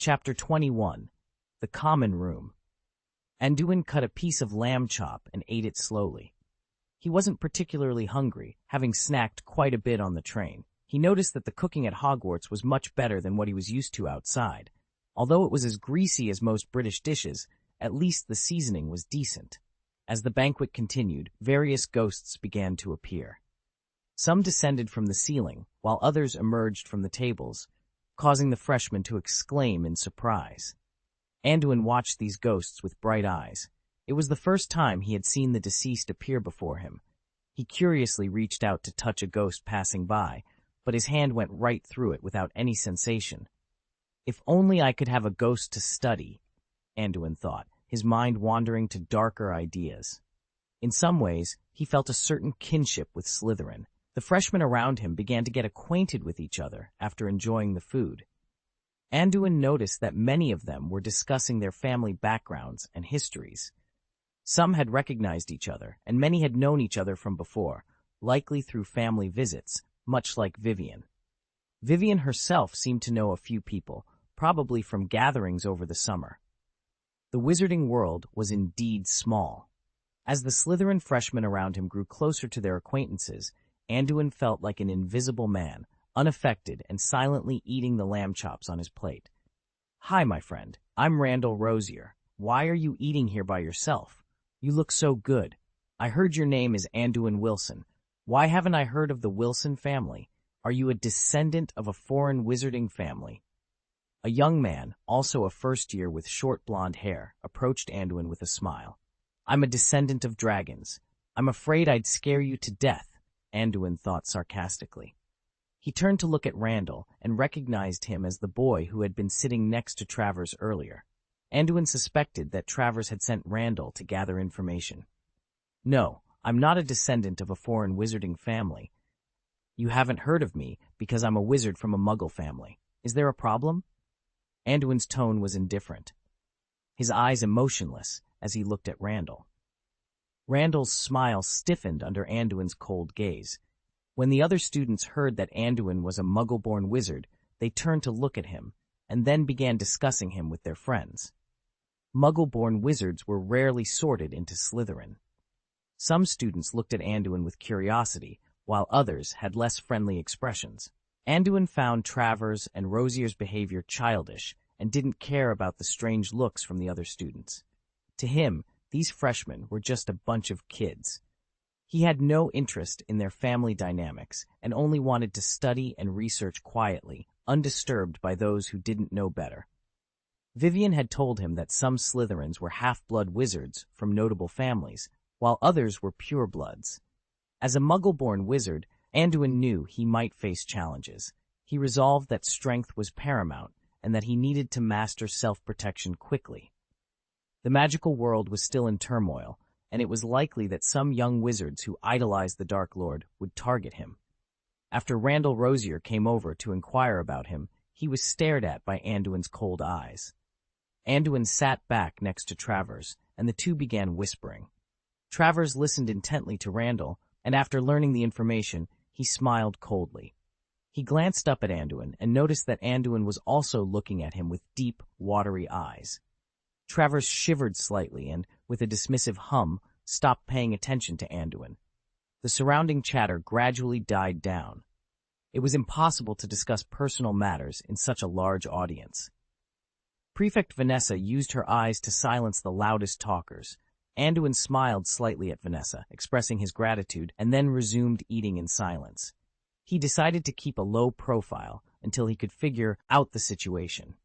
Chapter 21. The Common Room. Anduin cut a piece of lamb chop and ate it slowly. He wasn't particularly hungry, having snacked quite a bit on the train. He noticed that the cooking at Hogwarts was much better than what he was used to outside. Although it was as greasy as most British dishes, at least the seasoning was decent. As the banquet continued, various ghosts began to appear. Some descended from the ceiling, while others emerged from the tables, causing the freshmen to exclaim in surprise. Anduin watched these ghosts with bright eyes. It was the first time he had seen the deceased appear before him. He curiously reached out to touch a ghost passing by, but his hand went right through it without any sensation. If only I could have a ghost to study, Anduin thought, his mind wandering to darker ideas. In some ways, he felt a certain kinship with Slytherin. The freshmen around him began to get acquainted with each other after enjoying the food. Anduin noticed that many of them were discussing their family backgrounds and histories. Some had recognized each other, and many had known each other from before, likely through family visits, much like Vivian. Vivian herself seemed to know a few people, probably from gatherings over the summer. The wizarding world was indeed small. As the Slytherin freshmen around him grew closer to their acquaintances, Anduin felt like an invisible man, unaffected and silently eating the lamb chops on his plate. "Hi, my friend. I'm Randall Rosier. Why are you eating here by yourself? You look so good. I heard your name is Anduin Wilson. Why haven't I heard of the Wilson family? Are you a descendant of a foreign wizarding family?" A young man, also a first year with short blonde hair, approached Anduin with a smile. "I'm a descendant of dragons. I'm afraid I'd scare you to death," Anduin thought sarcastically. He turned to look at Randall and recognized him as the boy who had been sitting next to Travers earlier. Anduin suspected that Travers had sent Randall to gather information. "No, I'm not a descendant of a foreign wizarding family. You haven't heard of me because I'm a wizard from a Muggle family. Is there a problem?" Anduin's tone was indifferent, his eyes emotionless as he looked at Randall. Randall's smile stiffened under Anduin's cold gaze. When the other students heard that Anduin was a Muggle-born wizard, they turned to look at him, and then began discussing him with their friends. Muggle-born wizards were rarely sorted into Slytherin. Some students looked at Anduin with curiosity, while others had less friendly expressions. Anduin found Travers and Rosier's behavior childish and didn't care about the strange looks from the other students. To him, these freshmen were just a bunch of kids. He had no interest in their family dynamics and only wanted to study and research quietly, undisturbed by those who didn't know better. Vivian had told him that some Slytherins were half-blood wizards from notable families, while others were purebloods. As a Muggle-born wizard, Anduin knew he might face challenges. He resolved that strength was paramount and that he needed to master self-protection quickly. The magical world was still in turmoil, and it was likely that some young wizards who idolized the Dark Lord would target him. After Randall Rosier came over to inquire about him, he was stared at by Anduin's cold eyes. Anduin sat back next to Travers, and the two began whispering. Travers listened intently to Randall, and after learning the information, he smiled coldly. He glanced up at Anduin and noticed that Anduin was also looking at him with deep, watery eyes. Travers shivered slightly and, with a dismissive hum, stopped paying attention to Anduin. The surrounding chatter gradually died down. It was impossible to discuss personal matters in such a large audience. Prefect Vanessa used her eyes to silence the loudest talkers. Anduin smiled slightly at Vanessa, expressing his gratitude, and then resumed eating in silence. He decided to keep a low profile until he could figure out the situation.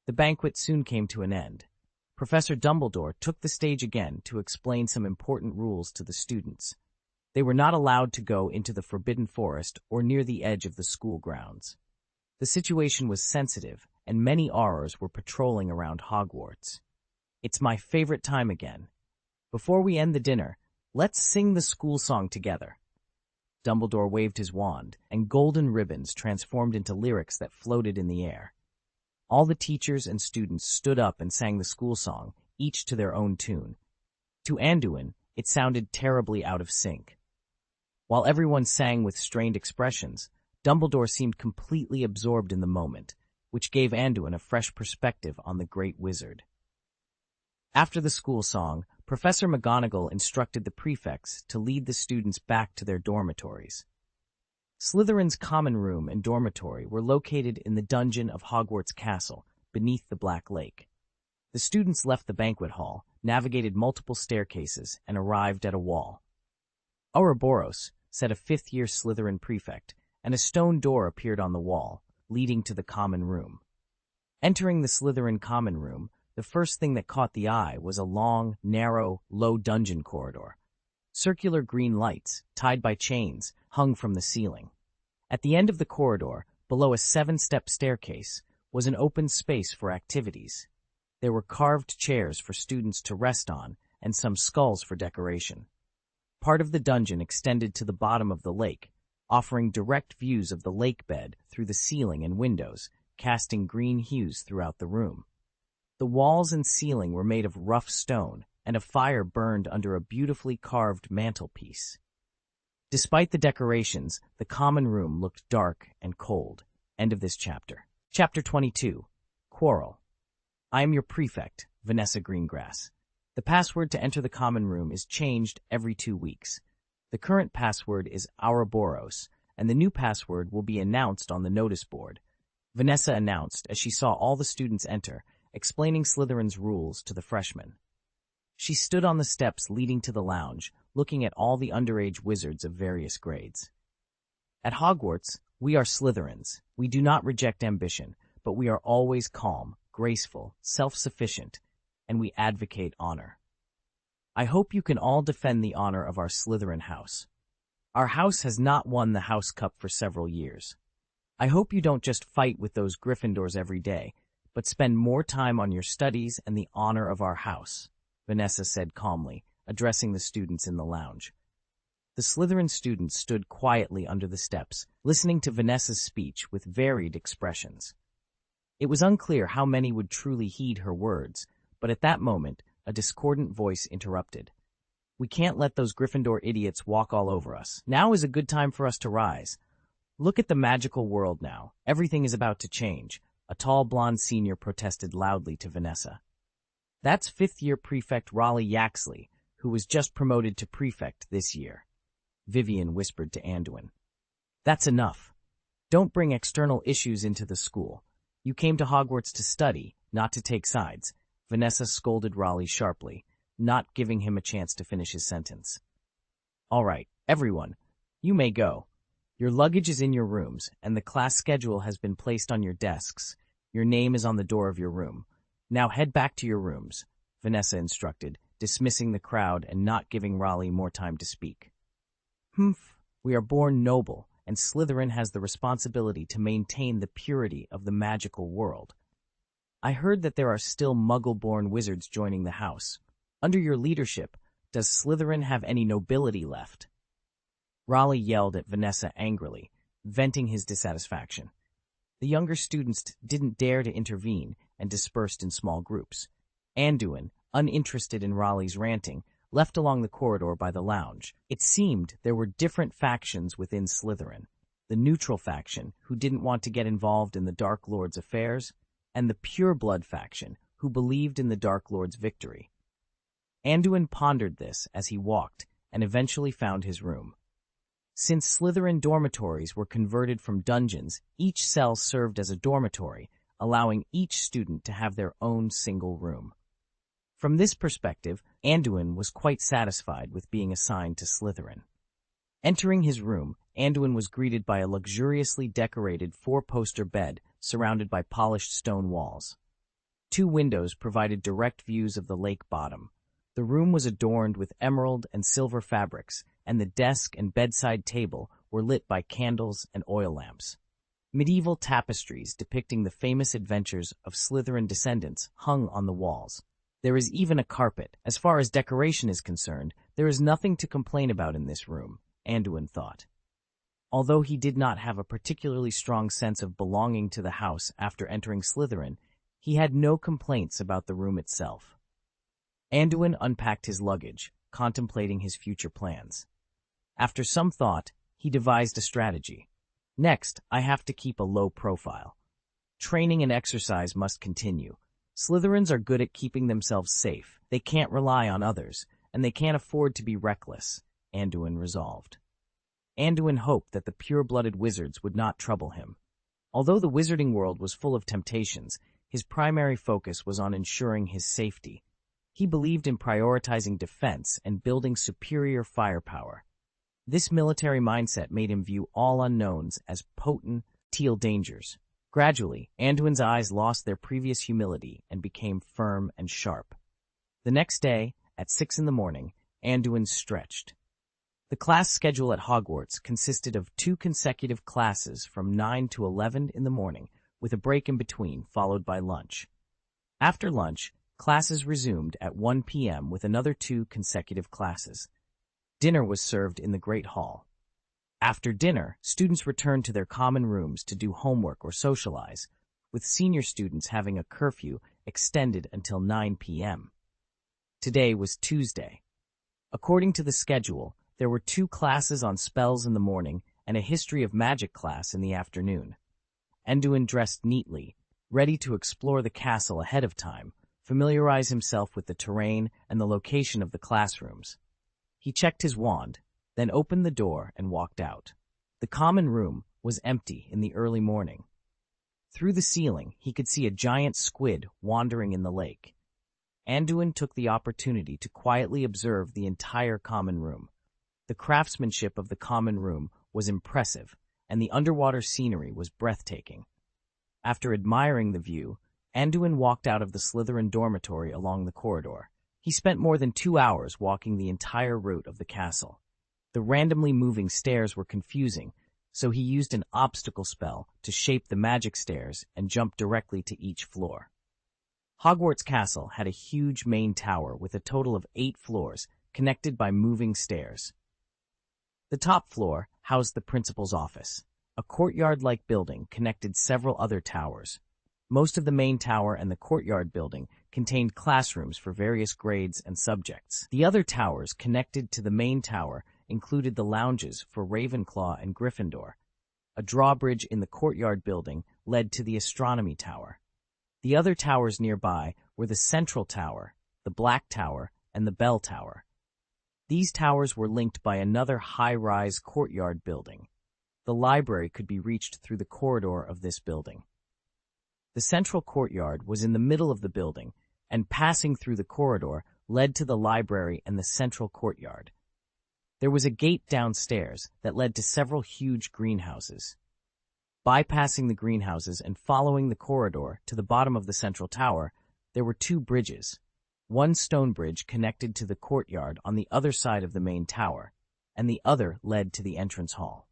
The banquet soon came to an end. Professor Dumbledore took the stage again to explain some important rules to the students. They were not allowed to go into the Forbidden Forest or near the edge of the school grounds. The situation was sensitive, and many Aurors were patrolling around Hogwarts. "It's my favorite time again. Before we end the dinner, let's sing the school song together." Dumbledore waved his wand, and golden ribbons transformed into lyrics that floated in the air. All the teachers and students stood up and sang the school song, each to their own tune. To Anduin, it sounded terribly out of sync. While everyone sang with strained expressions, Dumbledore seemed completely absorbed in the moment, which gave Anduin a fresh perspective on the great wizard. After the school song, Professor McGonagall instructed the prefects to lead the students back to their dormitories. Slytherin's common room and dormitory were located in the dungeon of Hogwarts Castle, beneath the Black Lake. The students left the banquet hall, navigated multiple staircases, and arrived at a wall. "Ouroboros," said a fifth-year Slytherin prefect, and a stone door appeared on the wall, leading to the common room. Entering the Slytherin common room, the first thing that caught the eye was a long, narrow, low dungeon corridor. Circular green lights, tied by chains, hung from the ceiling. At the end of the corridor, below a 7-step staircase, was an open space for activities. There were carved chairs for students to rest on and some skulls for decoration. Part of the dungeon extended to the bottom of the lake, offering direct views of the lake bed through the ceiling and windows, casting green hues throughout the room. The walls and ceiling were made of rough stone, and a fire burned under a beautifully carved mantelpiece. Despite the decorations, the common room looked dark and cold. End of this chapter. Chapter 22. Quarrel. I am your prefect, Vanessa Greengrass. The password to enter the common room is changed every 2 weeks. The current password is Ouroboros, and the new password will be announced on the notice board. Vanessa announced as she saw all the students enter, explaining Slytherin's rules to the freshmen. She stood on the steps leading to the lounge, looking at all the underage wizards of various grades. At Hogwarts, we are Slytherins. We do not reject ambition, but we are always calm, graceful, self-sufficient, and we advocate honor. I hope you can all defend the honor of our Slytherin house. Our house has not won the House Cup for several years. I hope you don't just fight with those Gryffindors every day, but spend more time on your studies and the honor of our house, Vanessa said calmly, addressing the students in the lounge. The Slytherin students stood quietly under the steps, listening to Vanessa's speech with varied expressions. It was unclear how many would truly heed her words, but at that moment, a discordant voice interrupted. We can't let those Gryffindor idiots walk all over us. Now is a good time for us to rise. Look at the magical world now. Everything is about to change. A tall blonde senior protested loudly to Vanessa. That's fifth-year prefect Raleigh Yaxley, who was just promoted to prefect this year. Vivian whispered to Anduin. That's enough. Don't bring external issues into the school. You came to Hogwarts to study, not to take sides. Vanessa scolded Raleigh sharply, not giving him a chance to finish his sentence. All right, everyone, you may go. Your luggage is in your rooms, and the class schedule has been placed on your desks. Your name is on the door of your room. Now head back to your rooms, Vanessa instructed, dismissing the crowd and not giving Raleigh more time to speak. We are born noble, and Slytherin has the responsibility to maintain the purity of the magical world. I heard that there are still Muggle-born wizards joining the house. Under your leadership, does Slytherin have any nobility left? Raleigh yelled at Vanessa angrily, venting his dissatisfaction. The younger students didn't dare to intervene and dispersed in small groups. Anduin, uninterested in Raleigh's ranting, left along the corridor by the lounge. It seemed there were different factions within Slytherin. The neutral faction, who didn't want to get involved in the Dark Lord's affairs, and the pure-blood faction, who believed in the Dark Lord's victory. Anduin pondered this as he walked, and eventually found his room. Since Slytherin dormitories were converted from dungeons, each cell served as a dormitory, allowing each student to have their own single room. From this perspective, Anduin was quite satisfied with being assigned to Slytherin. Entering his room, Anduin was greeted by a luxuriously decorated 4-poster bed surrounded by polished stone walls. 2 windows provided direct views of the lake bottom. The room was adorned with emerald and silver fabrics, and the desk and bedside table were lit by candles and oil lamps. Medieval tapestries depicting the famous adventures of Slytherin descendants hung on the walls. There is even a carpet. As far as decoration is concerned, there is nothing to complain about in this room, Anduin thought. Although he did not have a particularly strong sense of belonging to the house after entering Slytherin, he had no complaints about the room itself. Anduin unpacked his luggage, contemplating his future plans. After some thought, he devised a strategy. Next, I have to keep a low profile. Training and exercise must continue. Slytherins are good at keeping themselves safe. They can't rely on others, and they can't afford to be reckless, Anduin resolved. Anduin hoped that the pure-blooded wizards would not trouble him. Although the wizarding world was full of temptations, his primary focus was on ensuring his safety. He believed in prioritizing defense and building superior firepower. This military mindset made him view all unknowns as potent, potential dangers. Gradually, Anduin's eyes lost their previous humility and became firm and sharp. The next day, at 6 a.m, Anduin stretched. The class schedule at Hogwarts consisted of 2 consecutive classes from 9 to 11 in the morning, with a break in between, followed by lunch. After lunch, classes resumed at 1 p.m. with another 2 consecutive classes. Dinner was served in the Great Hall. After dinner, students returned to their common rooms to do homework or socialize, with senior students having a curfew extended until 9 p.m. Today was Tuesday. According to the schedule, there were 2 classes on spells in the morning and a history of magic class in the afternoon. Anduin dressed neatly, ready to explore the castle ahead of time, familiarize himself with the terrain and the location of the classrooms. He checked his wand, then opened the door and walked out. The common room was empty in the early morning. Through the ceiling, he could see a giant squid wandering in the lake. Anduin took the opportunity to quietly observe the entire common room. The craftsmanship of the common room was impressive, and the underwater scenery was breathtaking. After admiring the view, Anduin walked out of the Slytherin dormitory along the corridor. He spent more than 2 hours walking the entire route of the castle. The randomly moving stairs were confusing, so he used an obstacle spell to shape the magic stairs and jump directly to each floor. Hogwarts Castle had a huge main tower with a total of 8 floors, connected by moving stairs. The top floor housed the principal's office. A courtyard-like building connected several other towers. Most of the main tower and the courtyard building contained classrooms for various grades and subjects. The other towers connected to the main tower included the lounges for Ravenclaw and Gryffindor. A drawbridge in the courtyard building led to the astronomy tower. The other towers nearby were the Central Tower, the Black Tower, and the Bell Tower. These towers were linked by another high-rise courtyard building. The library could be reached through the corridor of this building. The central courtyard was in the middle of the building, and passing through the corridor led to the library and the central courtyard. There was a gate downstairs that led to several huge greenhouses. Bypassing the greenhouses and following the corridor to the bottom of the central tower, there were 2 bridges. One stone bridge connected to the courtyard on the other side of the main tower, and the other led to the entrance hall.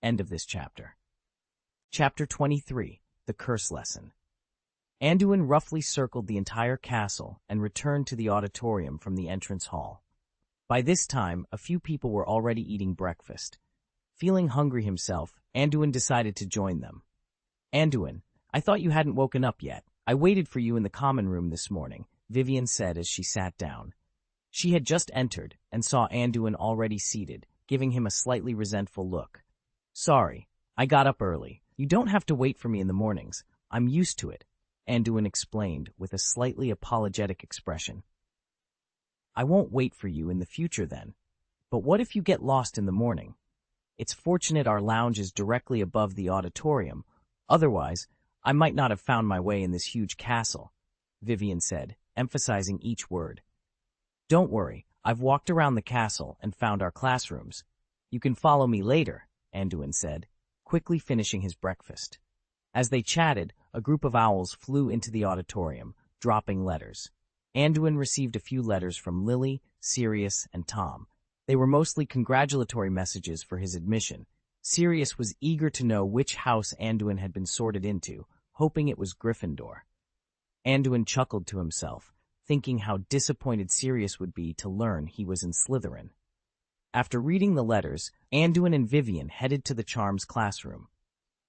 End of this chapter. Chapter 23, The Curse Lesson. Anduin roughly circled the entire castle and returned to the auditorium from the entrance hall. By this time, a few people were already eating breakfast. Feeling hungry himself, Anduin decided to join them. Anduin, I thought you hadn't woken up yet. I waited for you in the common room this morning, Vivian said as she sat down. She had just entered and saw Anduin already seated, giving him a slightly resentful look. Sorry, I got up early. You don't have to wait for me in the mornings. I'm used to it, Anduin explained with a slightly apologetic expression. I won't wait for you in the future then. But what if you get lost in the morning? It's fortunate our lounge is directly above the auditorium. Otherwise, I might not have found my way in this huge castle, Vivian said, emphasizing each word. Don't worry, I've walked around the castle and found our classrooms. You can follow me later, Anduin said, quickly finishing his breakfast. As they chatted, a group of owls flew into the auditorium, dropping letters. Anduin received a few letters from Lily, Sirius, and Tom. They were mostly congratulatory messages for his admission. Sirius was eager to know which house Anduin had been sorted into, hoping it was Gryffindor. Anduin chuckled to himself, thinking how disappointed Sirius would be to learn he was in Slytherin. After reading the letters, Anduin and Vivian headed to the Charms classroom.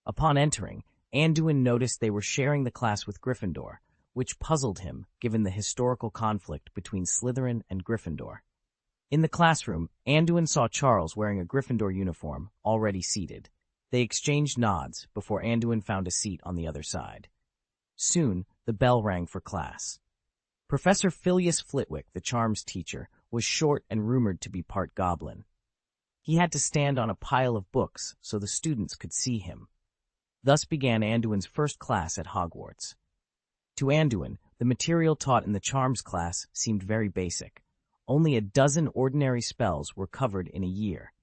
Upon entering, Anduin noticed they were sharing the class with Gryffindor, which puzzled him given the historical conflict between Slytherin and Gryffindor. In the classroom, Anduin saw Charles wearing a Gryffindor uniform, already seated. They exchanged nods before Anduin found a seat on the other side. Soon, the bell rang for class. Professor Phileas Flitwick, the charms teacher, was short and rumored to be part goblin. He had to stand on a pile of books so the students could see him. Thus began Anduin's first class at Hogwarts. To Anduin, the material taught in the charms class seemed very basic. Only a dozen ordinary spells were covered in a year.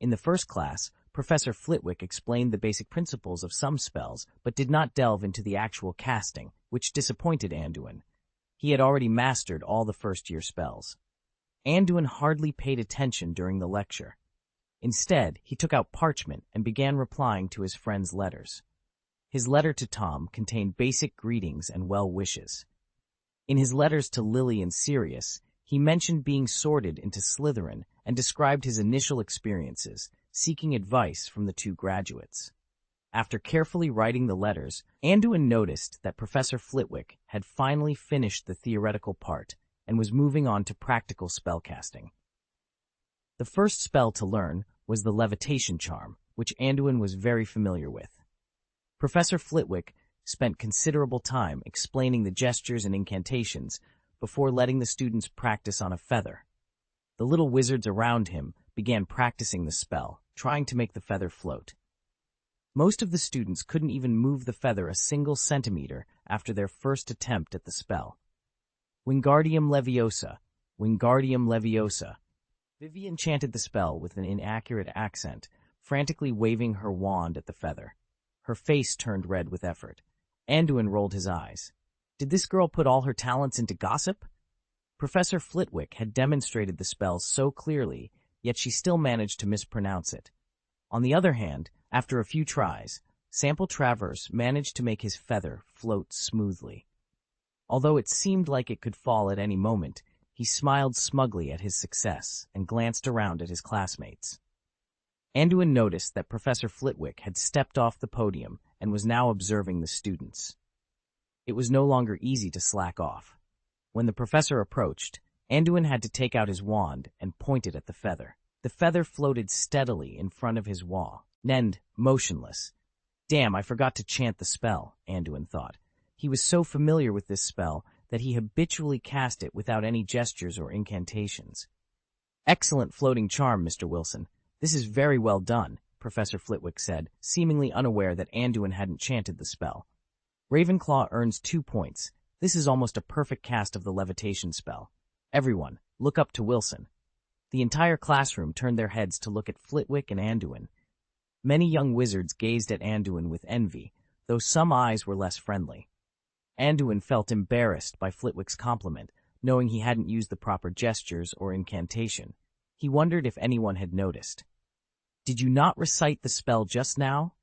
In the first class, Professor Flitwick explained the basic principles of some spells, but did not delve into the actual casting, which disappointed Anduin. He had already mastered all the first-year spells. Anduin hardly paid attention during the lecture. Instead, he took out parchment and began replying to his friends' letters. His letter to Tom contained basic greetings and well wishes. In his letters to Lily and Sirius, he mentioned being sorted into Slytherin and described his initial experiences, seeking advice from the two graduates. After carefully writing the letters, Anduin noticed that Professor Flitwick had finally finished the theoretical part and was moving on to practical spellcasting. The first spell to learn was the levitation charm, which Anduin was very familiar with. Professor Flitwick spent considerable time explaining the gestures and incantations before letting the students practice on a feather. The little wizards around him began practicing the spell, trying to make the feather float. Most of the students couldn't even move the feather a single centimeter after their first attempt at the spell. Wingardium Leviosa, Wingardium Leviosa. Vivian chanted the spell with an inaccurate accent, frantically waving her wand at the feather. Her face turned red with effort. Anduin rolled his eyes. Did this girl put all her talents into gossip? Professor Flitwick had demonstrated the spell so clearly, yet she still managed to mispronounce it. On the other hand, after a few tries, Sample Travers managed to make his feather float smoothly. Although it seemed like it could fall at any moment, he smiled smugly at his success and glanced around at his classmates. Anduin noticed that Professor Flitwick had stepped off the podium and was now observing the students. It was no longer easy to slack off. When the professor approached, Anduin had to take out his wand and point it at the feather. The feather floated steadily in front of his wall, motionless. Damn, I forgot to chant the spell, Anduin thought. He was so familiar with this spell that he habitually cast it without any gestures or incantations. Excellent floating charm, Mr. Wilson. This is very well done, Professor Flitwick said, seemingly unaware that Anduin hadn't chanted the spell. Ravenclaw earns 2 points. This is almost a perfect cast of the levitation spell. Everyone, look up to Wilson. The entire classroom turned their heads to look at Flitwick and Anduin. Many young wizards gazed at Anduin with envy, though some eyes were less friendly. Anduin felt embarrassed by Flitwick's compliment, knowing he hadn't used the proper gestures or incantation. He wondered if anyone had noticed. Did you not recite the spell just now?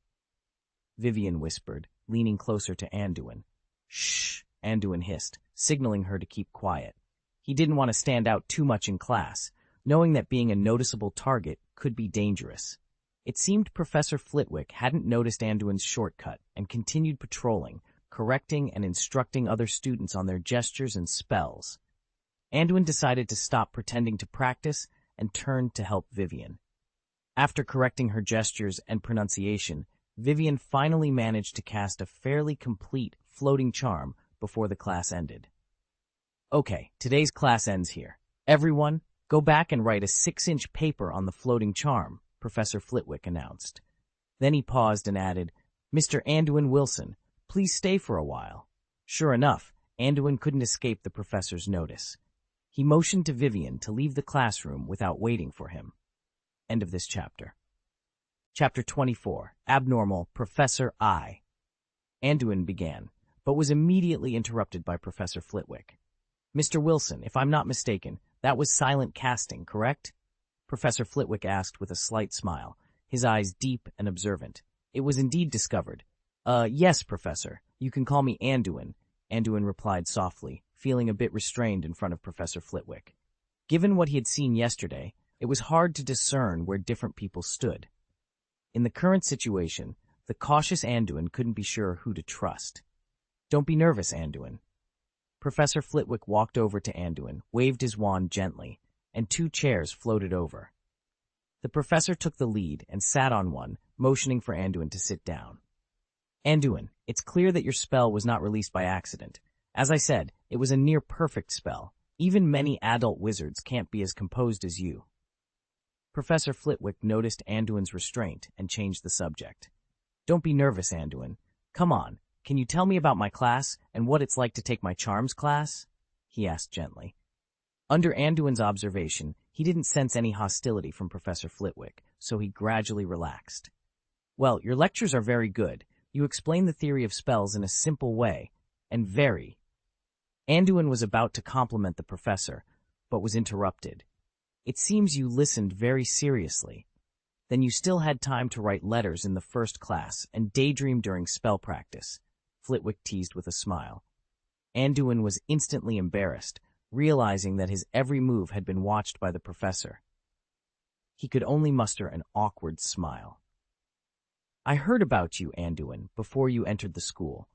Vivian whispered, leaning closer to Anduin. Shh, Anduin hissed, signaling her to keep quiet. He didn't want to stand out too much in class, knowing that being a noticeable target could be dangerous. It seemed Professor Flitwick hadn't noticed Anduin's shortcut and continued patrolling, correcting and instructing other students on their gestures and spells. Anduin decided to stop pretending to practice and turned to help Vivian. After correcting her gestures and pronunciation, Vivian finally managed to cast a fairly complete floating charm before the class ended. Okay, today's class ends here. Everyone, go back and write a 6-inch paper on the floating charm, Professor Flitwick announced. Then he paused and added, Mr. Anduin Wilson, please stay for a while. Sure enough, Anduin couldn't escape the professor's notice. He motioned to Vivian to leave the classroom without waiting for him. End of this chapter. Chapter 24, Abnormal Professor I. Anduin began, but was immediately interrupted by Professor Flitwick. Mr. Wilson, if I'm not mistaken, that was silent casting, correct? Professor Flitwick asked with a slight smile, his eyes deep and observant. It was indeed discovered. Yes, Professor. You can call me Anduin, Anduin replied softly, feeling a bit restrained in front of Professor Flitwick. Given what he had seen yesterday, it was hard to discern where different people stood. In the current situation, the cautious Anduin couldn't be sure who to trust. Don't be nervous, Anduin. Professor Flitwick walked over to Anduin, waved his wand gently, and 2 chairs floated over. The professor took the lead and sat on one, motioning for Anduin to sit down. Anduin, it's clear that your spell was not released by accident. As I said, it was a near-perfect spell. Even many adult wizards can't be as composed as you. Professor Flitwick noticed Anduin's restraint and changed the subject. Don't be nervous, Anduin. Come on, can you tell me about my class and what it's like to take my charms class? He asked gently. Under Anduin's observation, he didn't sense any hostility from Professor Flitwick, so he gradually relaxed. Well, your lectures are very good. You explain the theory of spells in a simple way, and very. Anduin was about to compliment the professor, but was interrupted. It seems you listened very seriously. Then you still had time to write letters in the first class and daydream during spell practice, Flitwick teased with a smile. Anduin was instantly embarrassed, realizing that his every move had been watched by the professor. He could only muster an awkward smile. I heard about you, Anduin, before you entered the school.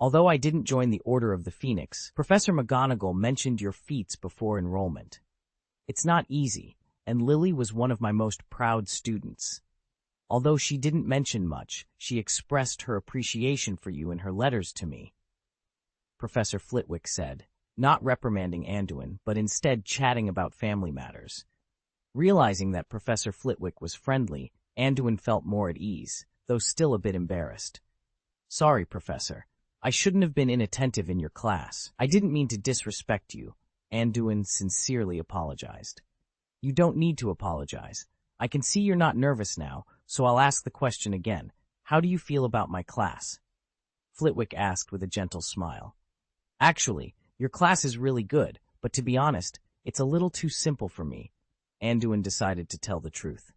Although I didn't join the Order of the Phoenix, Professor McGonagall mentioned your feats before enrollment. It's not easy, and Lily was one of my most proud students. Although she didn't mention much, she expressed her appreciation for you in her letters to me, Professor Flitwick said, not reprimanding Anduin, but instead chatting about family matters. Realizing that Professor Flitwick was friendly, Anduin felt more at ease, though still a bit embarrassed. Sorry, Professor. I shouldn't have been inattentive in your class. I didn't mean to disrespect you, Anduin sincerely apologized. You don't need to apologize. I can see you're not nervous now, so I'll ask the question again. How do you feel about my class? Flitwick asked with a gentle smile. Actually, your class is really good, but to be honest, it's a little too simple for me. Anduin decided to tell the truth.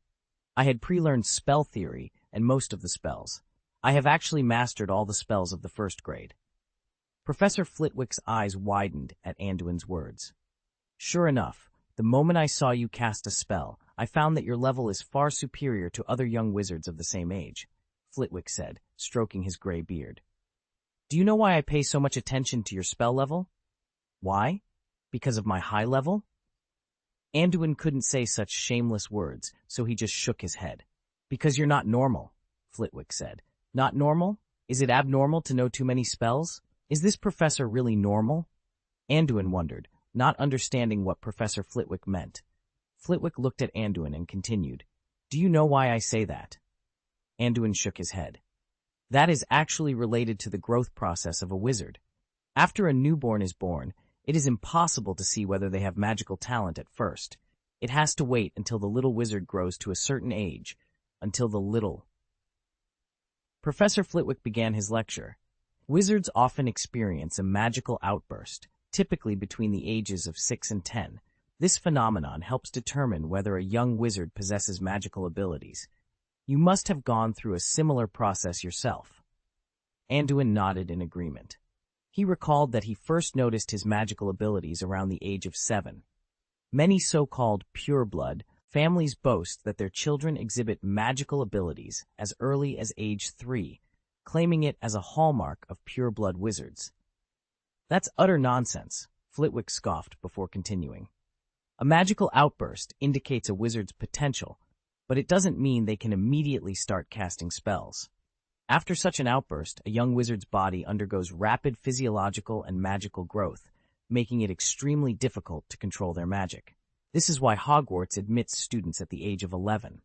I had pre-learned spell theory and most of the spells. I have actually mastered all the spells of the first grade. Professor Flitwick's eyes widened at Anduin's words. Sure enough, the moment I saw you cast a spell, I found that your level is far superior to other young wizards of the same age, Flitwick said, stroking his gray beard. Do you know why I pay so much attention to your spell level? Why? Because of my high level? Anduin couldn't say such shameless words, so he just shook his head. Because you're not normal, Flitwick said. Not normal? Is it abnormal to know too many spells? Is this professor really normal? Anduin wondered, not understanding what Professor Flitwick meant. Flitwick looked at Anduin and continued, Do you know why I say that? Anduin shook his head. That is actually related to the growth process of a wizard. After a newborn is born, it is impossible to see whether they have magical talent at first. It has to wait until the little wizard grows to a certain age, until the little... Professor Flitwick began his lecture. Wizards often experience a magical outburst, typically between the ages of 6 and 10. This phenomenon helps determine whether a young wizard possesses magical abilities. You must have gone through a similar process yourself. Anduin nodded in agreement. He recalled that he first noticed his magical abilities around the age of 7. Many so-called pureblood families boast that their children exhibit magical abilities as early as age 3, claiming it as a hallmark of pureblood wizards. That's utter nonsense, Flitwick scoffed before continuing. A magical outburst indicates a wizard's potential, but it doesn't mean they can immediately start casting spells. After such an outburst, a young wizard's body undergoes rapid physiological and magical growth, making it extremely difficult to control their magic. This is why Hogwarts admits students at the age of 11.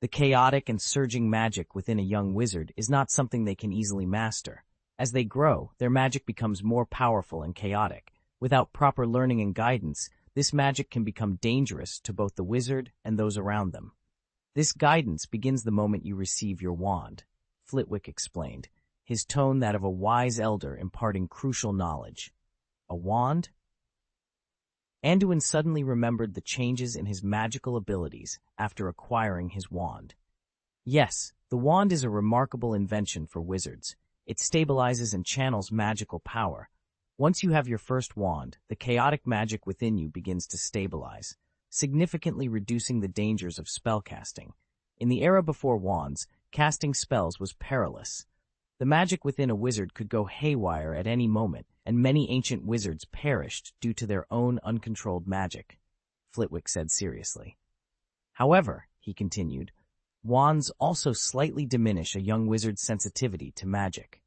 The chaotic and surging magic within a young wizard is not something they can easily master. As they grow, their magic becomes more powerful and chaotic. Without proper learning and guidance, this magic can become dangerous to both the wizard and those around them. This guidance begins the moment you receive your wand, Flitwick explained, his tone that of a wise elder imparting crucial knowledge. A wand? Anduin suddenly remembered the changes in his magical abilities after acquiring his wand. Yes, the wand is a remarkable invention for wizards. It stabilizes and channels magical power. Once you have your first wand, the chaotic magic within you begins to stabilize, significantly reducing the dangers of spellcasting. In the era before wands, casting spells was perilous. The magic within a wizard could go haywire at any moment, and many ancient wizards perished due to their own uncontrolled magic, Flitwick said seriously. However, he continued, Wands also slightly diminish a young wizard's sensitivity to magic.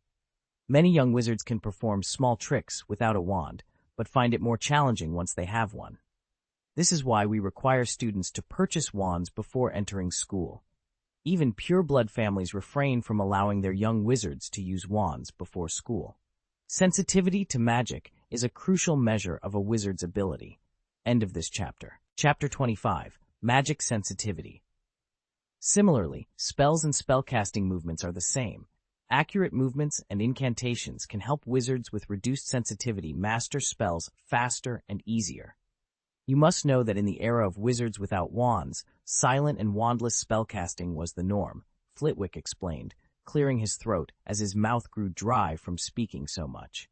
Many young wizards can perform small tricks without a wand, but find it more challenging once they have one. This is why we require students to purchase wands before entering school. Even pure-blood families refrain from allowing their young wizards to use wands before school. Sensitivity to magic is a crucial measure of a wizard's ability. End of this chapter. Chapter 25. Magic Sensitivity. Similarly, spells and spellcasting movements are the same. Accurate movements and incantations can help wizards with reduced sensitivity master spells faster and easier. You must know that in the era of wizards without wands, silent and wandless spellcasting was the norm, Flitwick explained, clearing his throat as his mouth grew dry from speaking so much.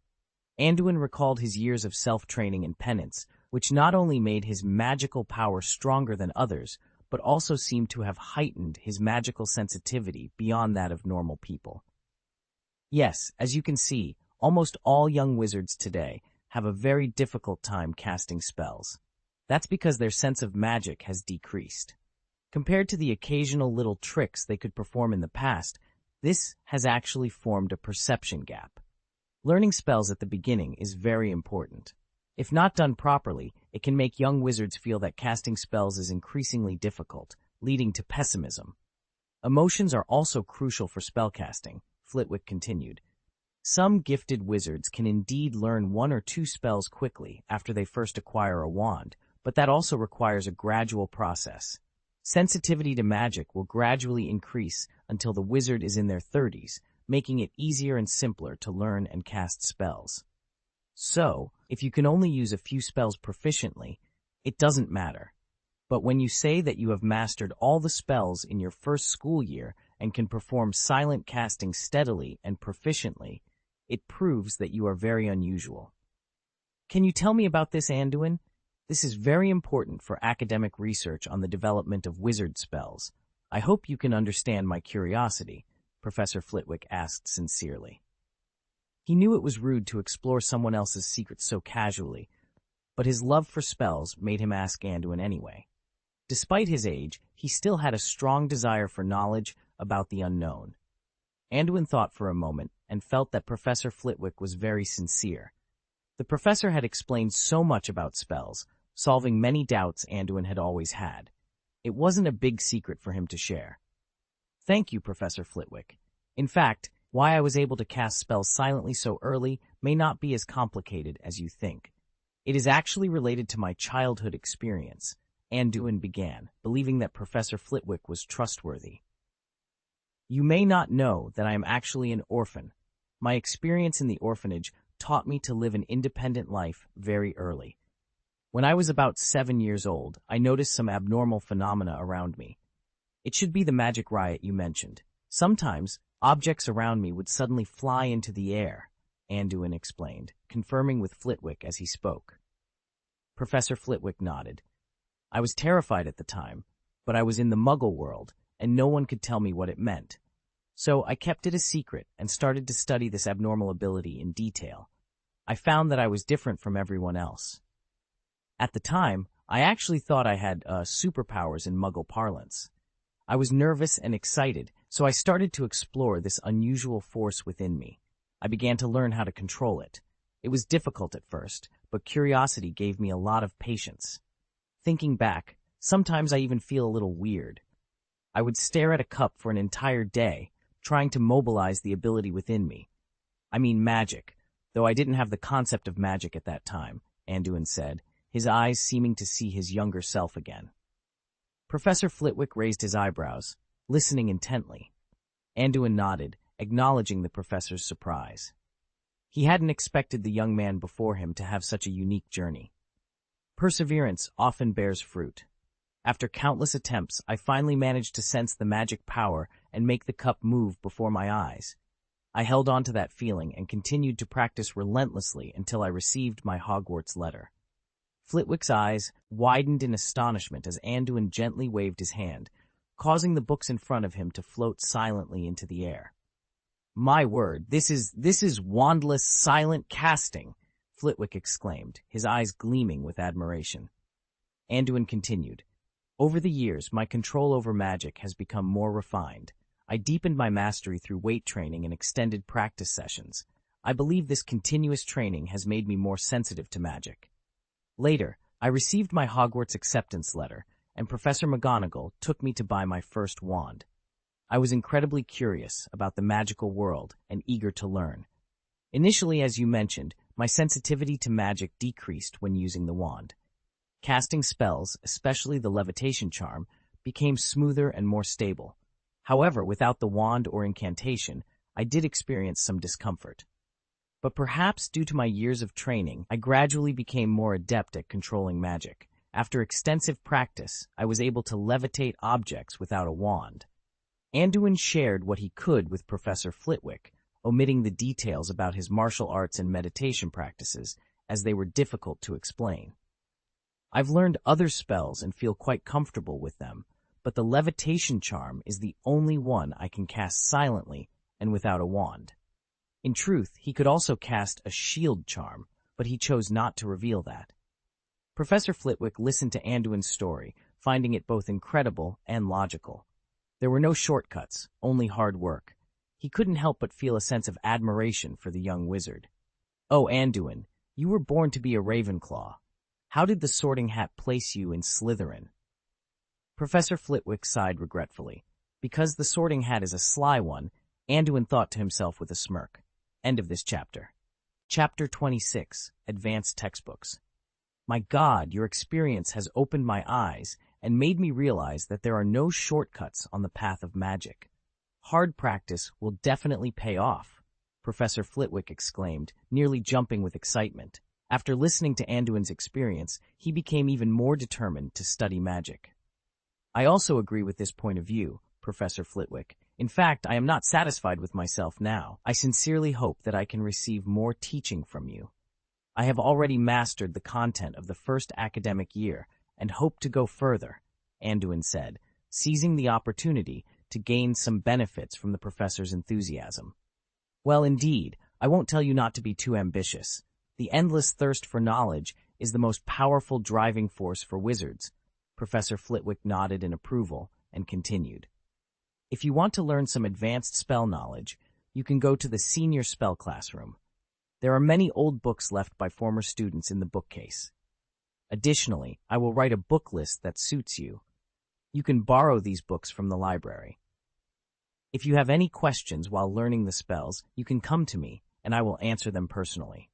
Anduin recalled his years of self-training and penance, which not only made his magical power stronger than others, but also seemed to have heightened his magical sensitivity beyond that of normal people. Yes, as you can see, almost all young wizards today have a very difficult time casting spells. That's because their sense of magic has decreased. Compared to the occasional little tricks they could perform in the past, this has actually formed a perception gap. Learning spells at the beginning is very important. If not done properly, it can make young wizards feel that casting spells is increasingly difficult, leading to pessimism. Emotions are also crucial for spellcasting, Flitwick continued. Some gifted wizards can indeed learn one or two spells quickly after they first acquire a wand, but that also requires a gradual process. Sensitivity to magic will gradually increase until the wizard is in their 30s, making it easier and simpler to learn and cast spells. So, if you can only use a few spells proficiently, it doesn't matter. But when you say that you have mastered all the spells in your first school year and can perform silent casting steadily and proficiently, it proves that you are very unusual. Can you tell me about this, Anduin? This is very important for academic research on the development of wizard spells. I hope you can understand my curiosity, Professor Flitwick asked sincerely. He knew it was rude to explore someone else's secrets so casually, but his love for spells made him ask Anduin anyway. Despite his age, he still had a strong desire for knowledge about the unknown. Anduin thought for a moment and felt that Professor Flitwick was very sincere. The professor had explained so much about spells, solving many doubts Anduin had always had. It wasn't a big secret for him to share. Thank you, Professor Flitwick. In fact, why I was able to cast spells silently so early may not be as complicated as you think. It is actually related to my childhood experience, Anduin began, believing that Professor Flitwick was trustworthy. You may not know that I am actually an orphan. My experience in the orphanage taught me to live an independent life very early. When I was about 7 years old, I noticed some abnormal phenomena around me. It should be the magic riot you mentioned. Sometimes, objects around me would suddenly fly into the air, Anduin explained, confirming with Flitwick as he spoke. Professor Flitwick nodded. I was terrified at the time, but I was in the Muggle world, and no one could tell me what it meant. So I kept it a secret and started to study this abnormal ability in detail. I found that I was different from everyone else. At the time, I actually thought I had superpowers in Muggle parlance. I was nervous and excited, so I started to explore this unusual force within me. I began to learn how to control it. It was difficult at first, but curiosity gave me a lot of patience. Thinking back, sometimes I even feel a little weird. I would stare at a cup for an entire day, trying to mobilize the ability within me. I mean magic, though I didn't have the concept of magic at that time, Anduin said, his eyes seeming to see his younger self again. Professor Flitwick raised his eyebrows, listening intently. Anduin nodded, acknowledging the professor's surprise. He hadn't expected the young man before him to have such a unique journey. Perseverance often bears fruit. After countless attempts, I finally managed to sense the magic power and make the cup move before my eyes. I held on to that feeling and continued to practice relentlessly until I received my Hogwarts letter. Flitwick's eyes widened in astonishment as Anduin gently waved his hand, causing the books in front of him to float silently into the air. My word, this is wandless silent casting, Flitwick exclaimed, his eyes gleaming with admiration. Anduin continued, Over the years, my control over magic has become more refined. I deepened my mastery through weight training and extended practice sessions. I believe this continuous training has made me more sensitive to magic. Later, I received my Hogwarts acceptance letter, and Professor McGonagall took me to buy my first wand. I was incredibly curious about the magical world and eager to learn. Initially, as you mentioned, my sensitivity to magic decreased when using the wand. Casting spells, especially the levitation charm, became smoother and more stable. However, without the wand or incantation, I did experience some discomfort. But perhaps due to my years of training, I gradually became more adept at controlling magic. After extensive practice, I was able to levitate objects without a wand. Anduin shared what he could with Professor Flitwick, omitting the details about his martial arts and meditation practices, as they were difficult to explain. I've learned other spells and feel quite comfortable with them, but the levitation charm is the only one I can cast silently and without a wand. In truth, he could also cast a shield charm, but he chose not to reveal that. Professor Flitwick listened to Anduin's story, finding it both incredible and logical. There were no shortcuts, only hard work. He couldn't help but feel a sense of admiration for the young wizard. "Oh, Anduin, you were born to be a Ravenclaw. How did the Sorting Hat place you in Slytherin?" Professor Flitwick sighed regretfully. Because the Sorting Hat is a sly one, Anduin thought to himself with a smirk. End of this chapter. Chapter 26, Advanced Textbooks. My God, your experience has opened my eyes and made me realize that there are no shortcuts on the path of magic. Hard practice will definitely pay off, Professor Flitwick exclaimed, nearly jumping with excitement. After listening to Anduin's experience, he became even more determined to study magic. I also agree with this point of view, Professor Flitwick. In fact, I am not satisfied with myself now. I sincerely hope that I can receive more teaching from you. I have already mastered the content of the first academic year and hope to go further, Anduin said, seizing the opportunity to gain some benefits from the professor's enthusiasm. Well, indeed, I won't tell you not to be too ambitious. The endless thirst for knowledge is the most powerful driving force for wizards. Professor Flitwick nodded in approval and continued. If you want to learn some advanced spell knowledge, you can go to the senior spell classroom. There are many old books left by former students in the bookcase. Additionally, I will write a book list that suits you. You can borrow these books from the library. If you have any questions while learning the spells, you can come to me, and I will answer them personally.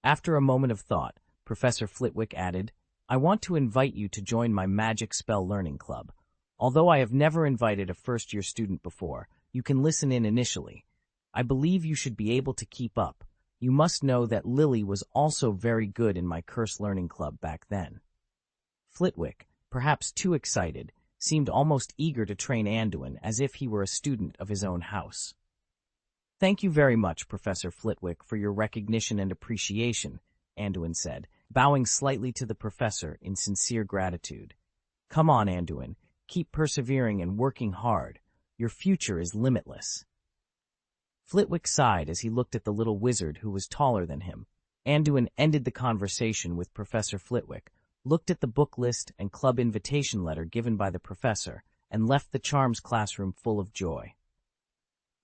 After a moment of thought, Professor Flitwick added, I want to invite you to join my Magic Spell Learning Club. Although I have never invited a first-year student before, you can listen in initially. I believe you should be able to keep up. You must know that Lily was also very good in my Curse Learning Club back then. Flitwick, perhaps too excited, seemed almost eager to train Anduin as if he were a student of his own house. Thank you very much, Professor Flitwick, for your recognition and appreciation, Anduin said, bowing slightly to the professor in sincere gratitude. Come on, Anduin. Keep persevering and working hard. Your future is limitless. Flitwick sighed as he looked at the little wizard who was taller than him. Anduin ended the conversation with Professor Flitwick, looked at the book list and club invitation letter given by the professor, and left the charms classroom full of joy.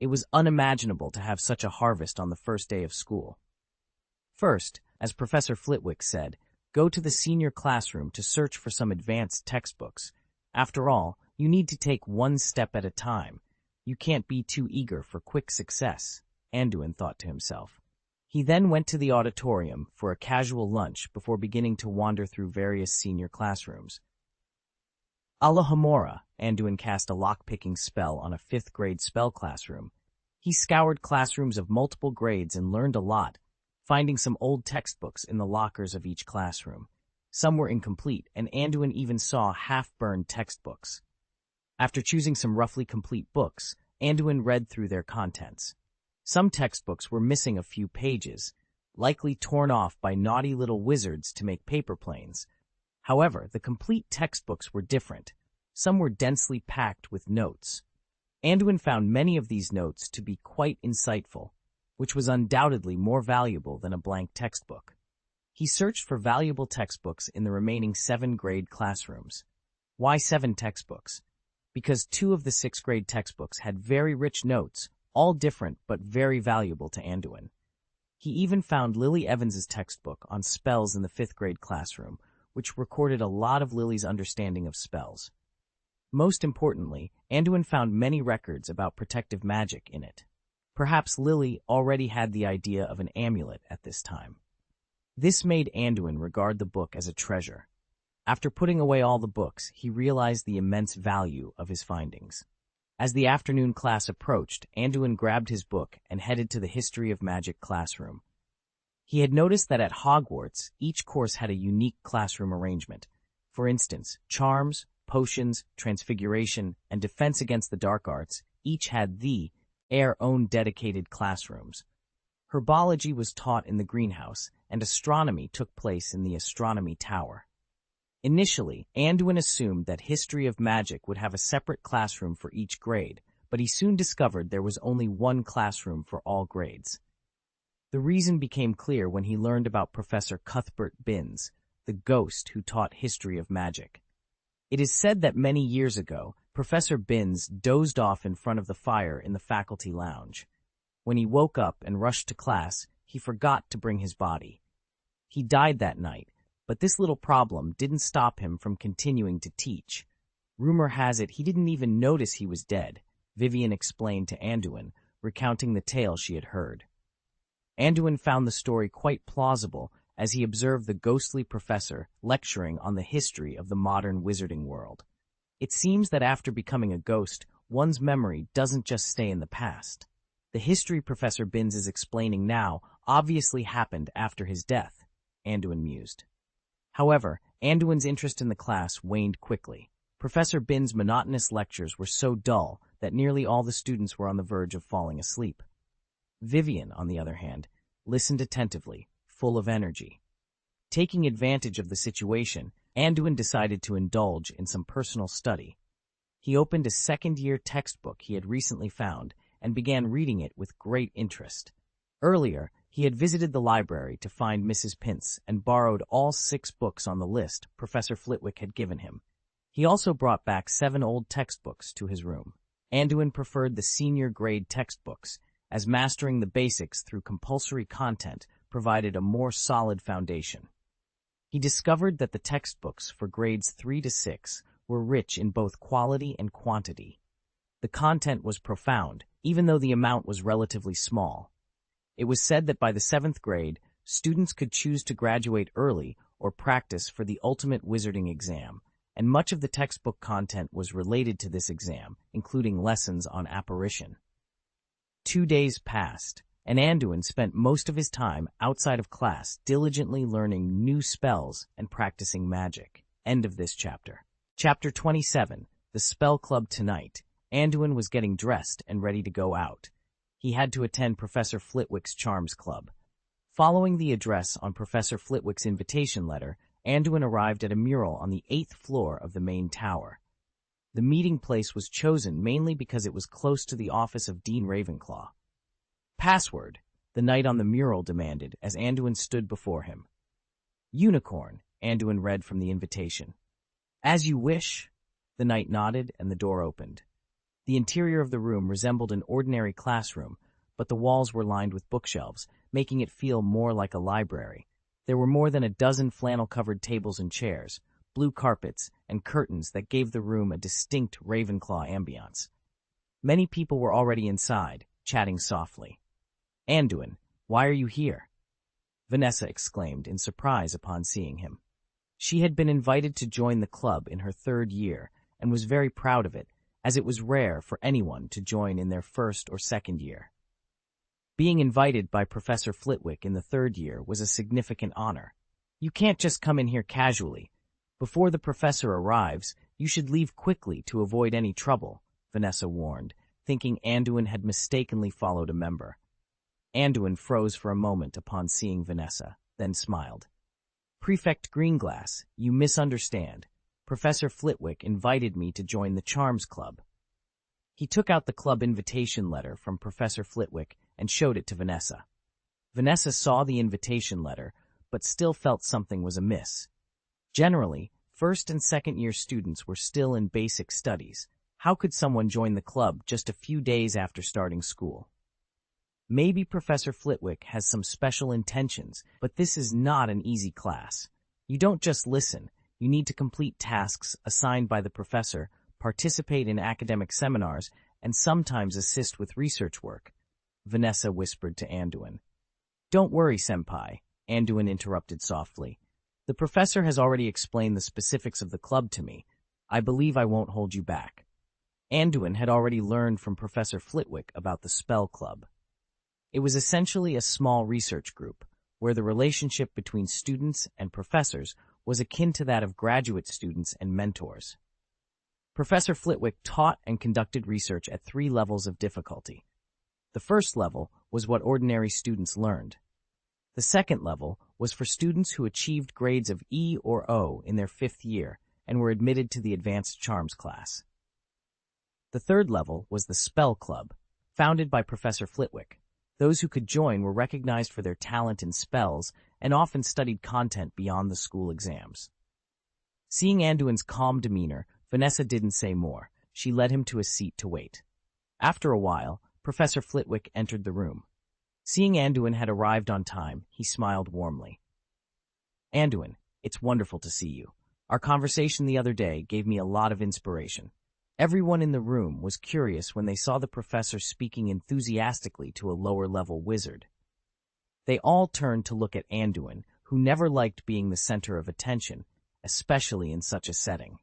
It was unimaginable to have such a harvest on the first day of school. First, as Professor Flitwick said, go to the senior classroom to search for some advanced textbooks. After all, you need to take one step at a time. You can't be too eager for quick success, Anduin thought to himself. He then went to the auditorium for a casual lunch before beginning to wander through various senior classrooms. Alohomora, Anduin cast a lock-picking spell on a 5th grade spell classroom. He scoured classrooms of multiple grades and learned a lot, finding some old textbooks in the lockers of each classroom. Some were incomplete, and Anduin even saw half-burned textbooks. After choosing some roughly complete books, Anduin read through their contents. Some textbooks were missing a few pages, likely torn off by naughty little wizards to make paper planes. However, the complete textbooks were different. Some were densely packed with notes. Anduin found many of these notes to be quite insightful, which was undoubtedly more valuable than a blank textbook. He searched for valuable textbooks in the remaining 7th-grade classrooms. Why 7 textbooks? Because 2 of the 6th-grade textbooks had very rich notes, all different but very valuable to Anduin. He even found Lily Evans's textbook on spells in the 5th-grade classroom, which recorded a lot of Lily's understanding of spells. Most importantly, Anduin found many records about protective magic in it. Perhaps Lily already had the idea of an amulet at this time. This made Anduin regard the book as a treasure. After putting away all the books, he realized the immense value of his findings. As the afternoon class approached, Anduin grabbed his book and headed to the History of Magic classroom. He had noticed that at Hogwarts, each course had a unique classroom arrangement. For instance, charms, potions, transfiguration, and defense against the dark arts each had their own dedicated classrooms. Herbology was taught in the greenhouse, and astronomy took place in the astronomy tower. Initially, Anduin assumed that History of Magic would have a separate classroom for each grade, but he soon discovered there was only one classroom for all grades. The reason became clear when he learned about Professor Cuthbert Binns, the ghost who taught History of Magic. It is said that many years ago, Professor Binns dozed off in front of the fire in the faculty lounge. When he woke up and rushed to class, he forgot to bring his body. He died that night, but this little problem didn't stop him from continuing to teach. Rumor has it he didn't even notice he was dead, Vivian explained to Anduin, recounting the tale she had heard. Anduin found the story quite plausible as he observed the ghostly professor lecturing on the history of the modern wizarding world. It seems that after becoming a ghost, one's memory doesn't just stay in the past. The history Professor Binns is explaining now obviously happened after his death, Anduin mused. However, Anduin's interest in the class waned quickly. Professor Binns' monotonous lectures were so dull that nearly all the students were on the verge of falling asleep. Vivian, on the other hand, listened attentively, full of energy. Taking advantage of the situation, Anduin decided to indulge in some personal study. He opened a 2nd-year textbook he had recently found and began reading it with great interest. Earlier, he had visited the library to find Mrs. Pintz and borrowed all 6 books on the list Professor Flitwick had given him. He also brought back 7 old textbooks to his room. Anduin preferred the senior grade textbooks, as mastering the basics through compulsory content provided a more solid foundation. He discovered that the textbooks for grades 3 to 6 were rich in both quality and quantity. The content was profound, even though the amount was relatively small. It was said that by the 7th grade, students could choose to graduate early or practice for the ultimate wizarding exam, and much of the textbook content was related to this exam, including lessons on apparition. 2 days passed, and Anduin spent most of his time outside of class diligently learning new spells and practicing magic. End of this chapter. Chapter 27, The Spell Club Tonight. Anduin was getting dressed and ready to go out. He had to attend Professor Flitwick's Charms Club. Following the address on Professor Flitwick's invitation letter, Anduin arrived at a mural on the 8th floor of the main tower. The meeting place was chosen mainly because it was close to the office of Dean Ravenclaw. Password, the knight on the mural demanded as Anduin stood before him. Unicorn, Anduin read from the invitation. As you wish, the knight nodded and the door opened. The interior of the room resembled an ordinary classroom, but the walls were lined with bookshelves, making it feel more like a library. There were more than a dozen flannel-covered tables and chairs, blue carpets, and curtains that gave the room a distinct Ravenclaw ambiance. Many people were already inside, chatting softly. Anduin, why are you here? Vanessa exclaimed in surprise upon seeing him. She had been invited to join the club in her 3rd year and was very proud of it, as it was rare for anyone to join in their 1st or 2nd year. Being invited by Professor Flitwick in the 3rd year was a significant honor. You can't just come in here casually. Before the professor arrives, you should leave quickly to avoid any trouble, Vanessa warned, thinking Anduin had mistakenly followed a member. Anduin froze for a moment upon seeing Vanessa, then smiled. Prefect Greenglass, you misunderstand. Professor Flitwick invited me to join the Charms Club. He took out the club invitation letter from Professor Flitwick and showed it to Vanessa. Vanessa saw the invitation letter, but still felt something was amiss. Generally, first and second year students were still in basic studies. How could someone join the club just a few days after starting school? Maybe Professor Flitwick has some special intentions, but this is not an easy class. You don't just listen. You need to complete tasks assigned by the professor, participate in academic seminars, and sometimes assist with research work, Vanessa whispered to Anduin. Don't worry, senpai, Anduin interrupted softly. The professor has already explained the specifics of the club to me. I believe I won't hold you back. Anduin had already learned from Professor Flitwick about the Spell Club. It was essentially a small research group, where the relationship between students and professors was akin to that of graduate students and mentors. Professor Flitwick taught and conducted research at 3 levels of difficulty. The first level was what ordinary students learned. The second level was for students who achieved grades of E or O in their 5th year and were admitted to the Advanced Charms class. The third level was the Spell Club, founded by Professor Flitwick. Those who could join were recognized for their talent in spells and often studied content beyond the school exams. Seeing Anduin's calm demeanor, Vanessa didn't say more. She led him to a seat to wait. After a while, Professor Flitwick entered the room. Seeing Anduin had arrived on time, he smiled warmly. Anduin, it's wonderful to see you. Our conversation the other day gave me a lot of inspiration. Everyone in the room was curious when they saw the professor speaking enthusiastically to a lower-level wizard. They all turned to look at Anduin, who never liked being the center of attention, especially in such a setting.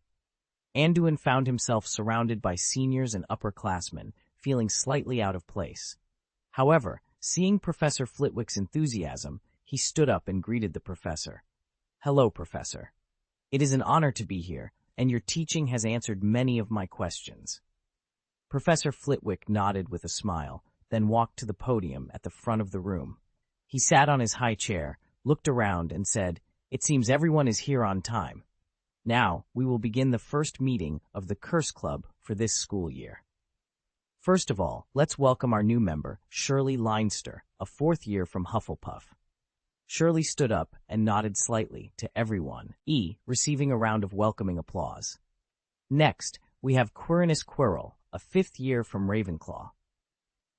Anduin found himself surrounded by seniors and upperclassmen, feeling slightly out of place. However, seeing Professor Flitwick's enthusiasm, he stood up and greeted the professor. Hello, Professor. It is an honor to be here, and your teaching has answered many of my questions. Professor Flitwick nodded with a smile, then walked to the podium at the front of the room. He sat on his high chair, looked around, and said, It seems everyone is here on time. Now, we will begin the first meeting of the Curse Club for this school year. First of all, let's welcome our new member, Shirley Leinster, a 4th year from Hufflepuff. Shirley stood up and nodded slightly to everyone, receiving a round of welcoming applause. Next, we have Quirinus Quirrell, a 5th year from Ravenclaw.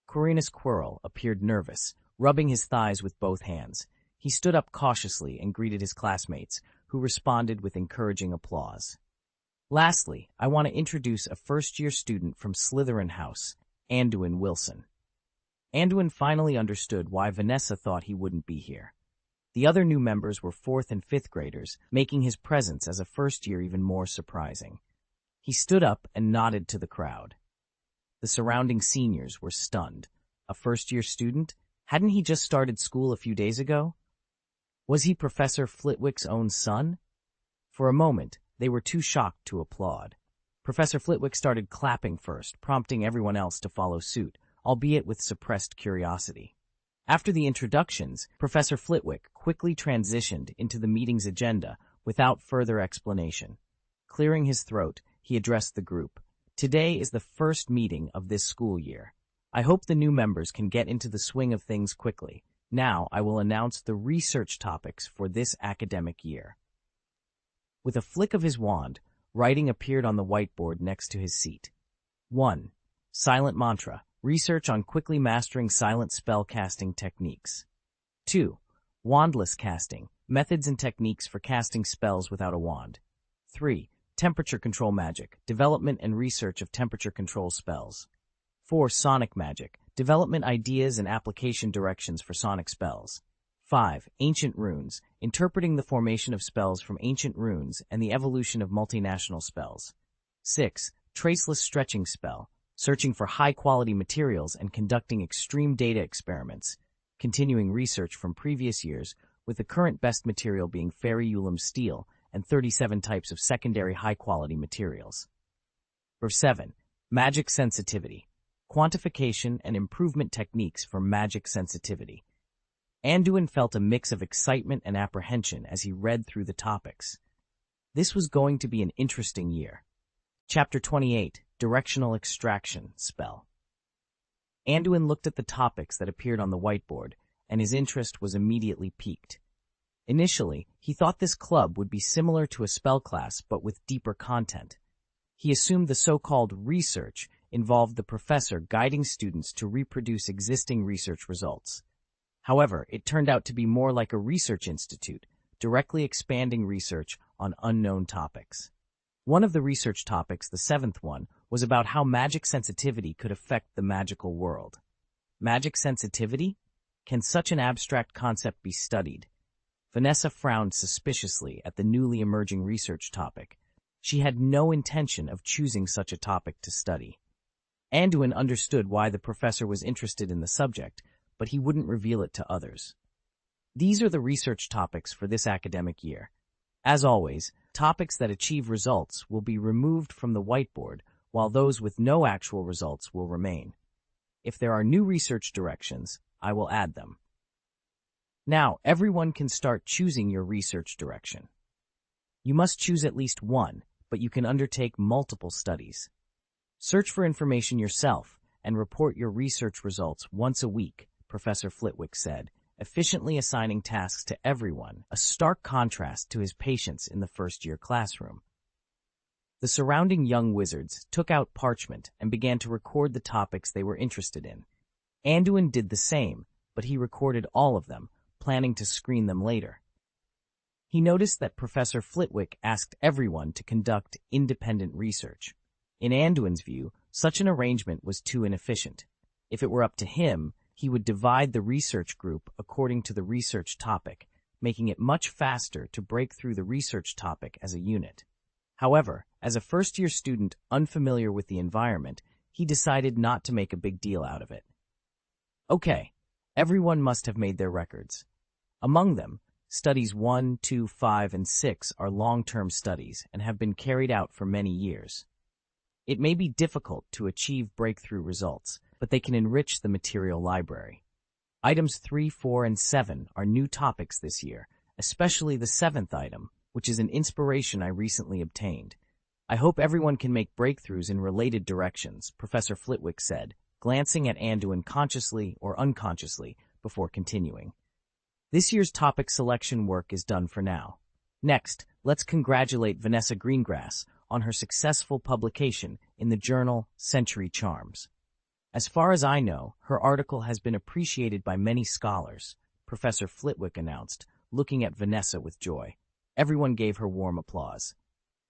Quirinus Quirrell appeared nervous, rubbing his thighs with both hands. He stood up cautiously and greeted his classmates, who responded with encouraging applause. Lastly, I want to introduce a 1st-year student from Slytherin House, Anduin Wilson. Anduin finally understood why Vanessa thought he wouldn't be here. The other new members were 4th and 5th graders, making his presence as a 1st year even more surprising. He stood up and nodded to the crowd. The surrounding seniors were stunned. A 1st-year student? Hadn't he just started school a few days ago? Was he Professor Flitwick's own son? For a moment, they were too shocked to applaud. Professor Flitwick started clapping first, prompting everyone else to follow suit, albeit with suppressed curiosity. After the introductions, Professor Flitwick quickly transitioned into the meeting's agenda without further explanation. Clearing his throat, he addressed the group. Today is the first meeting of this school year. I hope the new members can get into the swing of things quickly. Now I will announce the research topics for this academic year. With a flick of his wand, writing appeared on the whiteboard next to his seat. 1. Silent Mantra. Research on quickly mastering silent spell casting techniques. 2. Wandless casting. Methods and techniques for casting spells without a wand. 3. Temperature control magic. Development and research of temperature control spells. 4. Sonic magic. Development ideas and application directions for sonic spells. 5. Ancient runes. Interpreting the formation of spells from ancient runes and the evolution of multinational spells. 6. Traceless stretching spell. Searching for high-quality materials and conducting extreme data experiments, continuing research from previous years, with the current best material being Fairy Ulam steel and 37 types of secondary high-quality materials. 7. Magic sensitivity. Quantification and improvement techniques for magic sensitivity. Anduin felt a mix of excitement and apprehension as he read through the topics. This was going to be an interesting year. Chapter 28. Directional Extraction Spell. Anduin looked at the topics that appeared on the whiteboard, and his interest was immediately piqued. Initially, he thought this club would be similar to a spell class but with deeper content. He assumed the so-called research involved the professor guiding students to reproduce existing research results. However, it turned out to be more like a research institute, directly expanding research on unknown topics. One of the research topics, the seventh one, was about how magic sensitivity could affect the magical world. Magic sensitivity? Can such an abstract concept be studied? Vanessa frowned suspiciously at the newly emerging research topic. She had no intention of choosing such a topic to study. Anduin understood why the professor was interested in the subject, but he wouldn't reveal it to others. These are the research topics for this academic year. As always, topics that achieve results will be removed from the whiteboard, while those with no actual results will remain. If there are new research directions, I will add them. Now, everyone can start choosing your research direction. You must choose at least one, but you can undertake multiple studies. Search for information yourself and report your research results once a week, Professor Flitwick said, efficiently assigning tasks to everyone, a stark contrast to his patience in the first-year classroom. The surrounding young wizards took out parchment and began to record the topics they were interested in. Anduin did the same, but he recorded all of them, planning to screen them later. He noticed that Professor Flitwick asked everyone to conduct independent research. In Anduin's view, such an arrangement was too inefficient. If it were up to him, he would divide the research group according to the research topic, making it much faster to break through the research topic as a unit. However, as a first-year student unfamiliar with the environment, he decided not to make a big deal out of it. Okay, everyone must have made their records. Among them, Studies 1, 2, 5, and 6 are long-term studies and have been carried out for many years. It may be difficult to achieve breakthrough results, but they can enrich the material library. Items 3, 4, and 7 are new topics this year, especially the 7th item, which is an inspiration I recently obtained. I hope everyone can make breakthroughs in related directions, Professor Flitwick said, glancing at Anduin consciously or unconsciously before continuing. This year's topic selection work is done for now. Next, let's congratulate Vanessa Greengrass on her successful publication in the journal Century Charms. As far as I know, her article has been appreciated by many scholars, Professor Flitwick announced, looking at Vanessa with joy. Everyone gave her warm applause.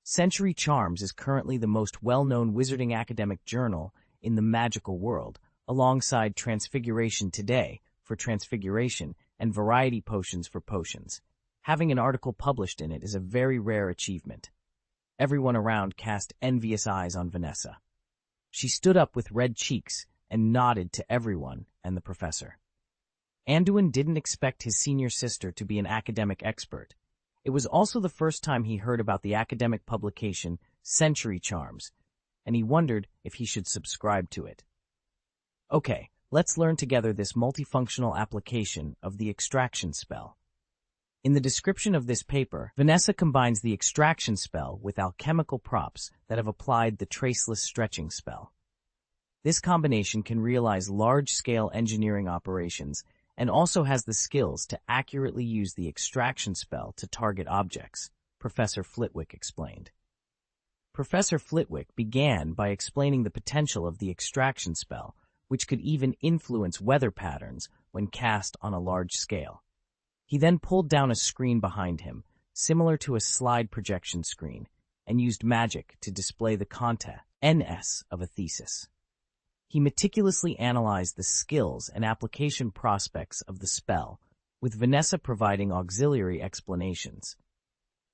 Century Charms is currently the most well-known wizarding academic journal in the magical world, alongside Transfiguration Today for Transfiguration and Variety Potions for Potions. Having an article published in it is a very rare achievement. Everyone around cast envious eyes on Vanessa. She stood up with red cheeks and nodded to everyone and the professor. Anduin didn't expect his senior sister to be an academic expert. It was also the first time he heard about the academic publication Century Charms, and he wondered if he should subscribe to it. Okay, let's learn together this multifunctional application of the extraction spell. In the description of this paper, Vanessa combines the extraction spell with alchemical props that have applied the traceless stretching spell. This combination can realize large-scale engineering operations and also has the skills to accurately use the extraction spell to target objects, Professor Flitwick explained. Professor Flitwick began by explaining the potential of the extraction spell, which could even influence weather patterns when cast on a large scale. He then pulled down a screen behind him, similar to a slide projection screen, and used magic to display the content NS of a thesis. He meticulously analyzed the skills and application prospects of the spell, with Vanessa providing auxiliary explanations.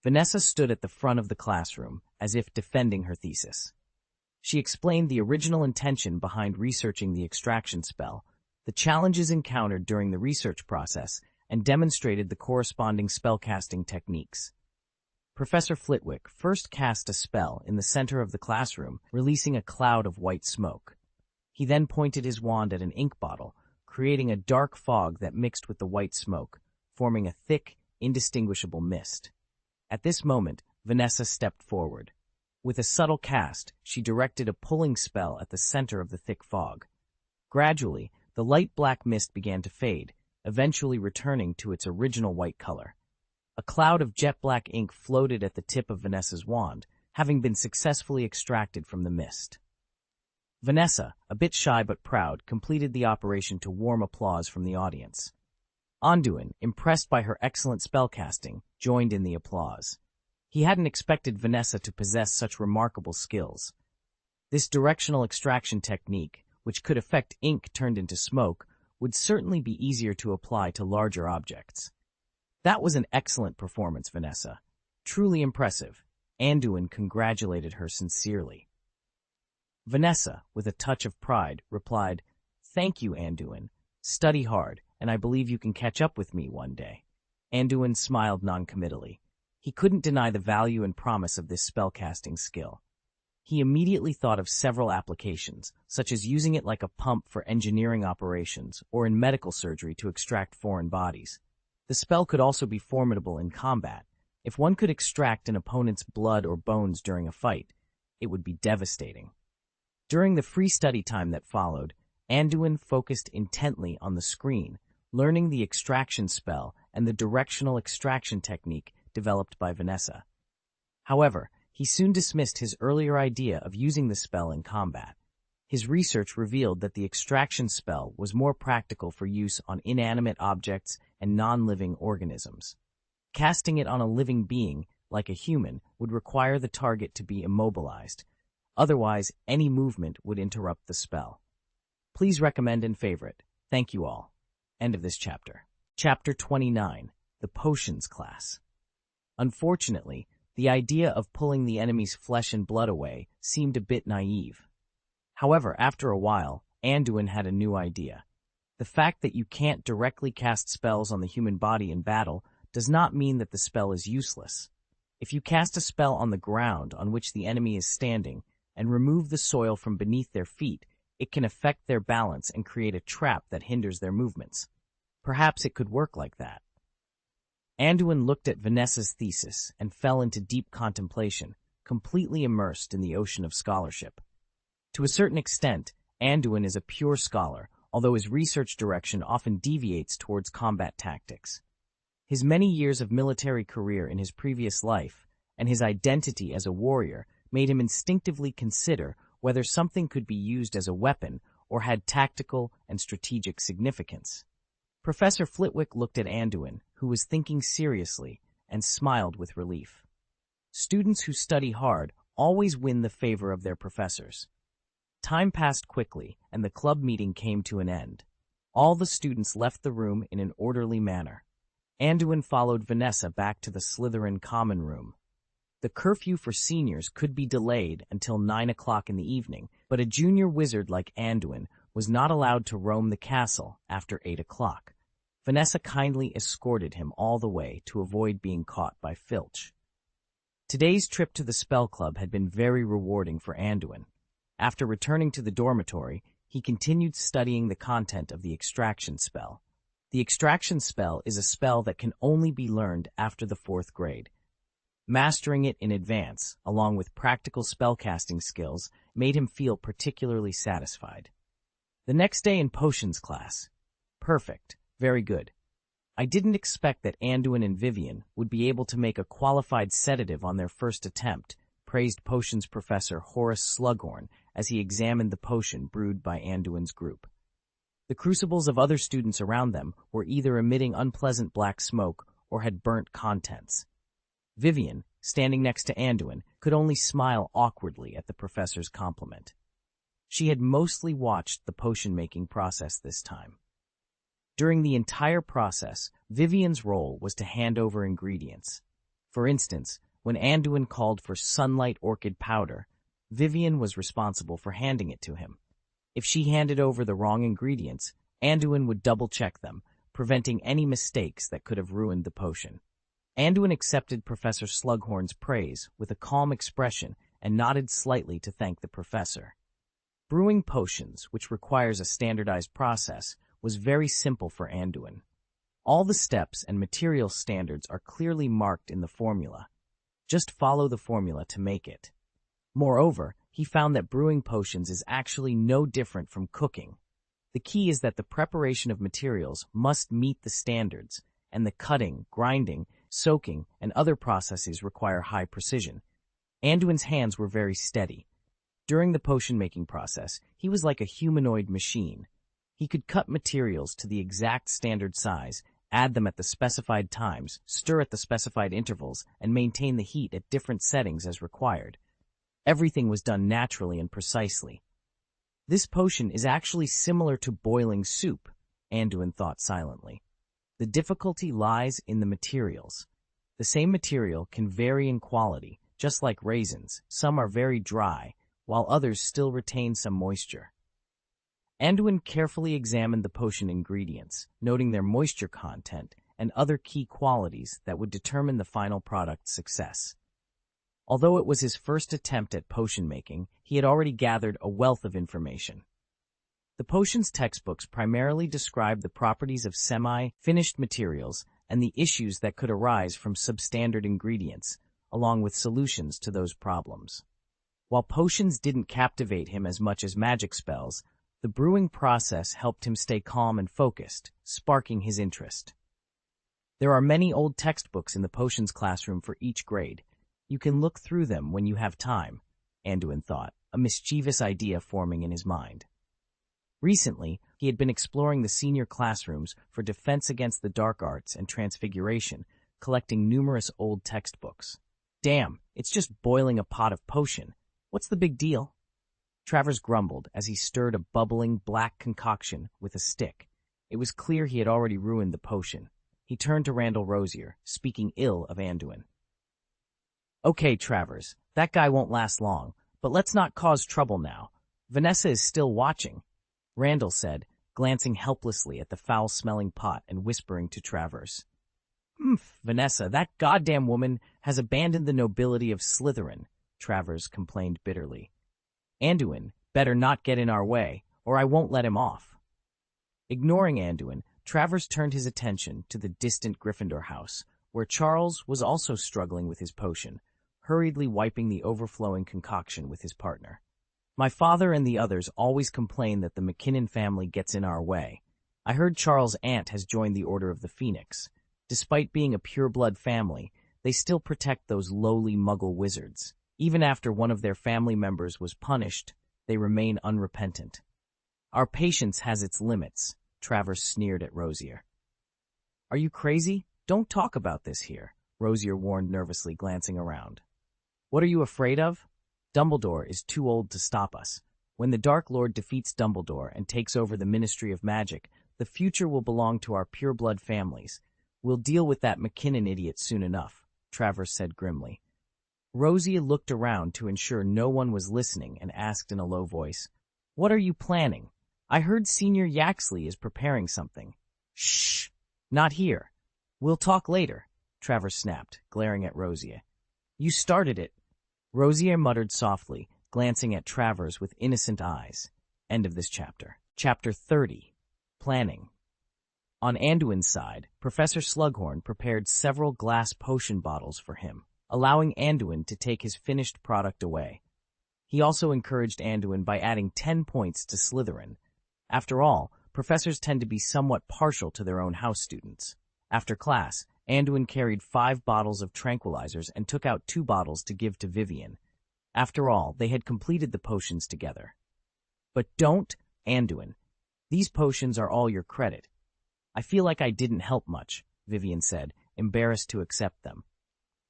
Vanessa stood at the front of the classroom, as if defending her thesis. She explained the original intention behind researching the extraction spell, the challenges encountered during the research process, and demonstrated the corresponding spellcasting techniques. Professor Flitwick first cast a spell in the center of the classroom, releasing a cloud of white smoke. He then pointed his wand at an ink bottle, creating a dark fog that mixed with the white smoke, forming a thick, indistinguishable mist. At this moment, Vanessa stepped forward. With a subtle cast, she directed a pulling spell at the center of the thick fog. Gradually, the light black mist began to fade, eventually returning to its original white color. A cloud of jet-black ink floated at the tip of Vanessa's wand, having been successfully extracted from the mist. Vanessa, a bit shy but proud, completed the operation to warm applause from the audience. Anduin, impressed by her excellent spellcasting, joined in the applause. He hadn't expected Vanessa to possess such remarkable skills. This directional extraction technique, which could affect ink turned into smoke, would certainly be easier to apply to larger objects. That was an excellent performance, Vanessa. Truly impressive. Anduin congratulated her sincerely. Vanessa, with a touch of pride, replied, "Thank you, Anduin. Study hard, and I believe you can catch up with me one day." Anduin smiled noncommittally. He couldn't deny the value and promise of this spellcasting skill. He immediately thought of several applications, such as using it like a pump for engineering operations or in medical surgery to extract foreign bodies. The spell could also be formidable in combat. If one could extract an opponent's blood or bones during a fight, it would be devastating. During the free study time that followed, Anduin focused intently on the screen, learning the extraction spell and the directional extraction technique developed by Vanessa. However, he soon dismissed his earlier idea of using the spell in combat. His research revealed that the extraction spell was more practical for use on inanimate objects and non-living organisms. Casting it on a living being, like a human, would require the target to be immobilized. Otherwise, any movement would interrupt the spell. Please recommend and favorite. Thank you all. End of this chapter. Chapter 29. The Potions Class. Unfortunately, the idea of pulling the enemy's flesh and blood away seemed a bit naive. However, after a while, Anduin had a new idea. The fact that you can't directly cast spells on the human body in battle does not mean that the spell is useless. If you cast a spell on the ground on which the enemy is standing and remove the soil from beneath their feet, it can affect their balance and create a trap that hinders their movements. Perhaps it could work like that. Anduin looked at Vanessa's thesis and fell into deep contemplation, completely immersed in the ocean of scholarship. To a certain extent, Anduin is a pure scholar, although his research direction often deviates towards combat tactics. His many years of military career in his previous life and his identity as a warrior made him instinctively consider whether something could be used as a weapon or had tactical and strategic significance. Professor Flitwick looked at Anduin, who was thinking seriously, and smiled with relief. Students who study hard always win the favor of their professors. Time passed quickly, and the club meeting came to an end. All the students left the room in an orderly manner. Anduin followed Vanessa back to the Slytherin common room. The curfew for seniors could be delayed until 9 o'clock in the evening, but a junior wizard like Anduin was not allowed to roam the castle after 8 o'clock. Vanessa kindly escorted him all the way to avoid being caught by Filch. Today's trip to the spell club had been very rewarding for Anduin. After returning to the dormitory, he continued studying the content of the extraction spell. The extraction spell is a spell that can only be learned after the 4th grade. Mastering it in advance, along with practical spellcasting skills, made him feel particularly satisfied. The next day in potions class. Perfect. Very good. I didn't expect that Anduin and Vivian would be able to make a qualified sedative on their first attempt, praised potions professor Horace Slughorn as he examined the potion brewed by Anduin's group. The crucibles of other students around them were either emitting unpleasant black smoke or had burnt contents. Vivian, standing next to Anduin, could only smile awkwardly at the professor's compliment. She had mostly watched the potion-making process this time. During the entire process, Vivian's role was to hand over ingredients. For instance, when Anduin called for sunlight orchid powder, Vivian was responsible for handing it to him. If she handed over the wrong ingredients, Anduin would double-check them, preventing any mistakes that could have ruined the potion. Anduin accepted Professor Slughorn's praise with a calm expression and nodded slightly to thank the professor. Brewing potions, which requires a standardized process, was very simple for Anduin. All the steps and material standards are clearly marked in the formula. Just follow the formula to make it. Moreover, he found that brewing potions is actually no different from cooking. The key is that the preparation of materials must meet the standards, and the cutting, grinding, soaking, and other processes require high precision. Anduin's hands were very steady. During the potion-making process, he was like a humanoid machine. He could cut materials to the exact standard size, add them at the specified times, stir at the specified intervals, and maintain the heat at different settings as required. Everything was done naturally and precisely. This potion is actually similar to boiling soup, Anduin thought silently. The difficulty lies in the materials. The same material can vary in quality, just like raisins. Some are very dry, while others still retain some moisture. Anduin carefully examined the potion ingredients, noting their moisture content and other key qualities that would determine the final product's success. Although it was his first attempt at potion making, he had already gathered a wealth of information. The potions textbooks primarily described the properties of semi-finished materials and the issues that could arise from substandard ingredients, along with solutions to those problems. While potions didn't captivate him as much as magic spells, the brewing process helped him stay calm and focused, sparking his interest. There are many old textbooks in the potions classroom for each grade. You can look through them when you have time, Anduin thought, a mischievous idea forming in his mind. Recently, he had been exploring the senior classrooms for defense against the dark arts and transfiguration, collecting numerous old textbooks. Damn, it's just boiling a pot of potion. What's the big deal? Travers grumbled as he stirred a bubbling black concoction with a stick. It was clear he had already ruined the potion. He turned to Randall Rosier, speaking ill of Anduin. Okay, Travers, that guy won't last long, but let's not cause trouble now. Vanessa is still watching, Randall said, glancing helplessly at the foul-smelling pot and whispering to Travers. Vanessa, that goddamn woman has abandoned the nobility of Slytherin, Travers complained bitterly. Anduin, better not get in our way, or I won't let him off. Ignoring Anduin, Travers turned his attention to the distant Gryffindor house, where Charles was also struggling with his potion, hurriedly wiping the overflowing concoction with his partner. My father and the others always complain that the McKinnon family gets in our way. I heard Charles' aunt has joined the Order of the Phoenix. Despite being a pure-blood family, they still protect those lowly Muggle wizards. Even after one of their family members was punished, they remain unrepentant. Our patience has its limits, Travers sneered at Rosier. Are you crazy? Don't talk about this here, Rosier warned nervously, glancing around. What are you afraid of? Dumbledore is too old to stop us. When the Dark Lord defeats Dumbledore and takes over the Ministry of Magic, the future will belong to our pure-blood families. We'll deal with that McKinnon idiot soon enough, Travers said grimly. Rosier looked around to ensure no one was listening and asked in a low voice, What are you planning? I heard Senior Yaxley is preparing something. Shh! Not here. We'll talk later, Travers snapped, glaring at Rosier. You started it. Rosier muttered softly, glancing at Travers with innocent eyes. End of this chapter. Chapter 30. Planning. On Anduin's side, Professor Slughorn prepared several glass potion bottles for him, allowing Anduin to take his finished product away. He also encouraged Anduin by adding 10 points to Slytherin. After all, professors tend to be somewhat partial to their own house students. After class, Anduin carried 5 bottles of tranquilizers and took out 2 bottles to give to Vivian. After all, they had completed the potions together. But don't, Anduin. These potions are all your credit. I feel like I didn't help much, Vivian said, embarrassed to accept them.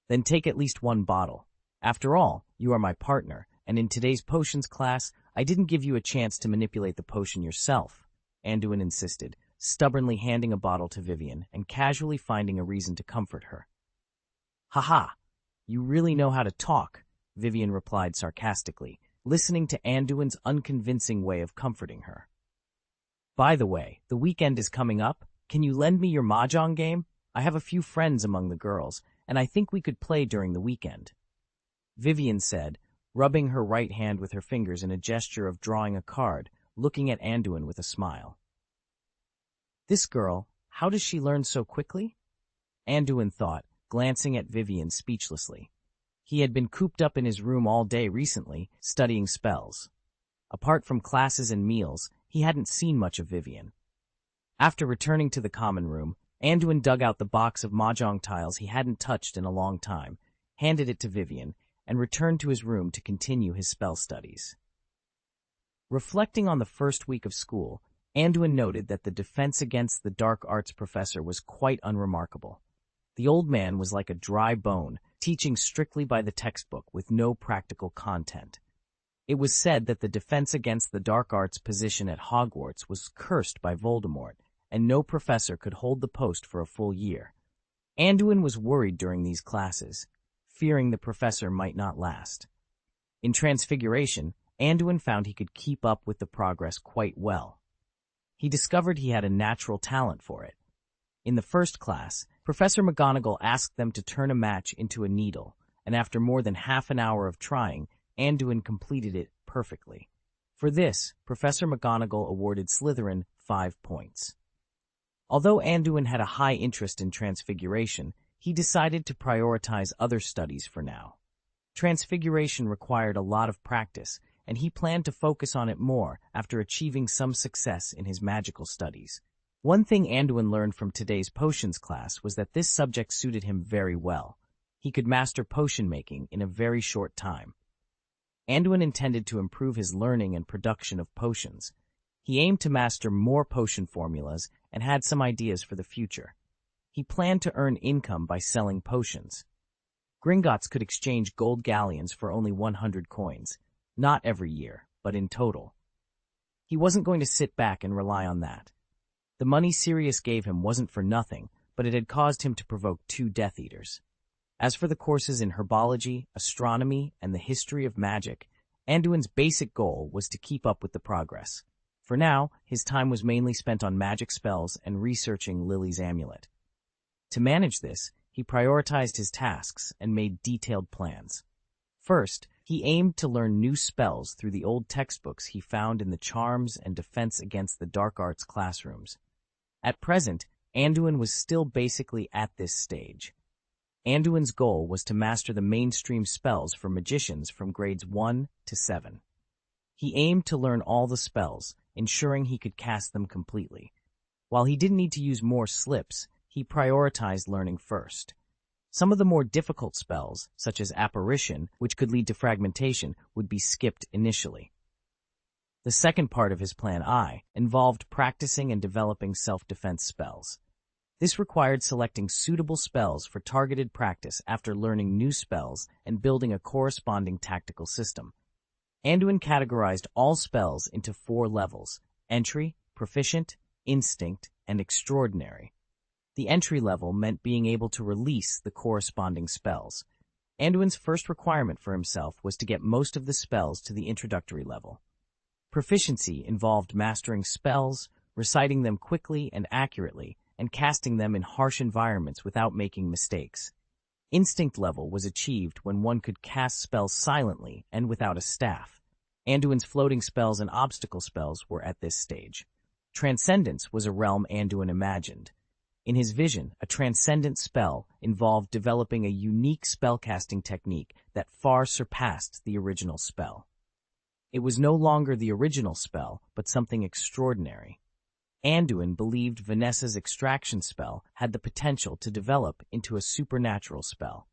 Then take at least 1 bottle. After all, you are my partner, and in today's potions class, I didn't give you a chance to manipulate the potion yourself, Anduin insisted, stubbornly handing a bottle to Vivian and casually finding a reason to comfort her. Ha! You really know how to talk, Vivian replied sarcastically, listening to Anduin's unconvincing way of comforting her. By the way, the weekend is coming up. Can you lend me your mahjong game? I have a few friends among the girls, and I think we could play during the weekend. Vivian said, rubbing her right hand with her fingers in a gesture of drawing a card, looking at Anduin with a smile. This girl, how does she learn so quickly? Anduin thought, glancing at Vivian speechlessly. He had been cooped up in his room all day recently, studying spells. Apart from classes and meals, he hadn't seen much of Vivian. After returning to the common room, Anduin dug out the box of mahjong tiles he hadn't touched in a long time, handed it to Vivian, and returned to his room to continue his spell studies. Reflecting on the first week of school, Anduin noted that the defense against the dark arts professor was quite unremarkable. The old man was like a dry bone, teaching strictly by the textbook with no practical content. It was said that the defense against the dark arts position at Hogwarts was cursed by Voldemort, and no professor could hold the post for a full year. Anduin was worried during these classes, fearing the professor might not last. In Transfiguration, Anduin found he could keep up with the progress quite well. He discovered he had a natural talent for it. In the first class, Professor McGonagall asked them to turn a match into a needle, and after more than half an hour of trying, Anduin completed it perfectly. For this, Professor McGonagall awarded Slytherin 5 points. Although Anduin had a high interest in Transfiguration, he decided to prioritize other studies for now. Transfiguration required a lot of practice, and he planned to focus on it more after achieving some success in his magical studies. One thing Anduin learned from today's potions class was that this subject suited him very well. He could master potion making in a very short time. Anduin intended to improve his learning and production of potions. He aimed to master more potion formulas and had some ideas for the future. He planned to earn income by selling potions. Gringotts could exchange gold galleons for only 100 coins, not every year, but in total. He wasn't going to sit back and rely on that. The money Sirius gave him wasn't for nothing, but it had caused him to provoke 2 Death Eaters. As for the courses in herbology, astronomy, and the history of magic, Anduin's basic goal was to keep up with the progress. For now, his time was mainly spent on magic spells and researching Lily's amulet. To manage this, he prioritized his tasks and made detailed plans. First, he aimed to learn new spells through the old textbooks he found in the Charms and Defense Against the Dark Arts classrooms. At present, Anduin was still basically at this stage. Anduin's goal was to master the mainstream spells for magicians from grades 1 to 7. He aimed to learn all the spells, ensuring he could cast them completely. While he didn't need to use more slips, he prioritized learning first. Some of the more difficult spells, such as apparition, which could lead to fragmentation, would be skipped initially. The second part of his Plan I involved practicing and developing self-defense spells. This required selecting suitable spells for targeted practice after learning new spells and building a corresponding tactical system. Anduin categorized all spells into 4 levels: entry, proficient, instinct, and extraordinary. The entry level meant being able to release the corresponding spells. Anduin's first requirement for himself was to get most of the spells to the introductory level. Proficiency involved mastering spells, reciting them quickly and accurately, and casting them in harsh environments without making mistakes. Instinct level was achieved when one could cast spells silently and without a staff. Anduin's floating spells and obstacle spells were at this stage. Transcendence was a realm Anduin imagined. In his vision, a transcendent spell involved developing a unique spellcasting technique that far surpassed the original spell. It was no longer the original spell, but something extraordinary. Anduin believed Vanessa's extraction spell had the potential to develop into a supernatural spell.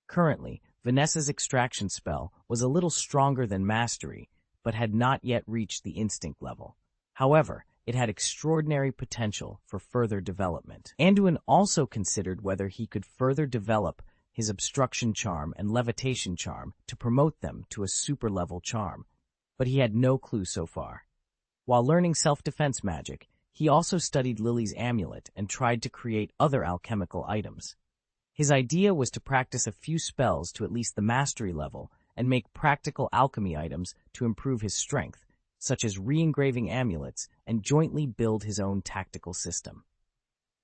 Currently, Vanessa's extraction spell was a little stronger than mastery, but had not yet reached the instinct level. However, it had extraordinary potential for further development. Anduin also considered whether he could further develop his obstruction charm and levitation charm to promote them to a super-level charm, but he had no clue so far. While learning self-defense magic, he also studied Lily's amulet and tried to create other alchemical items. His idea was to practice a few spells to at least the mastery level and make practical alchemy items to improve his strength, such as re-engraving amulets, and jointly build his own tactical system.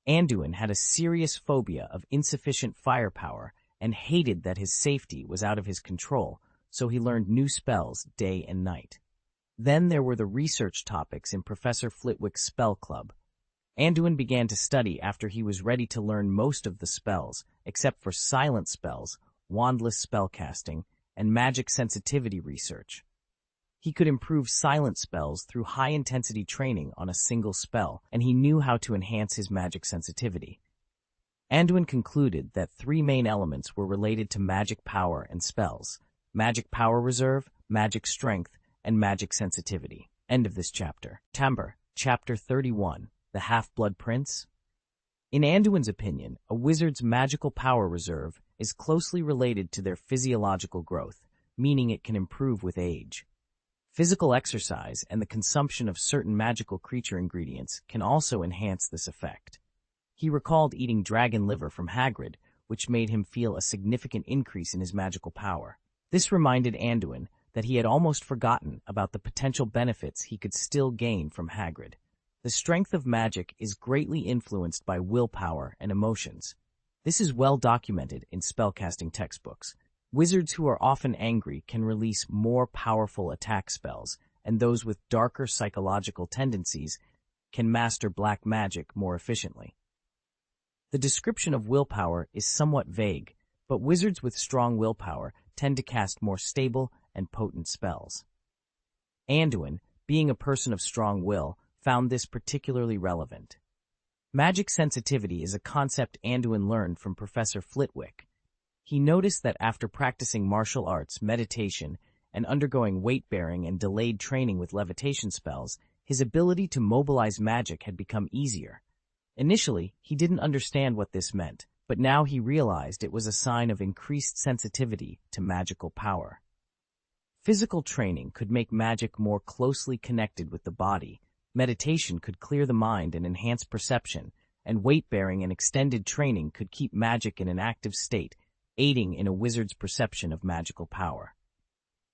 Anduin had a serious phobia of insufficient firepower and hated that his safety was out of his control, so he learned new spells day and night. Then there were the research topics in Professor Flitwick's spell club. Anduin began to study after he was ready to learn most of the spells, except for silent spells, wandless spellcasting, and magic sensitivity research. He could improve silent spells through high-intensity training on a single spell, and he knew how to enhance his magic sensitivity. Anduin concluded that three main elements were related to magic power and spells: magic power reserve, magic strength, and magic sensitivity. End of this chapter. Chapter 31, The Half-Blood Prince. In Anduin's opinion, a wizard's magical power reserve is closely related to their physiological growth, meaning it can improve with age. Physical exercise and the consumption of certain magical creature ingredients can also enhance this effect. He recalled eating dragon liver from Hagrid, which made him feel a significant increase in his magical power. This reminded Anduin that he had almost forgotten about the potential benefits he could still gain from Hagrid. The strength of magic is greatly influenced by willpower and emotions. This is well documented in spellcasting textbooks. Wizards who are often angry can release more powerful attack spells, and those with darker psychological tendencies can master black magic more efficiently. The description of willpower is somewhat vague, but wizards with strong willpower tend to cast more stable and potent spells. Anduin, being a person of strong will, found this particularly relevant. Magic sensitivity is a concept Anduin learned from Professor Flitwick. He noticed that after practicing martial arts, meditation, and undergoing weight-bearing and delayed training with levitation spells, his ability to mobilize magic had become easier. Initially, he didn't understand what this meant, but now he realized it was a sign of increased sensitivity to magical power. Physical training could make magic more closely connected with the body, meditation could clear the mind and enhance perception, and weight-bearing and extended training could keep magic in an active state, aiding in a wizard's perception of magical power.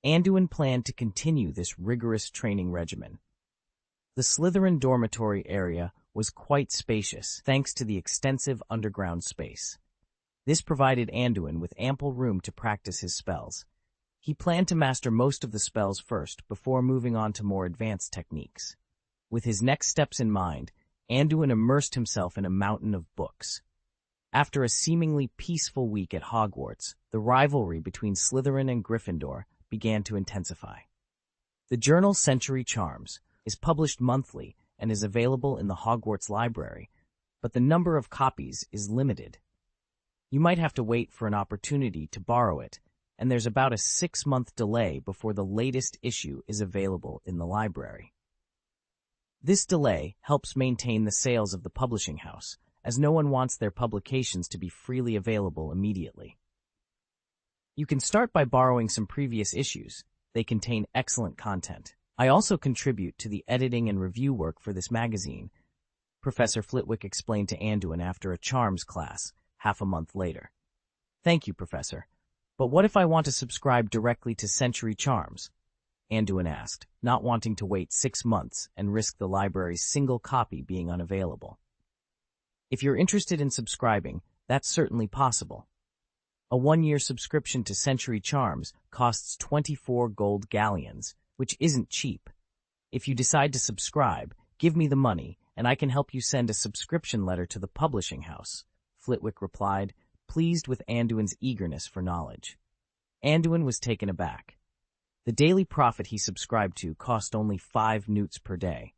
Anduin planned to continue this rigorous training regimen. The Slytherin dormitory area was quite spacious, thanks to the extensive underground space. This provided Anduin with ample room to practice his spells. He planned to master most of the spells first, before moving on to more advanced techniques. With his next steps in mind, Anduin immersed himself in a mountain of books. After a seemingly peaceful week at Hogwarts, the rivalry between Slytherin and Gryffindor began to intensify. The journal Century Charms is published monthly and is available in the Hogwarts library, but the number of copies is limited. You might have to wait for an opportunity to borrow it, and there's about a 6-month delay before the latest issue is available in the library. This delay helps maintain the sales of the publishing house, as no one wants their publications to be freely available immediately. You can start by borrowing some previous issues. They contain excellent content. I also contribute to the editing and review work for this magazine, Professor Flitwick explained to Anduin after a charms class, half a month later. Thank you, Professor. But what if I want to subscribe directly to Century Charms? Anduin asked, not wanting to wait 6 months and risk the library's single copy being unavailable. If you're interested in subscribing, that's certainly possible. A 1-year subscription to Century Charms costs 24 gold galleons, which isn't cheap. If you decide to subscribe, give me the money, and I can help you send a subscription letter to the publishing house, Flitwick replied, pleased with Anduin's eagerness for knowledge. Anduin was taken aback. The daily profit he subscribed to cost only 5 newts per day.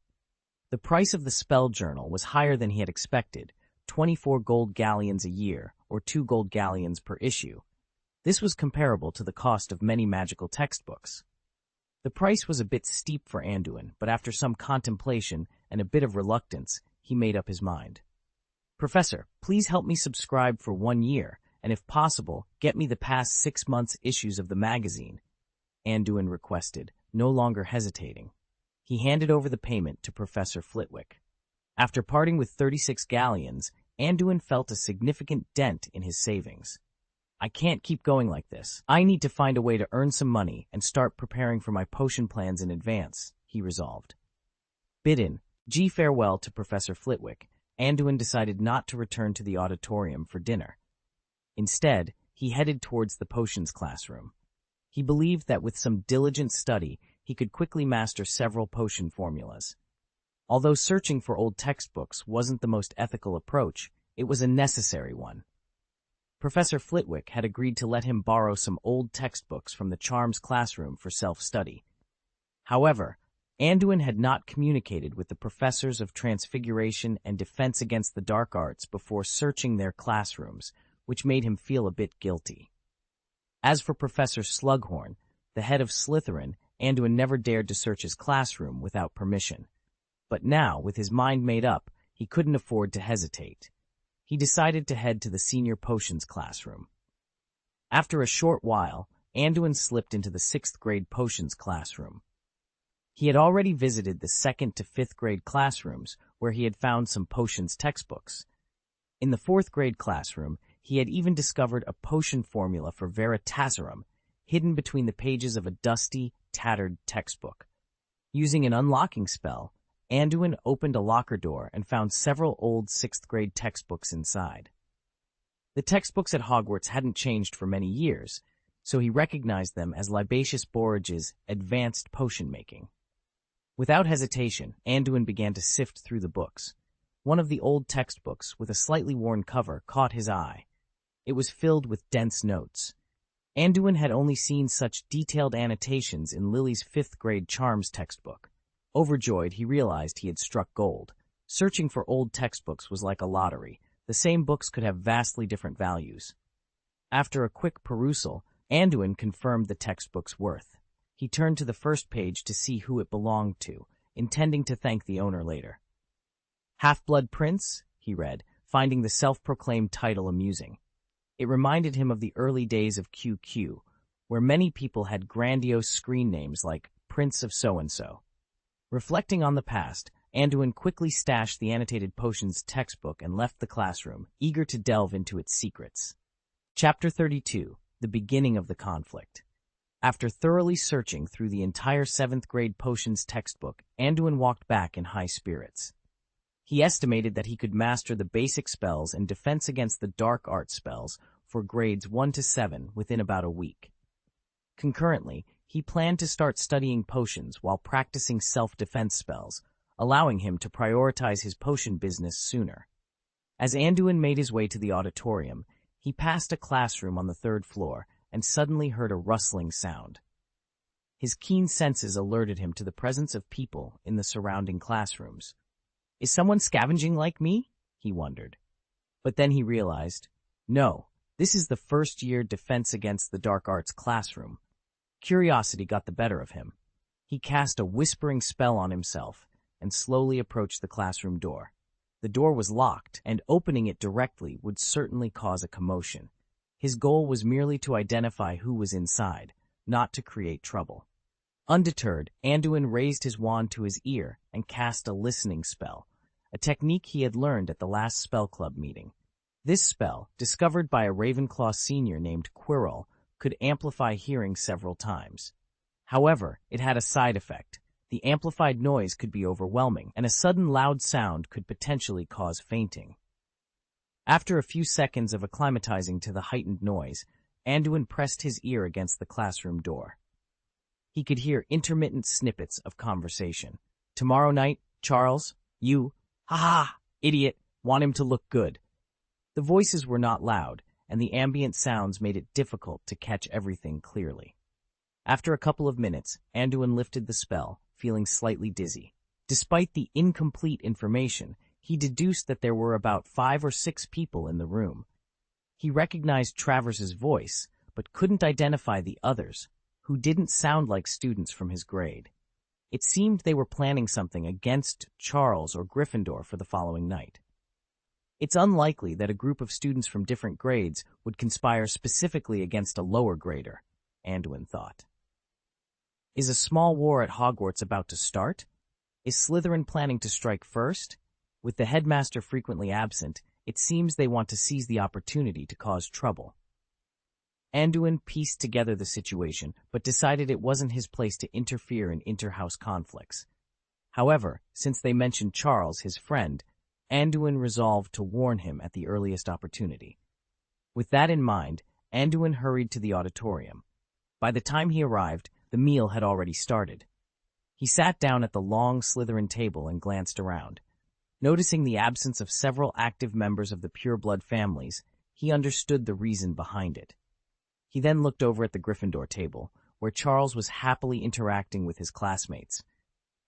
The price of the spell journal was higher than he had expected, 24 gold galleons a year, or 2 gold galleons per issue. This was comparable to the cost of many magical textbooks. The price was a bit steep for Anduin, but after some contemplation and a bit of reluctance, he made up his mind. Professor, please help me subscribe for 1 year, and if possible, get me the past 6 months' issues of the magazine, Anduin requested, no longer hesitating. He handed over the payment to Professor Flitwick. After parting with 36 galleons, Anduin felt a significant dent in his savings. I can't keep going like this. I need to find a way to earn some money and start preparing for my potion plans in advance, he resolved. Bidden, farewell to Professor Flitwick, Anduin decided not to return to the auditorium for dinner. Instead, he headed towards the potions classroom. He believed that with some diligent study, he could quickly master several potion formulas. Although searching for old textbooks wasn't the most ethical approach, it was a necessary one. Professor Flitwick had agreed to let him borrow some old textbooks from the Charms classroom for self-study. However, Anduin had not communicated with the professors of Transfiguration and Defense Against the Dark Arts before searching their classrooms, which made him feel a bit guilty. As for Professor Slughorn, the head of Slytherin, Anduin never dared to search his classroom without permission. But now, with his mind made up, he couldn't afford to hesitate. He decided to head to the Senior Potions classroom. After a short while, Anduin slipped into the 6th grade Potions classroom. He had already visited the 2nd to 5th grade classrooms, where he had found some potions textbooks. In the 4th grade classroom, he had even discovered a potion formula for Veritaserum, hidden between the pages of a dusty, tattered textbook. Using an unlocking spell, Anduin opened a locker door and found several old 6th grade textbooks inside. The textbooks at Hogwarts hadn't changed for many years, so he recognized them as Libacious Borrage's Advanced Potion Making. Without hesitation, Anduin began to sift through the books. One of the old textbooks, with a slightly worn cover, caught his eye. It was filled with dense notes. Anduin had only seen such detailed annotations in Lily's 5th grade Charms textbook. Overjoyed, he realized he had struck gold. Searching for old textbooks was like a lottery. The same books could have vastly different values. After a quick perusal, Anduin confirmed the textbook's worth. He turned to the first page to see who it belonged to, intending to thank the owner later. Half-Blood Prince, he read, finding the self-proclaimed title amusing. It reminded him of the early days of QQ, where many people had grandiose screen names like Prince of So-and-so. Reflecting on the past, Anduin quickly stashed the annotated potions textbook and left the classroom, eager to delve into its secrets. Chapter 32, The Beginning of the Conflict. After thoroughly searching through the entire 7th grade potions textbook, Anduin walked back in high spirits. He estimated that he could master the basic spells and Defense Against the Dark Arts spells for grades 1 to 7 within about a week. Concurrently, he planned to start studying potions while practicing self-defense spells, allowing him to prioritize his potion business sooner. As Anduin made his way to the auditorium, he passed a classroom on the 3rd floor and suddenly heard a rustling sound. His keen senses alerted him to the presence of people in the surrounding classrooms. Is someone scavenging like me? He wondered. But then he realized, no, this is the first-year Defense Against the Dark Arts classroom. Curiosity got the better of him. He cast a whispering spell on himself and slowly approached the classroom door. The door was locked, and opening it directly would certainly cause a commotion. His goal was merely to identify who was inside, not to create trouble. Undeterred, Anduin raised his wand to his ear and cast a listening spell, a technique he had learned at the last spell club meeting. This spell, discovered by a Ravenclaw senior named Quirrell, could amplify hearing several times. However, it had a side effect. The amplified noise could be overwhelming, and a sudden loud sound could potentially cause fainting. After a few seconds of acclimatizing to the heightened noise, Anduin pressed his ear against the classroom door. He could hear intermittent snippets of conversation. Tomorrow night, Charles, you, ha-ha, idiot, want him to look good. The voices were not loud, and the ambient sounds made it difficult to catch everything clearly. After a couple of minutes, Anduin lifted the spell, feeling slightly dizzy. Despite the incomplete information, he deduced that there were about 5 or 6 people in the room. He recognized Travers's voice, but couldn't identify the others, who didn't sound like students from his grade. It seemed they were planning something against Charles or Gryffindor for the following night. It's unlikely that a group of students from different grades would conspire specifically against a lower grader, Anduin thought. Is a small war at Hogwarts about to start? Is Slytherin planning to strike first? With the headmaster frequently absent, it seems they want to seize the opportunity to cause trouble. Anduin pieced together the situation, but decided it wasn't his place to interfere in inter-house conflicts. However, since they mentioned Charles, his friend, Anduin resolved to warn him at the earliest opportunity. With that in mind, Anduin hurried to the auditorium. By the time he arrived, the meal had already started. He sat down at the long Slytherin table and glanced around. Noticing the absence of several active members of the pureblood families, he understood the reason behind it. He then looked over at the Gryffindor table, where Charles was happily interacting with his classmates.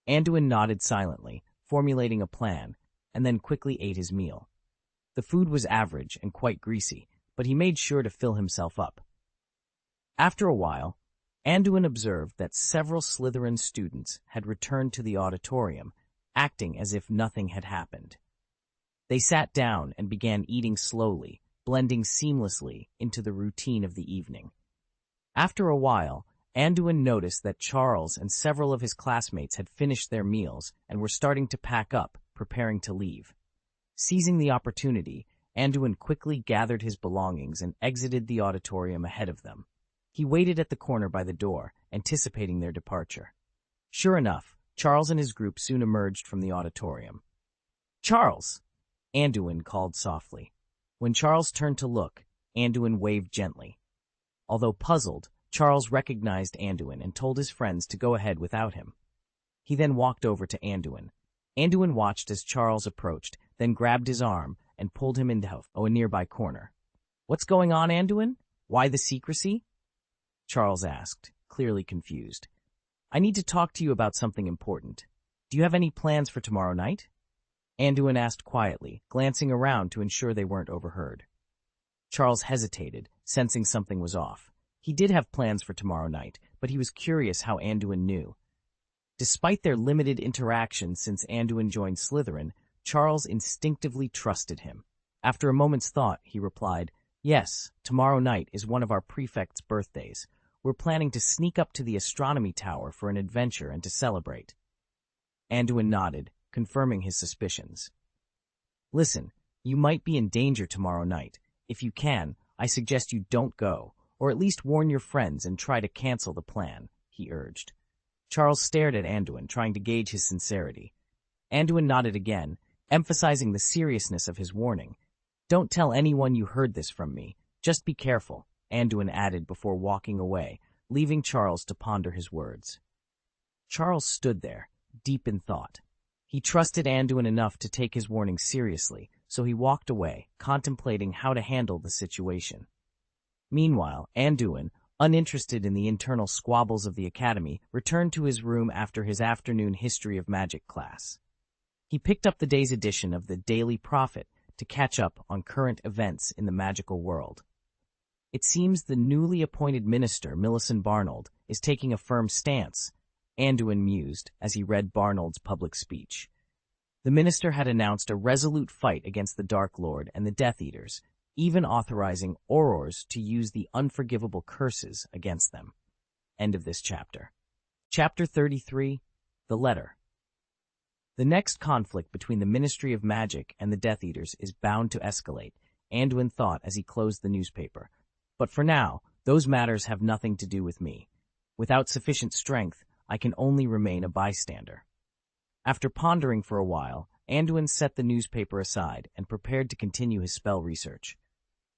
Anduin nodded silently, formulating a plan, and then quickly ate his meal. The food was average and quite greasy, but he made sure to fill himself up. After a while, Anduin observed that several Slytherin students had returned to the auditorium, acting as if nothing had happened. They sat down and began eating slowly, blending seamlessly into the routine of the evening. After a while, Anduin noticed that Charles and several of his classmates had finished their meals and were starting to pack up, preparing to leave. Seizing the opportunity, Anduin quickly gathered his belongings and exited the auditorium ahead of them. He waited at the corner by the door, anticipating their departure. Sure enough, Charles and his group soon emerged from the auditorium. "Charles!" Anduin called softly. When Charles turned to look, Anduin waved gently. Although puzzled, Charles recognized Anduin and told his friends to go ahead without him. He then walked over to Anduin. Anduin watched as Charles approached, then grabbed his arm and pulled him into a nearby corner. "What's going on, Anduin? Why the secrecy?" Charles asked, clearly confused. "I need to talk to you about something important. Do you have any plans for tomorrow night?" Anduin asked quietly, glancing around to ensure they weren't overheard. Charles hesitated, sensing something was off. He did have plans for tomorrow night, but he was curious how Anduin knew. Despite their limited interaction since Anduin joined Slytherin, Charles instinctively trusted him. After a moment's thought, he replied, "Yes, tomorrow night is one of our prefect's birthdays. We're planning to sneak up to the astronomy tower for an adventure and to celebrate." Anduin nodded, confirming his suspicions. "Listen, you might be in danger tomorrow night. If you can, I suggest you don't go, or at least warn your friends and try to cancel the plan," he urged. Charles stared at Anduin, trying to gauge his sincerity. Anduin nodded again, emphasizing the seriousness of his warning. "Don't tell anyone you heard this from me. Just be careful," Anduin added before walking away, leaving Charles to ponder his words. Charles stood there, deep in thought. He trusted Anduin enough to take his warning seriously, so he walked away, contemplating how to handle the situation. Meanwhile, Anduin, uninterested in the internal squabbles of the academy, returned to his room after his afternoon history of magic class. He picked up the day's edition of the Daily Prophet to catch up on current events in the magical world. It seems the newly appointed minister, Millicent Barnold, is taking a firm stance, Anduin mused as he read Barnold's public speech. The minister had announced a resolute fight against the Dark Lord and the Death Eaters, even authorizing Aurors to use the unforgivable curses against them. End of this chapter. Chapter 33, The Letter. The next conflict between the Ministry of Magic and the Death Eaters is bound to escalate, Anduin thought as he closed the newspaper. But for now, those matters have nothing to do with me. Without sufficient strength, I can only remain a bystander. After pondering for a while, Anduin set the newspaper aside and prepared to continue his spell research.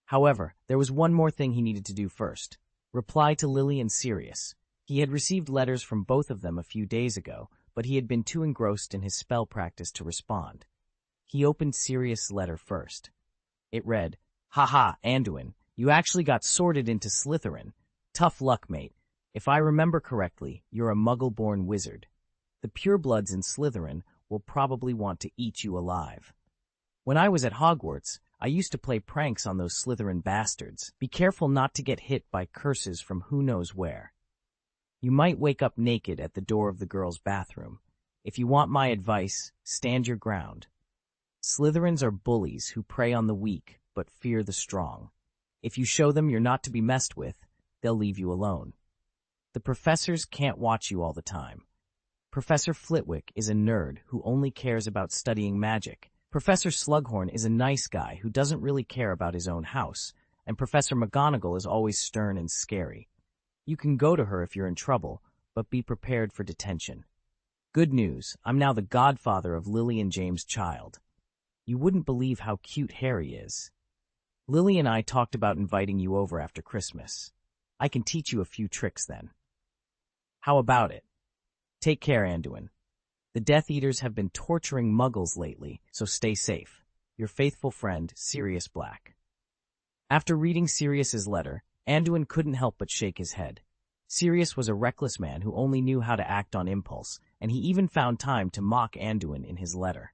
However, there was one more thing he needed to do first. Reply to Lily and Sirius. He had received letters from both of them a few days ago, but he had been too engrossed in his spell practice to respond. He opened Sirius' letter first. It read, "Haha, Anduin, you actually got sorted into Slytherin. Tough luck, mate. If I remember correctly, you're a Muggle-born wizard. The purebloods in Slytherin will probably want to eat you alive. When I was at Hogwarts, I used to play pranks on those Slytherin bastards. Be careful not to get hit by curses from who knows where. You might wake up naked at the door of the girls' bathroom. If you want my advice, stand your ground. Slytherins are bullies who prey on the weak but fear the strong. If you show them you're not to be messed with, they'll leave you alone. The professors can't watch you all the time. Professor Flitwick is a nerd who only cares about studying magic. Professor Slughorn is a nice guy who doesn't really care about his own house, and Professor McGonagall is always stern and scary. You can go to her if you're in trouble, but be prepared for detention. Good news, I'm now the godfather of Lily and James' child. You wouldn't believe how cute Harry is. Lily and I talked about inviting you over after Christmas. I can teach you a few tricks then. How about it? Take care, Anduin. The Death Eaters have been torturing Muggles lately, so stay safe. Your faithful friend, Sirius Black." After reading Sirius's letter, Anduin couldn't help but shake his head. Sirius was a reckless man who only knew how to act on impulse, and he even found time to mock Anduin in his letter.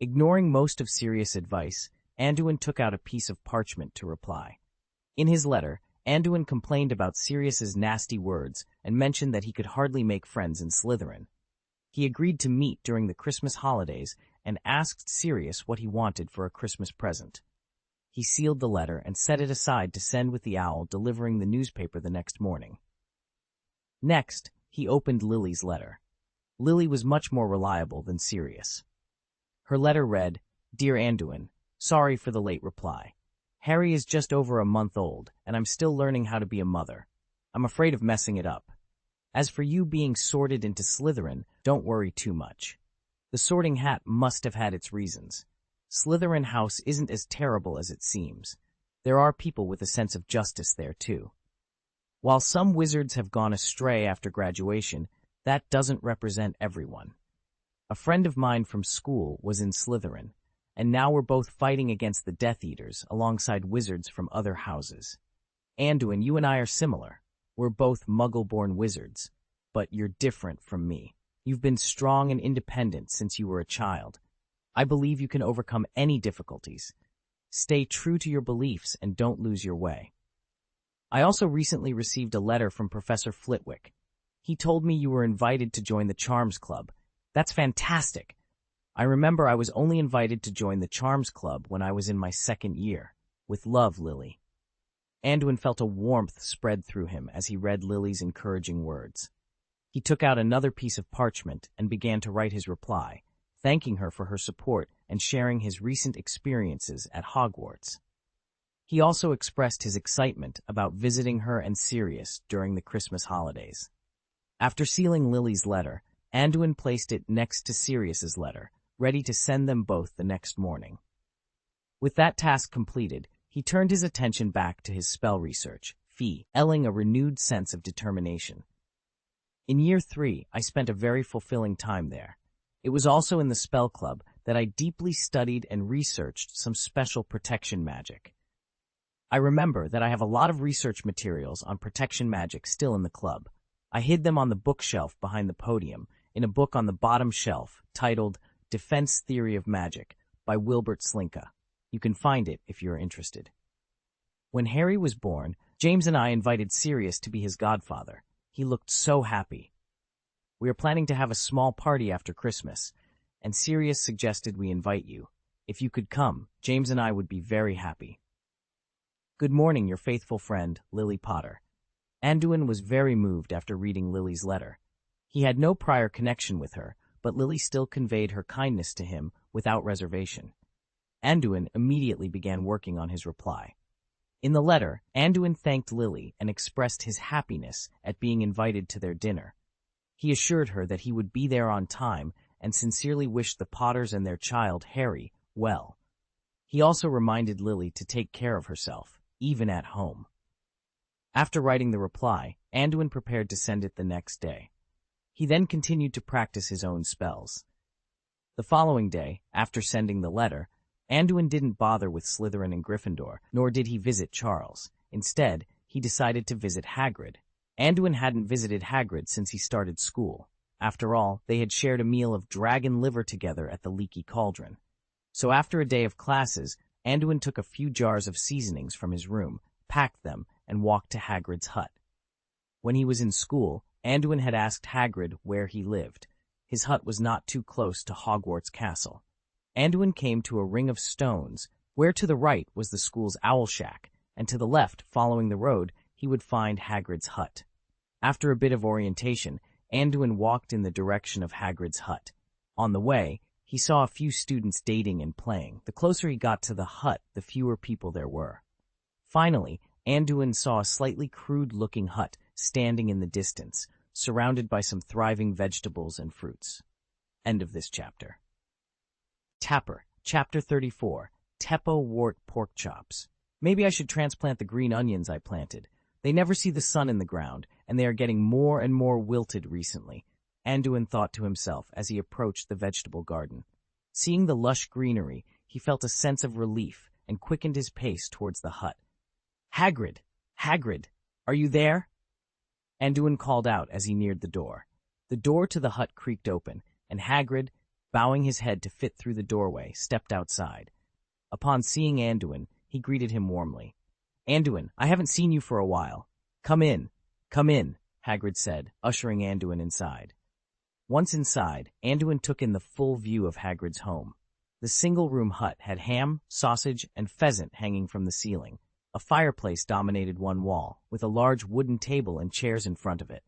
Ignoring most of Sirius' advice, Anduin took out a piece of parchment to reply. In his letter, Anduin complained about Sirius's nasty words and mentioned that he could hardly make friends in Slytherin. He agreed to meet during the Christmas holidays and asked Sirius what he wanted for a Christmas present. He sealed the letter and set it aside to send with the owl delivering the newspaper the next morning. Next, he opened Lily's letter. Lily was much more reliable than Sirius. Her letter read, "Dear Anduin, sorry for the late reply. Harry is just over a month old, and I'm still learning how to be a mother. I'm afraid of messing it up. As for you being sorted into Slytherin, don't worry too much. The sorting hat must have had its reasons. Slytherin House isn't as terrible as it seems. There are people with a sense of justice there, too. While some wizards have gone astray after graduation, that doesn't represent everyone. A friend of mine from school was in Slytherin, and now we're both fighting against the Death Eaters alongside wizards from other houses. Anduin, you and I are similar. We're both Muggle-born wizards, but you're different from me. You've been strong and independent since you were a child. I believe you can overcome any difficulties. Stay true to your beliefs and don't lose your way. I also recently received a letter from Professor Flitwick. He told me you were invited to join the Charms Club. That's fantastic. I remember I was only invited to join the Charms Club when I was in my second year. With love, Lily." Anduin felt a warmth spread through him as he read Lily's encouraging words. He took out another piece of parchment and began to write his reply, thanking her for her support and sharing his recent experiences at Hogwarts. He also expressed his excitement about visiting her and Sirius during the Christmas holidays. After sealing Lily's letter, Anduin placed it next to Sirius's letter, ready to send them both the next morning. With that task completed, he turned his attention back to his spell research, feeling a renewed sense of determination. In year 3, I spent a very fulfilling time there. It was also in the spell club that I deeply studied and researched some special protection magic. I remember that I have a lot of research materials on protection magic still in the club. I hid them on the bookshelf behind the podium, in a book on the bottom shelf titled Defense Theory of Magic by Wilbert Slinka. You can find it if you're interested. When Harry was born, James and I invited Sirius to be his godfather. He looked so happy. We are planning to have a small party after Christmas, and Sirius suggested we invite you. If you could come, James and I would be very happy. Good morning, your faithful friend, Lily Potter. Anduin was very moved after reading Lily's letter. He had no prior connection with her, but Lily still conveyed her kindness to him without reservation. Anduin immediately began working on his reply. In the letter, Anduin thanked Lily and expressed his happiness at being invited to their dinner. He assured her that he would be there on time and sincerely wished the Potters and their child, Harry, well. He also reminded Lily to take care of herself, even at home. After writing the reply, Anduin prepared to send it the next day. He then continued to practice his own spells. The following day, after sending the letter, Anduin didn't bother with Slytherin and Gryffindor, nor did he visit Charles. Instead, he decided to visit Hagrid. Anduin hadn't visited Hagrid since he started school. After all, they had shared a meal of dragon liver together at the Leaky Cauldron. So after a day of classes, Anduin took a few jars of seasonings from his room, packed them, and walked to Hagrid's hut. When he was in school, Anduin had asked Hagrid where he lived. His hut was not too close to Hogwarts Castle. Anduin came to a ring of stones, where to the right was the school's owl shack, and to the left, following the road, he would find Hagrid's hut. After a bit of orientation, Anduin walked in the direction of Hagrid's hut. On the way, he saw a few students dating and playing. The closer he got to the hut, the fewer people there were. Finally, Anduin saw a slightly crude-looking hut standing in the distance, surrounded by some thriving vegetables and fruits. End of this chapter. Tapper, Chapter 34, Teppo Wart Pork Chops. Maybe I should transplant the green onions I planted. They never see the sun in the ground, and they are getting more and more wilted recently, Anduin thought to himself as he approached the vegetable garden. Seeing the lush greenery, he felt a sense of relief and quickened his pace towards the hut. Hagrid! Hagrid! Are you there? Anduin called out as he neared the door. The door to the hut creaked open, and Hagrid, bowing his head to fit through the doorway, stepped outside. Upon seeing Anduin, he greeted him warmly. "Anduin, I haven't seen you for a while. Come in, Hagrid said, ushering Anduin inside. Once inside, Anduin took in the full view of Hagrid's home. The single-room hut had ham, sausage, and pheasant hanging from the ceiling. A fireplace dominated one wall, with a large wooden table and chairs in front of it.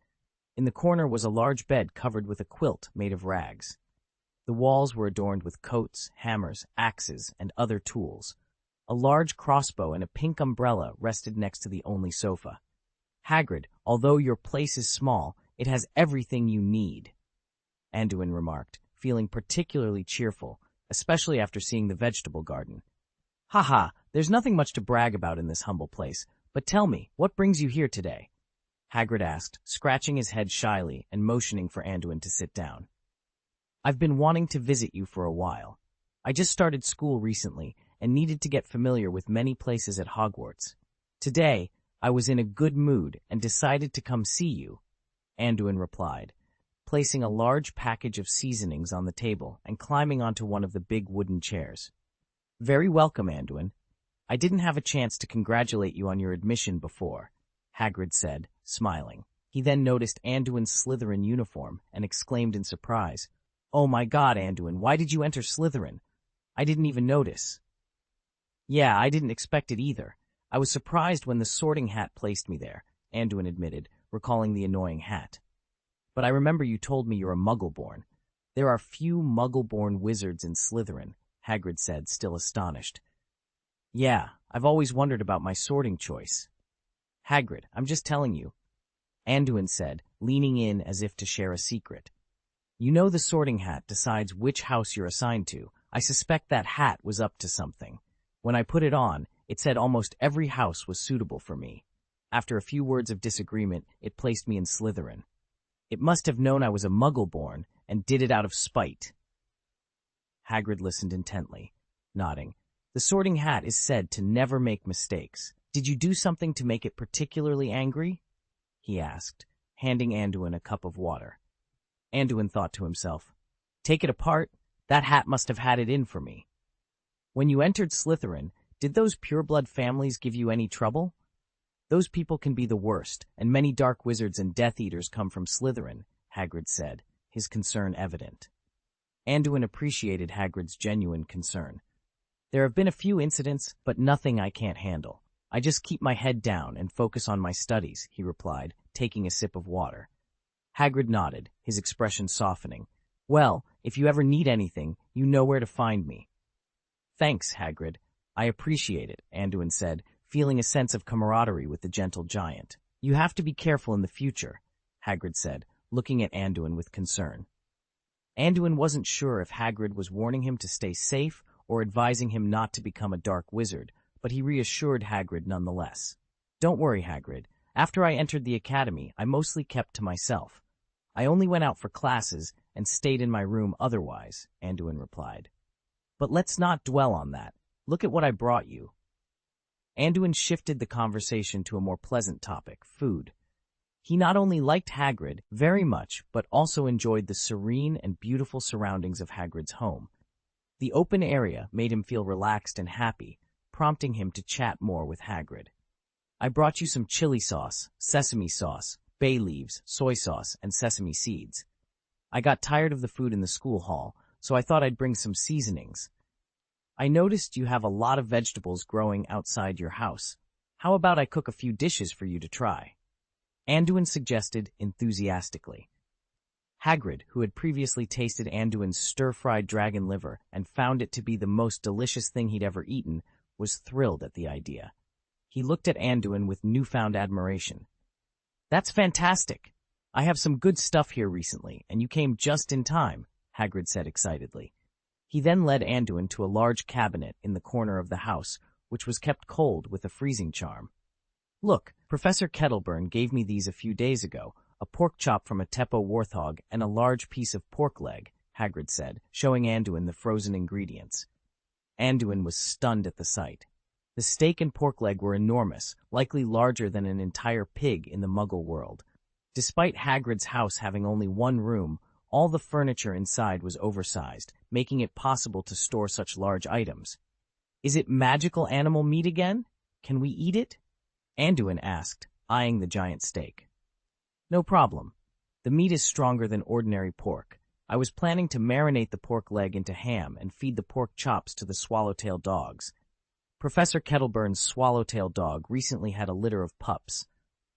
In the corner was a large bed covered with a quilt made of rags. The walls were adorned with coats, hammers, axes, and other tools. A large crossbow and a pink umbrella rested next to the only sofa. "Hagrid, although your place is small, it has everything you need," Anduin remarked, feeling particularly cheerful, especially after seeing the vegetable garden. "Haha, there's nothing much to brag about in this humble place, but tell me, what brings you here today?" Hagrid asked, scratching his head shyly and motioning for Anduin to sit down. "I've been wanting to visit you for a while. I just started school recently and needed to get familiar with many places at Hogwarts. Today, I was in a good mood and decided to come see you," Anduin replied, placing a large package of seasonings on the table and climbing onto one of the big wooden chairs. "Very welcome, Anduin. I didn't have a chance to congratulate you on your admission before," Hagrid said, smiling. He then noticed Anduin's Slytherin uniform and exclaimed in surprise, "Oh my God, Anduin, why did you enter Slytherin? I didn't even notice." "Yeah, I didn't expect it either. I was surprised when the Sorting Hat placed me there," Anduin admitted, recalling the annoying hat. "But I remember you told me you're a Muggle-born. There are few Muggle-born wizards in Slytherin," Hagrid said, still astonished. "Yeah, I've always wondered about my sorting choice." "Hagrid, I'm just telling you," Anduin said, leaning in as if to share a secret. "You know the Sorting Hat decides which house you're assigned to. I suspect that hat was up to something. When I put it on, it said almost every house was suitable for me. After a few words of disagreement, it placed me in Slytherin. It must have known I was a Muggle-born and did it out of spite." Hagrid listened intently, nodding. "The Sorting Hat is said to never make mistakes. Did you do something to make it particularly angry?" he asked, handing Anduin a cup of water. Anduin thought to himself, "Take it apart, that hat must have had it in for me." "When you entered Slytherin, did those pureblood families give you any trouble?" "Those people can be the worst, and many dark wizards and Death Eaters come from Slytherin," Hagrid said, his concern evident. Anduin appreciated Hagrid's genuine concern. "There have been a few incidents, but nothing I can't handle. I just keep my head down and focus on my studies," he replied, taking a sip of water. Hagrid nodded, his expression softening. "Well, if you ever need anything, you know where to find me." "Thanks, Hagrid. I appreciate it," Anduin said, feeling a sense of camaraderie with the gentle giant. "You have to be careful in the future," Hagrid said, looking at Anduin with concern. Anduin wasn't sure if Hagrid was warning him to stay safe or advising him not to become a dark wizard, but he reassured Hagrid nonetheless. "Don't worry, Hagrid. After I entered the academy, I mostly kept to myself. I only went out for classes and stayed in my room otherwise," Anduin replied. "But let's not dwell on that. Look at what I brought you." Anduin shifted the conversation to a more pleasant topic, food. He not only liked Hagrid very much, but also enjoyed the serene and beautiful surroundings of Hagrid's home. The open area made him feel relaxed and happy, prompting him to chat more with Hagrid. "I brought you some chili sauce, sesame sauce, bay leaves, soy sauce, and sesame seeds. I got tired of the food in the school hall, so I thought I'd bring some seasonings. I noticed you have a lot of vegetables growing outside your house. How about I cook a few dishes for you to try?" Anduin suggested enthusiastically. Hagrid, who had previously tasted Anduin's stir-fried dragon liver and found it to be the most delicious thing he'd ever eaten, was thrilled at the idea. He looked at Anduin with newfound admiration. "That's fantastic! I have some good stuff here recently, and you came just in time," Hagrid said excitedly. He then led Anduin to a large cabinet in the corner of the house, which was kept cold with a freezing charm. "Look, Professor Kettleburn gave me these a few days ago, a pork chop from a Teppo warthog and a large piece of pork leg," Hagrid said, showing Anduin the frozen ingredients. Anduin was stunned at the sight. The steak and pork leg were enormous, likely larger than an entire pig in the Muggle world. Despite Hagrid's house having only one room, all the furniture inside was oversized, making it possible to store such large items. Is it magical animal meat again? Can we eat it? Anduin asked, eyeing the giant steak. No problem. The meat is stronger than ordinary pork. I was planning to marinate the pork leg into ham and feed the pork chops to the swallowtail dogs. Professor Kettleburn's swallowtail dog recently had a litter of pups.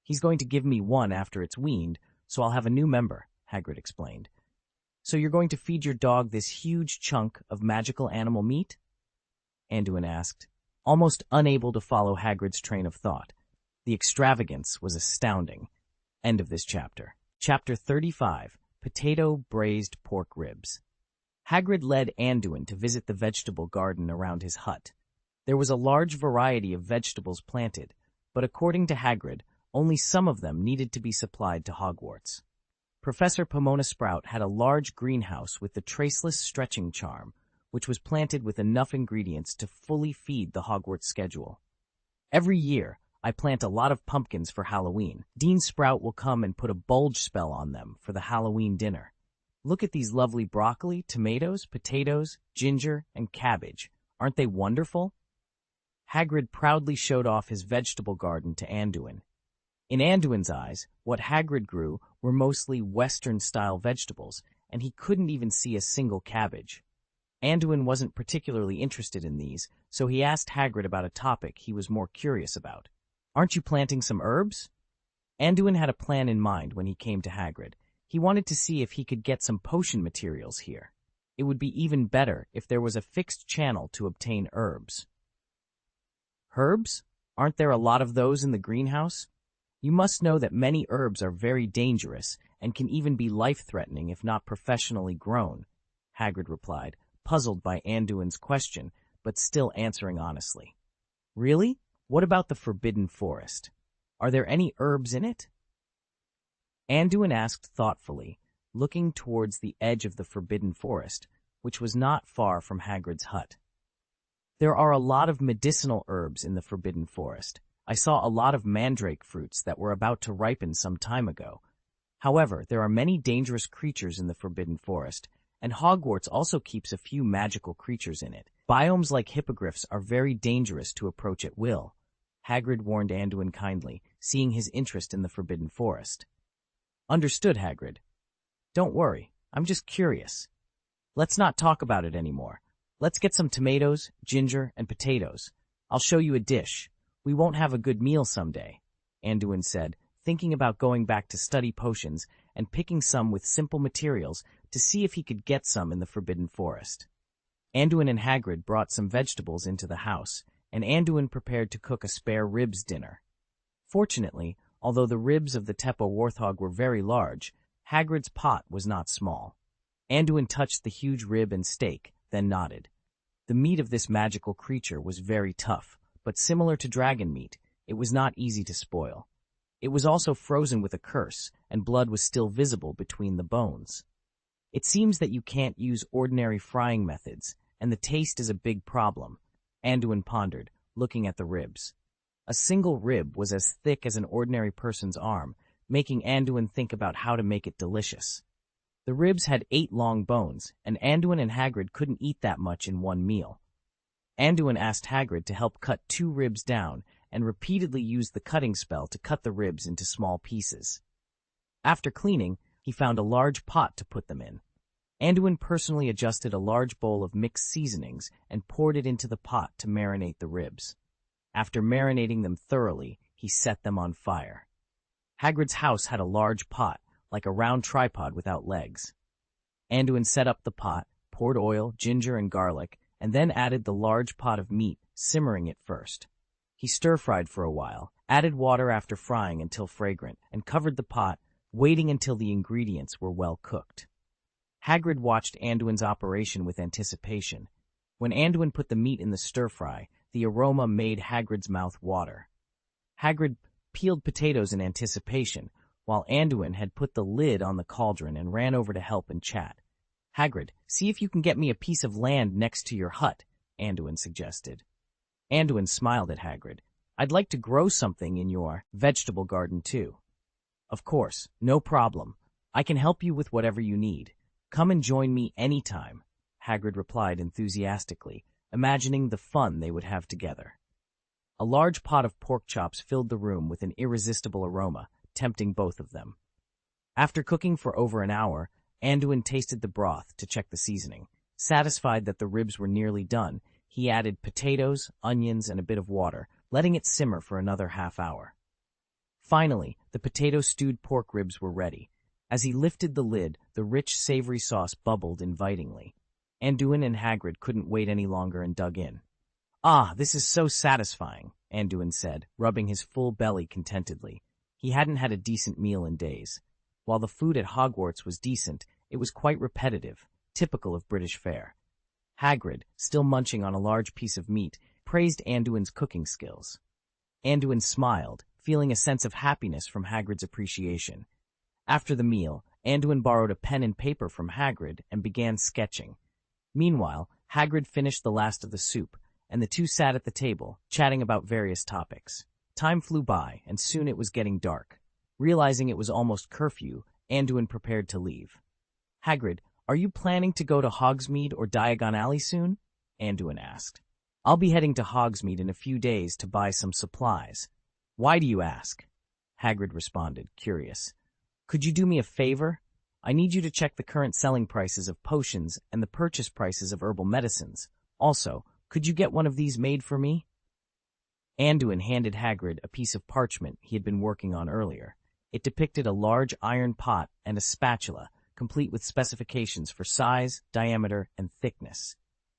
He's going to give me one after it's weaned, so I'll have a new member, Hagrid explained. So you're going to feed your dog this huge chunk of magical animal meat? Anduin asked, almost unable to follow Hagrid's train of thought. The extravagance was astounding. End of this chapter. Chapter 35, Potato Braised Pork Ribs. Hagrid led Anduin to visit the vegetable garden around his hut. There was a large variety of vegetables planted, but according to Hagrid, only some of them needed to be supplied to Hogwarts. Professor Pomona Sprout had a large greenhouse with the traceless stretching charm, which was planted with enough ingredients to fully feed the Hogwarts schedule. Every year, I plant a lot of pumpkins for Halloween. Dean Sprout will come and put a bulge spell on them for the Halloween dinner. Look at these lovely broccoli, tomatoes, potatoes, ginger, and cabbage. Aren't they wonderful? Hagrid proudly showed off his vegetable garden to Anduin. In Anduin's eyes, what Hagrid grew were mostly Western-style vegetables, and he couldn't even see a single cabbage. Anduin wasn't particularly interested in these, so he asked Hagrid about a topic he was more curious about. Aren't you planting some herbs? Anduin had a plan in mind when he came to Hagrid. He wanted to see if he could get some potion materials here. It would be even better if there was a fixed channel to obtain herbs. Herbs? Aren't there a lot of those in the greenhouse? You must know that many herbs are very dangerous and can even be life-threatening if not professionally grown, Hagrid replied, puzzled by Anduin's question, but still answering honestly. Really? What about the Forbidden Forest? Are there any herbs in it? Anduin asked thoughtfully, looking towards the edge of the Forbidden Forest, which was not far from Hagrid's hut. There are a lot of medicinal herbs in the Forbidden Forest. I saw a lot of mandrake fruits that were about to ripen some time ago. However, there are many dangerous creatures in the Forbidden Forest, and Hogwarts also keeps a few magical creatures in it. Biomes like hippogriffs are very dangerous to approach at will, Hagrid warned Anduin kindly, seeing his interest in the Forbidden Forest. Understood, Hagrid. Don't worry, I'm just curious. Let's not talk about it anymore. Let's get some tomatoes, ginger, and potatoes. I'll show you a dish. We won't have a good meal someday, Anduin said, thinking about going back to study potions and picking some with simple materials to see if he could get some in the Forbidden Forest. Anduin and Hagrid brought some vegetables into the house, and Anduin prepared to cook a spare ribs dinner. Fortunately, although the ribs of the Teppo warthog were very large, Hagrid's pot was not small. Anduin touched the huge rib and steak, then nodded. The meat of this magical creature was very tough, but similar to dragon meat, it was not easy to spoil. It was also frozen with a curse, and blood was still visible between the bones. It seems that you can't use ordinary frying methods, and the taste is a big problem, Anduin pondered, looking at the ribs. A single rib was as thick as an ordinary person's arm, making Anduin think about how to make it delicious. The ribs had 8 long bones, and Anduin and Hagrid couldn't eat that much in one meal. Anduin asked Hagrid to help cut 2 ribs down and repeatedly used the cutting spell to cut the ribs into small pieces. After cleaning, he found a large pot to put them in. Anduin personally adjusted a large bowl of mixed seasonings and poured it into the pot to marinate the ribs. After marinating them thoroughly, he set them on fire. Hagrid's house had a large pot, like a round tripod without legs. Anduin set up the pot, poured oil, ginger, and garlic, and then added the large pot of meat, simmering it first. He stir-fried for a while, added water after frying until fragrant, and covered the pot, waiting until the ingredients were well cooked. Hagrid watched Anduin's operation with anticipation. When Anduin put the meat in the stir-fry, the aroma made Hagrid's mouth water. Hagrid peeled potatoes in anticipation, while Anduin had put the lid on the cauldron and ran over to help and chat. Hagrid, see if you can get me a piece of land next to your hut, Anduin suggested. Anduin smiled at Hagrid. I'd like to grow something in your vegetable garden too. Of course, no problem. I can help you with whatever you need. Come and join me anytime, Hagrid replied enthusiastically, imagining the fun they would have together. A large pot of pork chops filled the room with an irresistible aroma, tempting both of them. After cooking for over an hour, Anduin tasted the broth to check the seasoning. Satisfied that the ribs were nearly done, he added potatoes, onions, and a bit of water, letting it simmer for another half-hour. Finally, the potato-stewed pork ribs were ready. As he lifted the lid, the rich, savory sauce bubbled invitingly. Anduin and Hagrid couldn't wait any longer and dug in. "Ah, this is so satisfying," Anduin said, rubbing his full belly contentedly. He hadn't had a decent meal in days. While the food at Hogwarts was decent, it was quite repetitive, typical of British fare. Hagrid, still munching on a large piece of meat, praised Anduin's cooking skills. Anduin smiled, feeling a sense of happiness from Hagrid's appreciation. After the meal, Anduin borrowed a pen and paper from Hagrid and began sketching. Meanwhile, Hagrid finished the last of the soup, and the two sat at the table, chatting about various topics. Time flew by, and soon it was getting dark. Realizing it was almost curfew, Anduin prepared to leave. "Hagrid, are you planning to go to Hogsmeade or Diagon Alley soon?" Anduin asked. "I'll be heading to Hogsmeade in a few days to buy some supplies." "Why do you ask?" Hagrid responded, curious. "Could you do me a favor? I need you to check the current selling prices of potions and the purchase prices of herbal medicines. Also, could you get one of these made for me?" Anduin handed Hagrid a piece of parchment he had been working on earlier. It depicted a large iron pot and a spatula, complete with specifications for size, diameter, and thickness.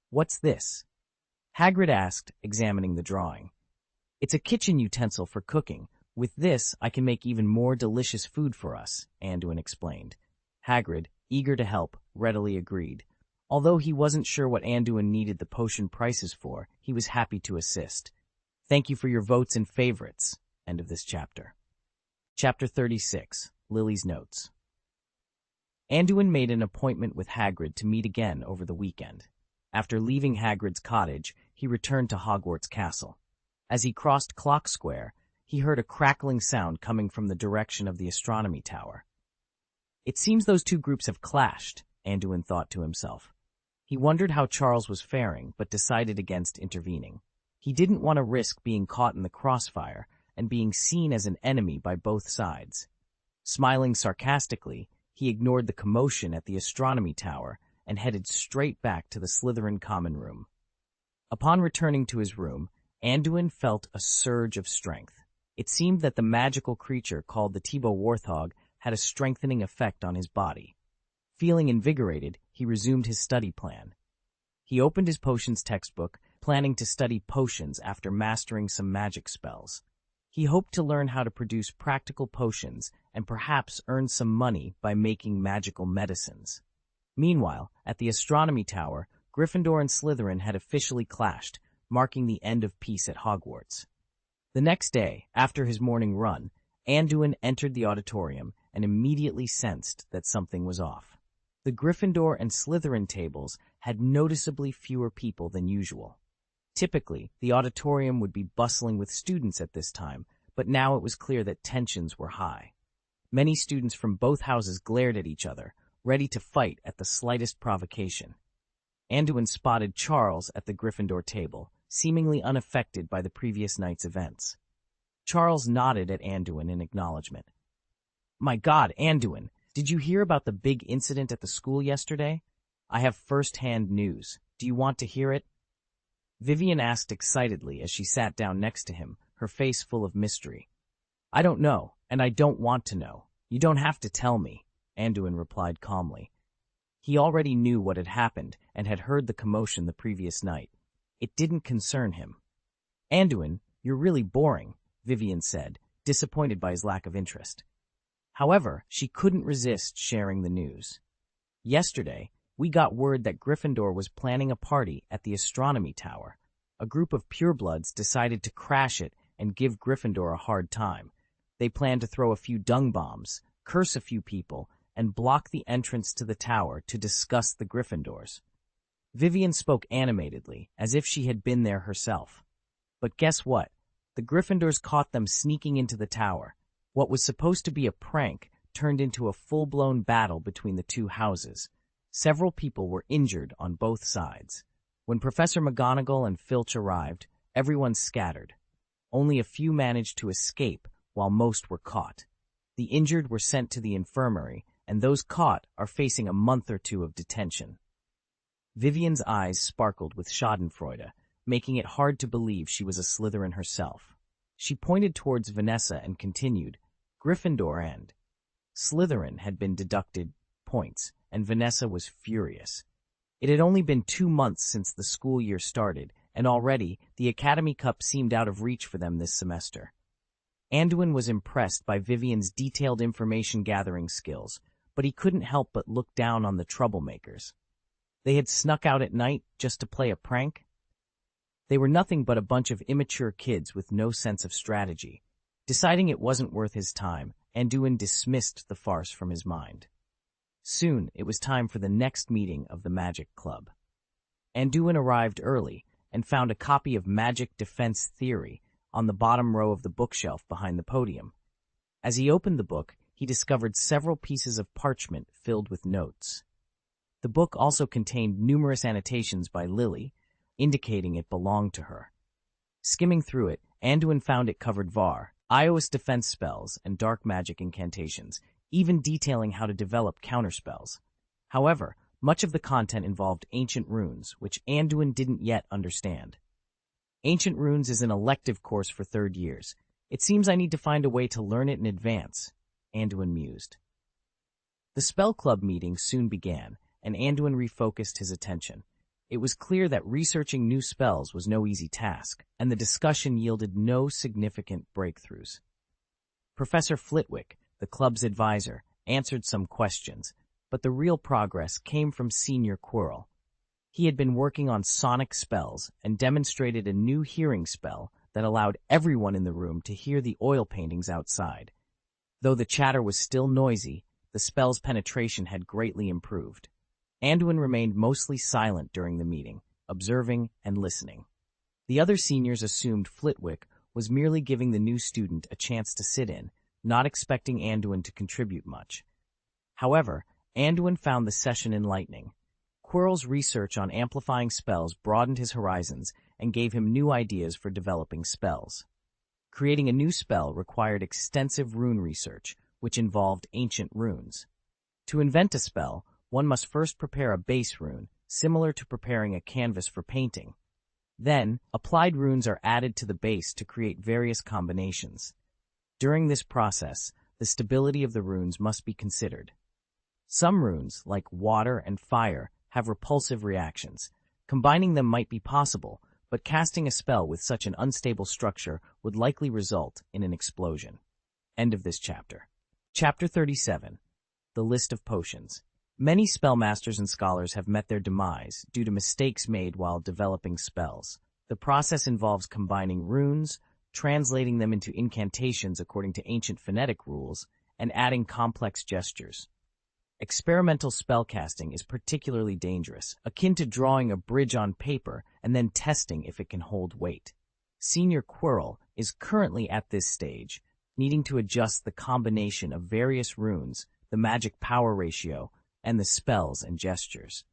"What's this?" Hagrid asked, examining the drawing. "It's a kitchen utensil for cooking. With this, I can make even more delicious food for us," Anduin explained. Hagrid, eager to help, readily agreed. Although he wasn't sure what Anduin needed the potion prices for, he was happy to assist. Thank you for your votes and favorites. End of this chapter. Chapter 36, Lily's Notes. Anduin made an appointment with Hagrid to meet again over the weekend. After leaving Hagrid's cottage, he returned to Hogwarts Castle. As he crossed Clock Square, he heard a crackling sound coming from the direction of the astronomy tower. It seems those two groups have clashed, Anduin thought to himself. He wondered how Charles was faring, but decided against intervening. He didn't want to risk being caught in the crossfire and being seen as an enemy by both sides. Smiling sarcastically, he ignored the commotion at the astronomy tower and headed straight back to the Slytherin common room. Upon returning to his room, Anduin felt a surge of strength. It seemed that the magical creature called the Tibo Warthog had a strengthening effect on his body. Feeling invigorated, he resumed his study plan. He opened his potions textbook, planning to study potions after mastering some magic spells. He hoped to learn how to produce practical potions and perhaps earn some money by making magical medicines. Meanwhile, at the astronomy tower, Gryffindor and Slytherin had officially clashed, marking the end of peace at Hogwarts. The next day, after his morning run, Anduin entered the auditorium and immediately sensed that something was off. The Gryffindor and Slytherin tables had noticeably fewer people than usual. Typically, the auditorium would be bustling with students at this time, but now it was clear that tensions were high. Many students from both houses glared at each other, ready to fight at the slightest provocation. Anduin spotted Charles at the Gryffindor table, seemingly unaffected by the previous night's events. Charles nodded at Anduin in acknowledgement. "My God, Anduin, did you hear about the big incident at the school yesterday? I have first-hand news. Do you want to hear it?" Vivian asked excitedly as she sat down next to him, her face full of mystery. "I don't know, and I don't want to know. You don't have to tell me," Anduin replied calmly. He already knew what had happened and had heard the commotion the previous night. It didn't concern him. "Anduin, you're really boring," Vivian said, disappointed by his lack of interest. However, she couldn't resist sharing the news. "Yesterday, we got word that Gryffindor was planning a party at the astronomy tower. A group of purebloods decided to crash it and give Gryffindor a hard time. They planned to throw a few dung bombs, curse a few people, and block the entrance to the tower to discuss the Gryffindors." Vivian spoke animatedly, as if she had been there herself. "But guess what? The Gryffindors caught them sneaking into the tower. What was supposed to be a prank turned into a full-blown battle between the two houses. Several people were injured on both sides. When Professor McGonagall and Filch arrived, everyone scattered. Only a few managed to escape, while most were caught. The injured were sent to the infirmary, and those caught are facing a month or two of detention. Vivian's eyes sparkled with schadenfreude, making it hard to believe she was a Slytherin herself. She pointed towards Vanessa and continued, Gryffindor and Slytherin had been deducted points, and Vanessa was furious. It had only been 2 months since the school year started, and already the Academy Cup seemed out of reach for them this semester. Anduin was impressed by Vivian's detailed information-gathering skills, but he couldn't help but look down on the troublemakers. They had snuck out at night just to play a prank? They were nothing but a bunch of immature kids with no sense of strategy. Deciding it wasn't worth his time, Anduin dismissed the farce from his mind. Soon, it was time for the next meeting of the Magic Club. Anduin arrived early and found a copy of Magic Defense Theory on the bottom row of the bookshelf behind the podium. As he opened the book, he discovered several pieces of parchment filled with notes. The book also contained numerous annotations by Lily, indicating it belonged to her. Skimming through it, Anduin found it covered VAR, iOS defense spells, and dark magic incantations, even detailing how to develop counterspells. However, much of the content involved ancient runes, which Anduin didn't yet understand. Ancient runes is an elective course for 3rd years. It seems I need to find a way to learn it in advance, Anduin mused. The spell club meeting soon began, and Anduin refocused his attention. It was clear that researching new spells was no easy task, and the discussion yielded no significant breakthroughs. Professor Flitwick, the club's advisor, answered some questions, but the real progress came from Senior Quirrell. He had been working on sonic spells and demonstrated a new hearing spell that allowed everyone in the room to hear the oil paintings outside. Though the chatter was still noisy, the spell's penetration had greatly improved. Anduin remained mostly silent during the meeting, observing and listening. The other seniors assumed Flitwick was merely giving the new student a chance to sit in, not expecting Anduin to contribute much. However, Anduin found the session enlightening. Quirrell's research on amplifying spells broadened his horizons and gave him new ideas for developing spells. Creating a new spell required extensive rune research, which involved ancient runes. To invent a spell, one must first prepare a base rune, similar to preparing a canvas for painting. Then, applied runes are added to the base to create various combinations. During this process, the stability of the runes must be considered. Some runes, like water and fire, have repulsive reactions. Combining them might be possible, but casting a spell with such an unstable structure would likely result in an explosion. End of this chapter. Chapter 37. The List of Potions. Many spellmasters and scholars have met their demise due to mistakes made while developing spells. The process involves combining runes, translating them into incantations according to ancient phonetic rules, and adding complex gestures. Experimental spellcasting is particularly dangerous, akin to drawing a bridge on paper and then testing if it can hold weight. Senior Quirrell is currently at this stage, needing to adjust the combination of various runes, the magic power ratio, and the spells and gestures.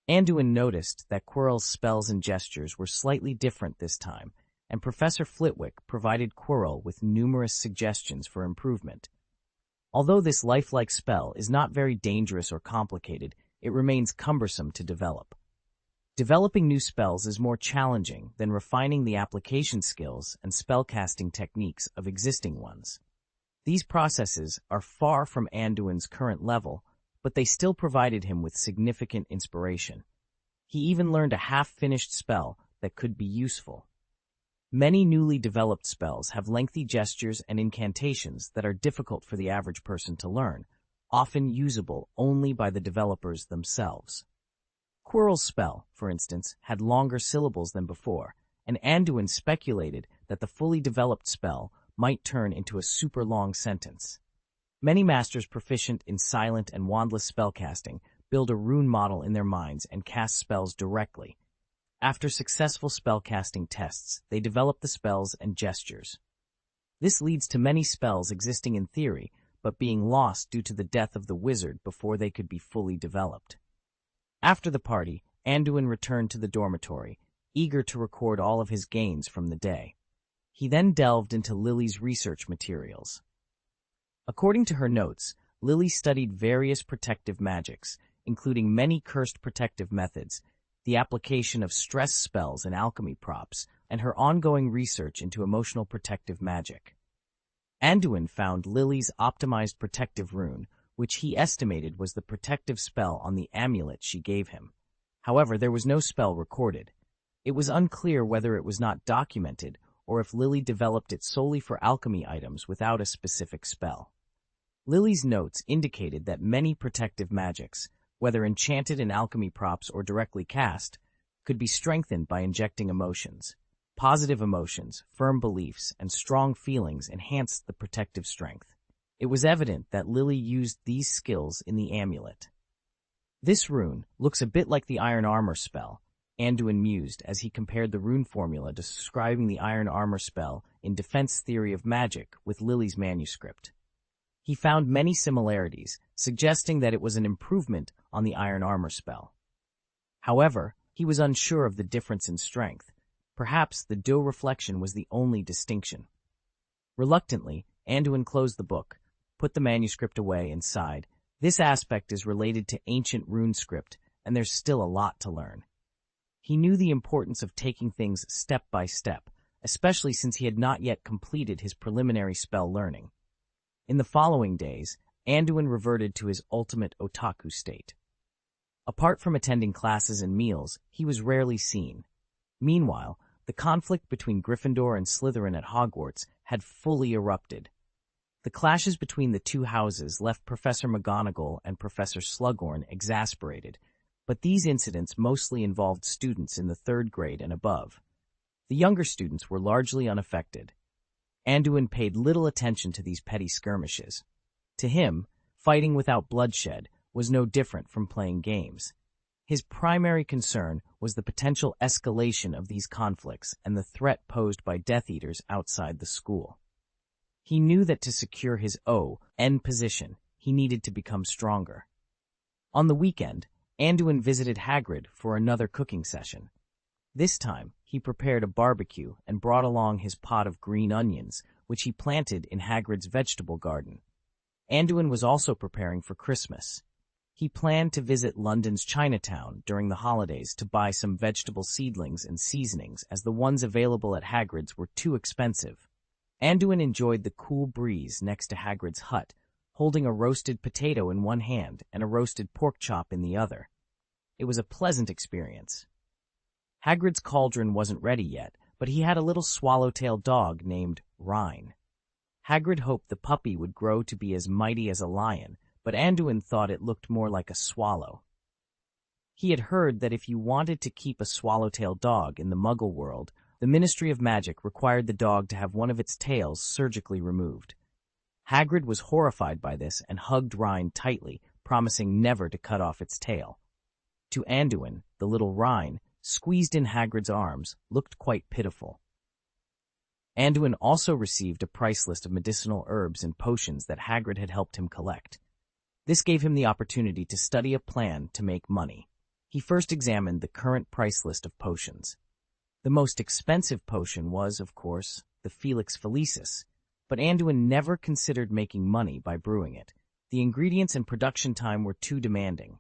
Anduin noticed that Quirrell's spells and gestures were slightly different this time, and Professor Flitwick provided Quirrell with numerous suggestions for improvement. Although this lifelike spell is not very dangerous or complicated, it remains cumbersome to develop. Developing new spells is more challenging than refining the application skills and spellcasting techniques of existing ones. These processes are far from Anduin's current level, but they still provided him with significant inspiration. He even learned a half-finished spell that could be useful. Many newly developed spells have lengthy gestures and incantations that are difficult for the average person to learn, often usable only by the developers themselves. Quirrell's spell, for instance, had longer syllables than before, and Anduin speculated that the fully developed spell might turn into a super long sentence. Many masters proficient in silent and wandless spellcasting build a rune model in their minds and cast spells directly. After successful spellcasting tests, they develop the spells and gestures. This leads to many spells existing in theory, but being lost due to the death of the wizard before they could be fully developed. After the party, Anduin returned to the dormitory, eager to record all of his gains from the day. He then delved into Lily's research materials. According to her notes, Lily studied various protective magics, including many cursed protective methods, the application of stress spells and alchemy props, and her ongoing research into emotional protective magic. Anduin found Lily's optimized protective rune, which he estimated was the protective spell on the amulet she gave him. However, there was no spell recorded. It was unclear whether it was not documented or if Lily developed it solely for alchemy items without a specific spell. Lily's notes indicated that many protective magics, whether enchanted in alchemy props or directly cast, could be strengthened by injecting emotions. Positive emotions, firm beliefs, and strong feelings enhanced the protective strength. It was evident that Lily used these skills in the amulet. This rune looks a bit like the Iron Armor spell, Anduin mused as he compared the rune formula describing the Iron Armor spell in Defense Theory of Magic with Lily's manuscript. He found many similarities, suggesting that it was an improvement on the Iron Armor spell. However, he was unsure of the difference in strength. Perhaps the Duel reflection was the only distinction. Reluctantly, Anduin closed the book, put the manuscript away, and sighed. This aspect is related to ancient rune script, and there's still a lot to learn. He knew the importance of taking things step by step, especially since he had not yet completed his preliminary spell learning. In the following days, Anduin reverted to his ultimate otaku state. Apart from attending classes and meals, he was rarely seen. Meanwhile, the conflict between Gryffindor and Slytherin at Hogwarts had fully erupted. The clashes between the two houses left Professor McGonagall and Professor Slughorn exasperated, but these incidents mostly involved students in the 3rd grade and above. The younger students were largely unaffected. Anduin paid little attention to these petty skirmishes. To him, fighting without bloodshed was no different from playing games. His primary concern was the potential escalation of these conflicts and the threat posed by Death Eaters outside the school. He knew that to secure his end position, he needed to become stronger. On the weekend, Anduin visited Hagrid for another cooking session. This time, he prepared a barbecue and brought along his pot of green onions, which he planted in Hagrid's vegetable garden. Anduin was also preparing for Christmas. He planned to visit London's Chinatown during the holidays to buy some vegetable seedlings and seasonings, as the ones available at Hagrid's were too expensive. Anduin enjoyed the cool breeze next to Hagrid's hut, holding a roasted potato in one hand and a roasted pork chop in the other. It was a pleasant experience. Hagrid's cauldron wasn't ready yet, but he had a little swallowtail dog named Rein. Hagrid hoped the puppy would grow to be as mighty as a lion, but Anduin thought it looked more like a swallow. He had heard that if you wanted to keep a swallowtail dog in the Muggle world, the Ministry of Magic required the dog to have one of its tails surgically removed. Hagrid was horrified by this and hugged Rein tightly, promising never to cut off its tail. To Anduin, the little Rein, squeezed in Hagrid's arms, looked quite pitiful. Anduin also received a price list of medicinal herbs and potions that Hagrid had helped him collect. This gave him the opportunity to study a plan to make money. He first examined the current price list of potions. The most expensive potion was, of course, the Felix Felicis, but Anduin never considered making money by brewing it. The ingredients and production time were too demanding.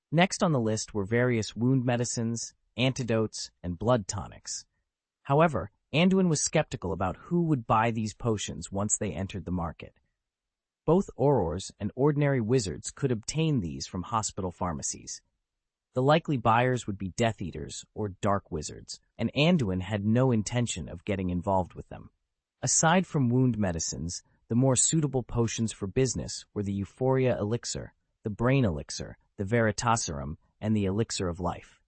Next on the list were various wound medicines, antidotes, and blood tonics. However, Anduin was skeptical about who would buy these potions once they entered the market. Both Aurors and ordinary wizards could obtain these from hospital pharmacies. The likely buyers would be Death Eaters or Dark Wizards, and Anduin had no intention of getting involved with them. Aside from wound medicines, the more suitable potions for business were the Euphoria Elixir, the Brain Elixir, the Veritaserum, and the Elixir of Life.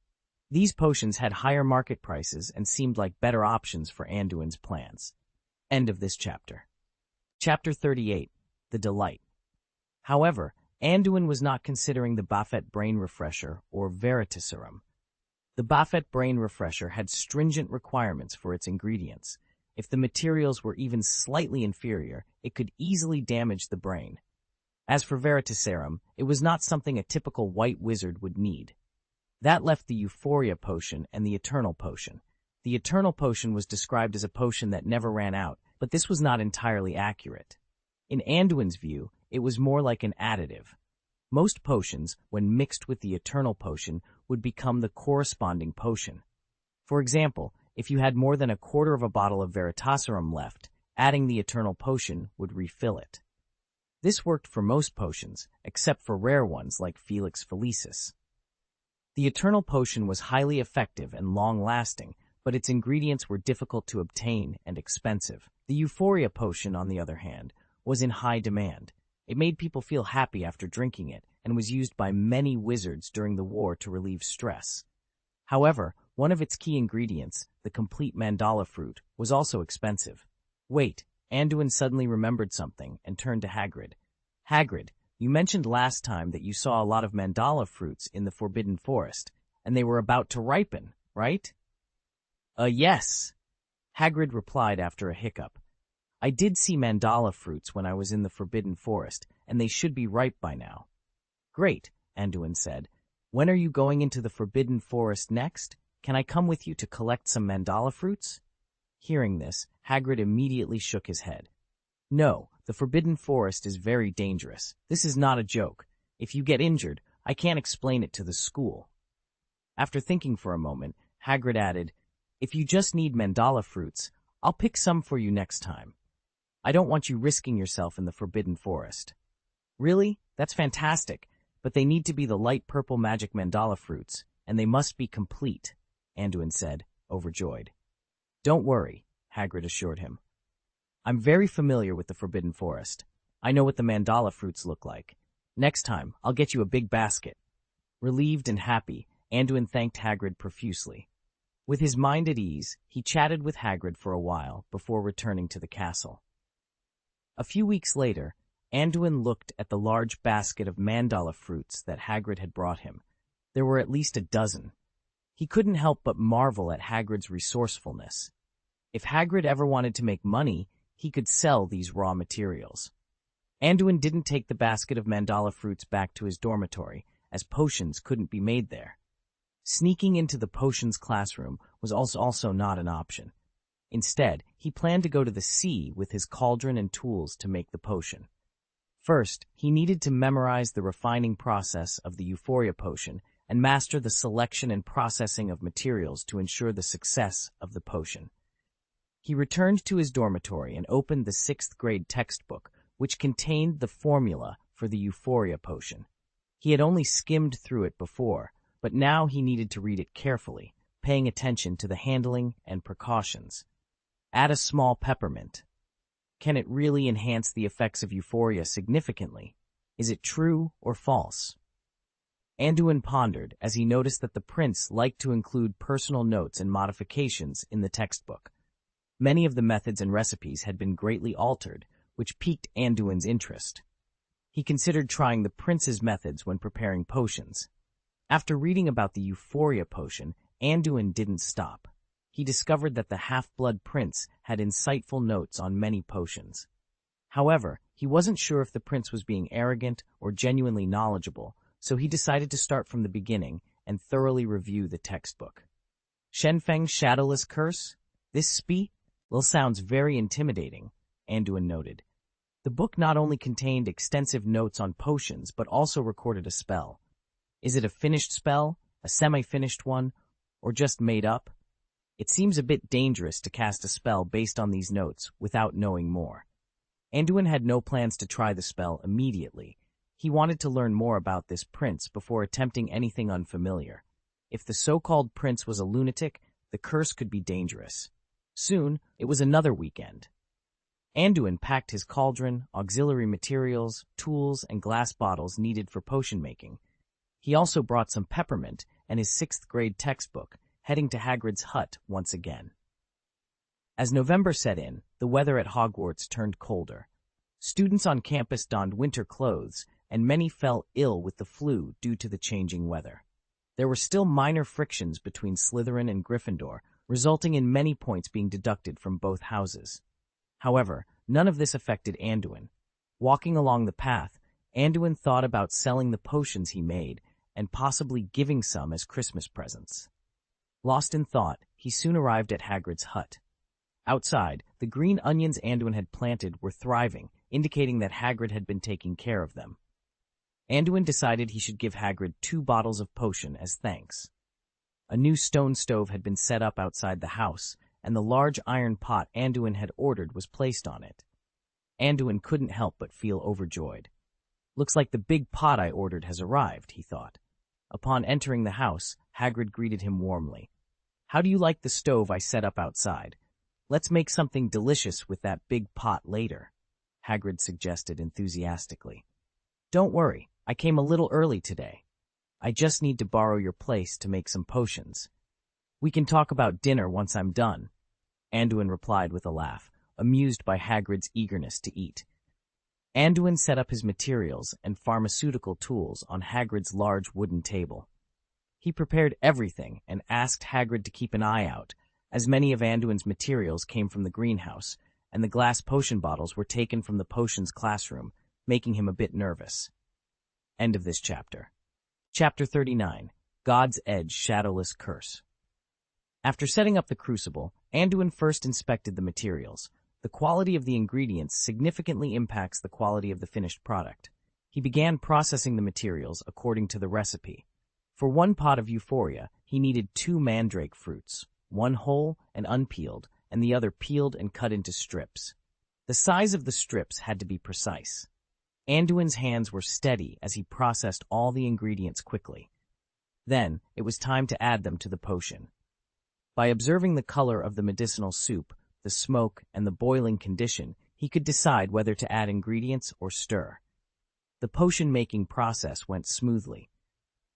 These potions had higher market prices and seemed like better options for Anduin's plans. End of this chapter. Chapter 38, The Delight. However, Anduin was not considering the Buffet Brain Refresher or Veritaserum. The Buffet Brain Refresher had stringent requirements for its ingredients. If the materials were even slightly inferior, it could easily damage the brain. As for Veritaserum, it was not something a typical white wizard would need. That left the Euphoria Potion and the Eternal Potion. The Eternal Potion was described as a potion that never ran out, but this was not entirely accurate. In Anduin's view, it was more like an additive. Most potions, when mixed with the Eternal Potion, would become the corresponding potion. For example, if you had more than a quarter of a bottle of Veritaserum left, adding the Eternal Potion would refill it. This worked for most potions, except for rare ones like Felix Felicis. The Eternal Potion was highly effective and long-lasting, but its ingredients were difficult to obtain and expensive. The Euphoria Potion, on the other hand, was in high demand. It made people feel happy after drinking it and was used by many wizards during the war to relieve stress. However, one of its key ingredients, the complete mandala fruit, was also expensive. Wait, Anduin suddenly remembered something and turned to Hagrid. Hagrid, you mentioned last time that you saw a lot of mandala fruits in the Forbidden Forest, and they were about to ripen, right? Yes, Hagrid replied after a hiccup. I did see mandala fruits when I was in the Forbidden Forest, and they should be ripe by now. Great, Anduin said. When are you going into the Forbidden Forest next? Can I come with you to collect some mandala fruits? Hearing this, Hagrid immediately shook his head. No, the Forbidden Forest is very dangerous. This is not a joke. If you get injured, I can't explain it to the school. After thinking for a moment, Hagrid added, If you just need mandala fruits, I'll pick some for you next time. I don't want you risking yourself in the Forbidden Forest. Really? That's fantastic, but they need to be the light purple magic mandala fruits, and they must be complete, Anduin said, overjoyed. Don't worry, Hagrid assured him. I'm very familiar with the Forbidden Forest. I know what the mandala fruits look like. Next time, I'll get you a big basket. Relieved and happy, Anduin thanked Hagrid profusely. With his mind at ease, he chatted with Hagrid for a while before returning to the castle. A few weeks later, Anduin looked at the large basket of mandala fruits that Hagrid had brought him. There were at least a dozen. He couldn't help but marvel at Hagrid's resourcefulness. If Hagrid ever wanted to make money, he could sell these raw materials. Anduin didn't take the basket of mandala fruits back to his dormitory, as potions couldn't be made there. Sneaking into the potions classroom was also not an option. Instead, he planned to go to the sea with his cauldron and tools to make the potion. First, he needed to memorize the refining process of the Euphoria Potion and master the selection and processing of materials to ensure the success of the potion. He returned to his dormitory and opened the 6th grade textbook, which contained the formula for the Euphoria Potion. He had only skimmed through it before, but now he needed to read it carefully, paying attention to the handling and precautions. Add a small peppermint. Can it really enhance the effects of euphoria significantly? Is it true or false? Anduin pondered as he noticed that the prince liked to include personal notes and modifications in the textbook. Many of the methods and recipes had been greatly altered, which piqued Anduin's interest. He considered trying the prince's methods when preparing potions. After reading about the Euphoria Potion, Anduin didn't stop. He discovered that the half-blood prince had insightful notes on many potions. However, he wasn't sure if the prince was being arrogant or genuinely knowledgeable, so he decided to start from the beginning and thoroughly review the textbook. Shenfeng's Shadowless Curse? This spell sounds very intimidating, Anduin noted. The book not only contained extensive notes on potions, but also recorded a spell. Is it a finished spell, a semi-finished one, or just made up? It seems a bit dangerous to cast a spell based on these notes without knowing more. Anduin had no plans to try the spell immediately. He wanted to learn more about this prince before attempting anything unfamiliar. If the so-called prince was a lunatic, the curse could be dangerous. Soon, it was another weekend. Anduin packed his cauldron, auxiliary materials, tools, and glass bottles needed for potion making. He also brought some peppermint and his 6th grade textbook, heading to Hagrid's hut once again. As November set in, the weather at Hogwarts turned colder. Students on campus donned winter clothes, and many fell ill with the flu due to the changing weather. There were still minor frictions between Slytherin and Gryffindor, resulting in many points being deducted from both houses. However, none of this affected Anduin. Walking along the path, Anduin thought about selling the potions he made and possibly giving some as Christmas presents. Lost in thought, he soon arrived at Hagrid's hut. Outside, the green onions Anduin had planted were thriving, indicating that Hagrid had been taking care of them. Anduin decided he should give Hagrid 2 bottles of potion as thanks. A new stone stove had been set up outside the house, and the large iron pot Anduin had ordered was placed on it. Anduin couldn't help but feel overjoyed. "Looks like the big pot I ordered has arrived," he thought. Upon entering the house, Hagrid greeted him warmly. "How do you like the stove I set up outside? Let's make something delicious with that big pot later," Hagrid suggested enthusiastically. "Don't worry, I came a little early today. I just need to borrow your place to make some potions. We can talk about dinner once I'm done," Anduin replied with a laugh, amused by Hagrid's eagerness to eat. Anduin set up his materials and pharmaceutical tools on Hagrid's large wooden table. He prepared everything and asked Hagrid to keep an eye out, as many of Anduin's materials came from the greenhouse, and the glass potion bottles were taken from the potions classroom, making him a bit nervous. End of this chapter. Chapter 39, God's Edge Shadowless Curse. After setting up the crucible, Anduin first inspected the materials. The quality of the ingredients significantly impacts the quality of the finished product. He began processing the materials according to the recipe. For 1 pot of euphoria, he needed 2 mandrake fruits, 1 whole and unpeeled, and the other peeled and cut into strips. The size of the strips had to be precise. Anduin's hands were steady as he processed all the ingredients quickly. Then, it was time to add them to the potion. By observing the color of the medicinal soup, the smoke, and the boiling condition, he could decide whether to add ingredients or stir. The potion-making process went smoothly.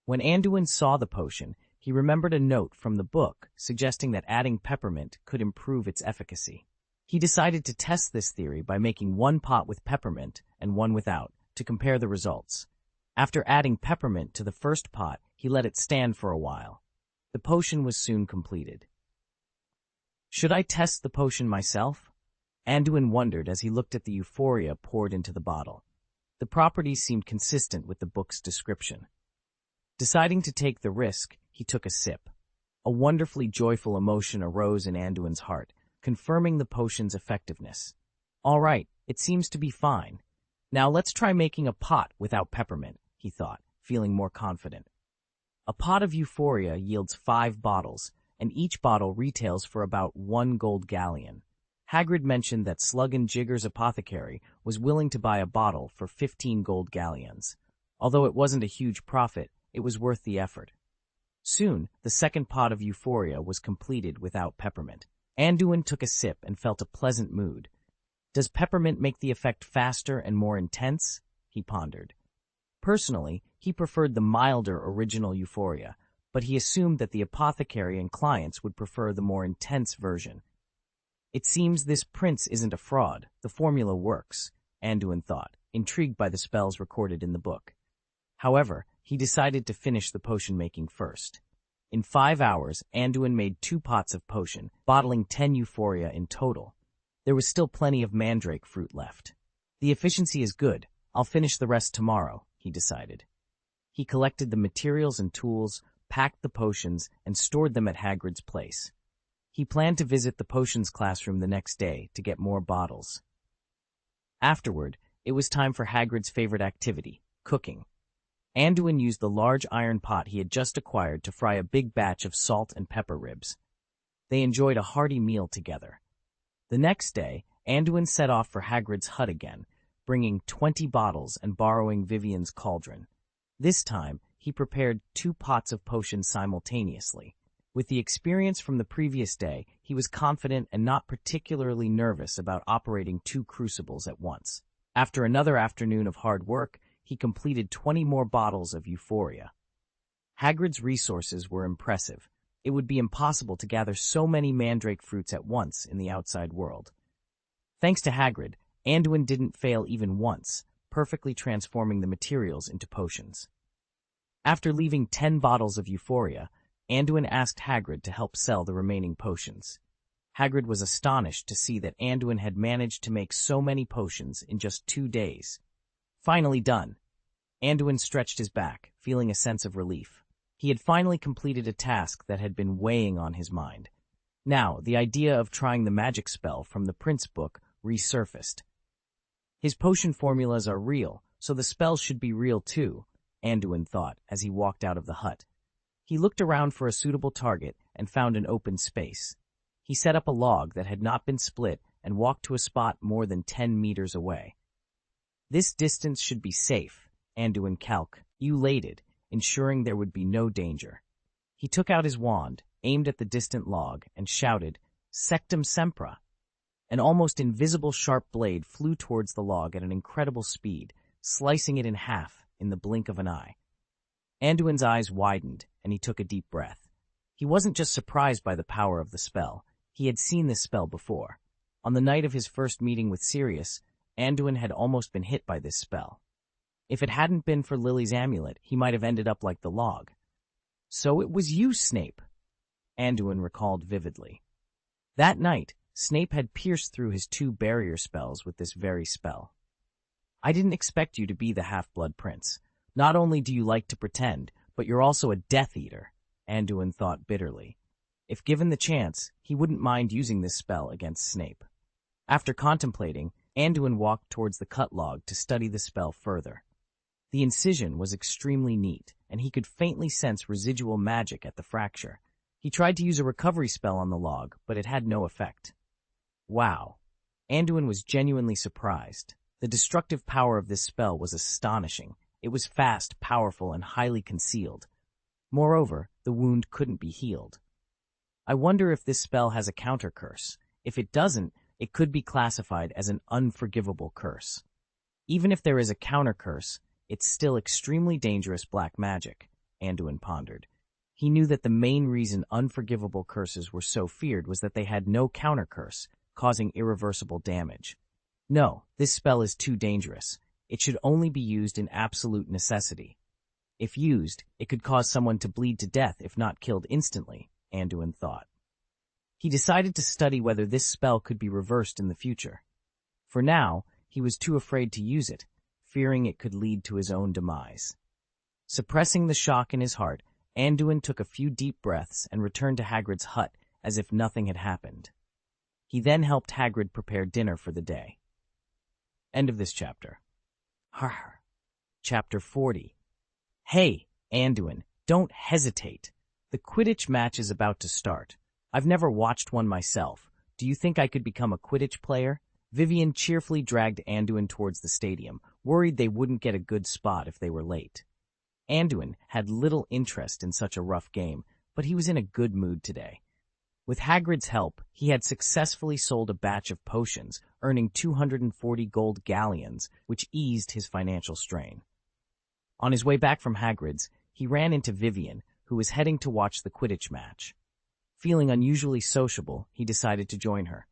When Anduin saw the potion, he remembered a note from the book suggesting that adding peppermint could improve its efficacy. He decided to test this theory by making 1 pot with peppermint and 1 without, to compare the results. After adding peppermint to the first pot, he let it stand for a while. The potion was soon completed. Should I test the potion myself? Anduin wondered as he looked at the euphoria poured into the bottle. The properties seemed consistent with the book's description. Deciding to take the risk, he took a sip. A wonderfully joyful emotion arose in Anduin's heart, confirming the potion's effectiveness. "All right, it seems to be fine. Now let's try making a pot without peppermint," he thought, feeling more confident. A pot of euphoria yields 5 bottles, and each bottle retails for about 1 gold galleon. Hagrid mentioned that Slug-and-Jigger's apothecary was willing to buy a bottle for 15 gold galleons. Although it wasn't a huge profit, it was worth the effort. Soon, the second pot of euphoria was completed without peppermint. Anduin took a sip and felt a pleasant mood. Does peppermint make the effect faster and more intense? He pondered. Personally, he preferred the milder original euphoria, but he assumed that the apothecary and clients would prefer the more intense version. It seems this prince isn't a fraud. The formula works, Anduin thought, intrigued by the spells recorded in the book. However, he decided to finish the potion-making first. In 5 hours, Anduin made 2 pots of potion, bottling 10 euphoria in total. There was still plenty of mandrake fruit left. The efficiency is good. I'll finish the rest tomorrow, he decided. He collected the materials and tools, packed the potions, and stored them at Hagrid's place. He planned to visit the potions classroom the next day to get more bottles. Afterward, it was time for Hagrid's favorite activity, cooking. Anduin used the large iron pot he had just acquired to fry a big batch of salt and pepper ribs. They enjoyed a hearty meal together. The next day, Anduin set off for Hagrid's hut again, bringing 20 bottles and borrowing Vivian's cauldron. This time, he prepared 2 pots of potions simultaneously. With the experience from the previous day, he was confident and not particularly nervous about operating 2 crucibles at once. After another afternoon of hard work, he completed 20 more bottles of euphoria. Hagrid's resources were impressive. It would be impossible to gather so many mandrake fruits at once in the outside world. Thanks to Hagrid, Anduin didn't fail even once, perfectly transforming the materials into potions. After leaving 10 bottles of euphoria, Anduin asked Hagrid to help sell the remaining potions. Hagrid was astonished to see that Anduin had managed to make so many potions in just 2 days. Finally done. Anduin stretched his back, feeling a sense of relief. He had finally completed a task that had been weighing on his mind. Now, the idea of trying the magic spell from the Prince book resurfaced. His potion formulas are real, so the spells should be real too, Anduin thought as he walked out of the hut. He looked around for a suitable target and found an open space. He set up a log that had not been split and walked to a spot more than 10 meters away. This distance should be safe, Anduin calculated, ensuring there would be no danger. He took out his wand, aimed at the distant log, and shouted, "Sectum Sempra!" An almost invisible sharp blade flew towards the log at an incredible speed, slicing it in half in the blink of an eye. Anduin's eyes widened, and he took a deep breath. He wasn't just surprised by the power of the spell. He had seen this spell before. On the night of his first meeting with Sirius, Anduin had almost been hit by this spell. If it hadn't been for Lily's amulet, he might have ended up like the log. "So it was you, Snape," Anduin recalled vividly. That night, Snape had pierced through his 2 barrier spells with this very spell. "I didn't expect you to be the Half-Blood Prince. Not only do you like to pretend, but you're also a Death Eater," Anduin thought bitterly. If given the chance, he wouldn't mind using this spell against Snape. After contemplating, Anduin walked towards the cut log to study the spell further. The incision was extremely neat, and he could faintly sense residual magic at the fracture. He tried to use a recovery spell on the log, but it had no effect. Wow. Anduin was genuinely surprised. The destructive power of this spell was astonishing. It was fast, powerful, and highly concealed. Moreover, the wound couldn't be healed. I wonder if this spell has a counter curse. If it doesn't, it could be classified as an unforgivable curse. Even if there is a counter curse, it's still extremely dangerous black magic, Anduin pondered. He knew that the main reason unforgivable curses were so feared was that they had no counter curse, causing irreversible damage. No, this spell is too dangerous. It should only be used in absolute necessity. If used, it could cause someone to bleed to death if not killed instantly, Anduin thought. He decided to study whether this spell could be reversed in the future. For now, he was too afraid to use it, fearing it could lead to his own demise. Suppressing the shock in his heart, Anduin took a few deep breaths and returned to Hagrid's hut as if nothing had happened. He then helped Hagrid prepare dinner for the day. End of this chapter. Chapter 40. Hey, Anduin, don't hesitate. The Quidditch match is about to start. I've never watched one myself. Do you think I could become a Quidditch player? Vivian cheerfully dragged Anduin towards the stadium, worried they wouldn't get a good spot if they were late. Anduin had little interest in such a rough game, but he was in a good mood today. With Hagrid's help, he had successfully sold a batch of potions, earning 240 gold galleons, which eased his financial strain. On his way back from Hagrid's, he ran into Vivian, who was heading to watch the Quidditch match. Feeling unusually sociable, he decided to join her.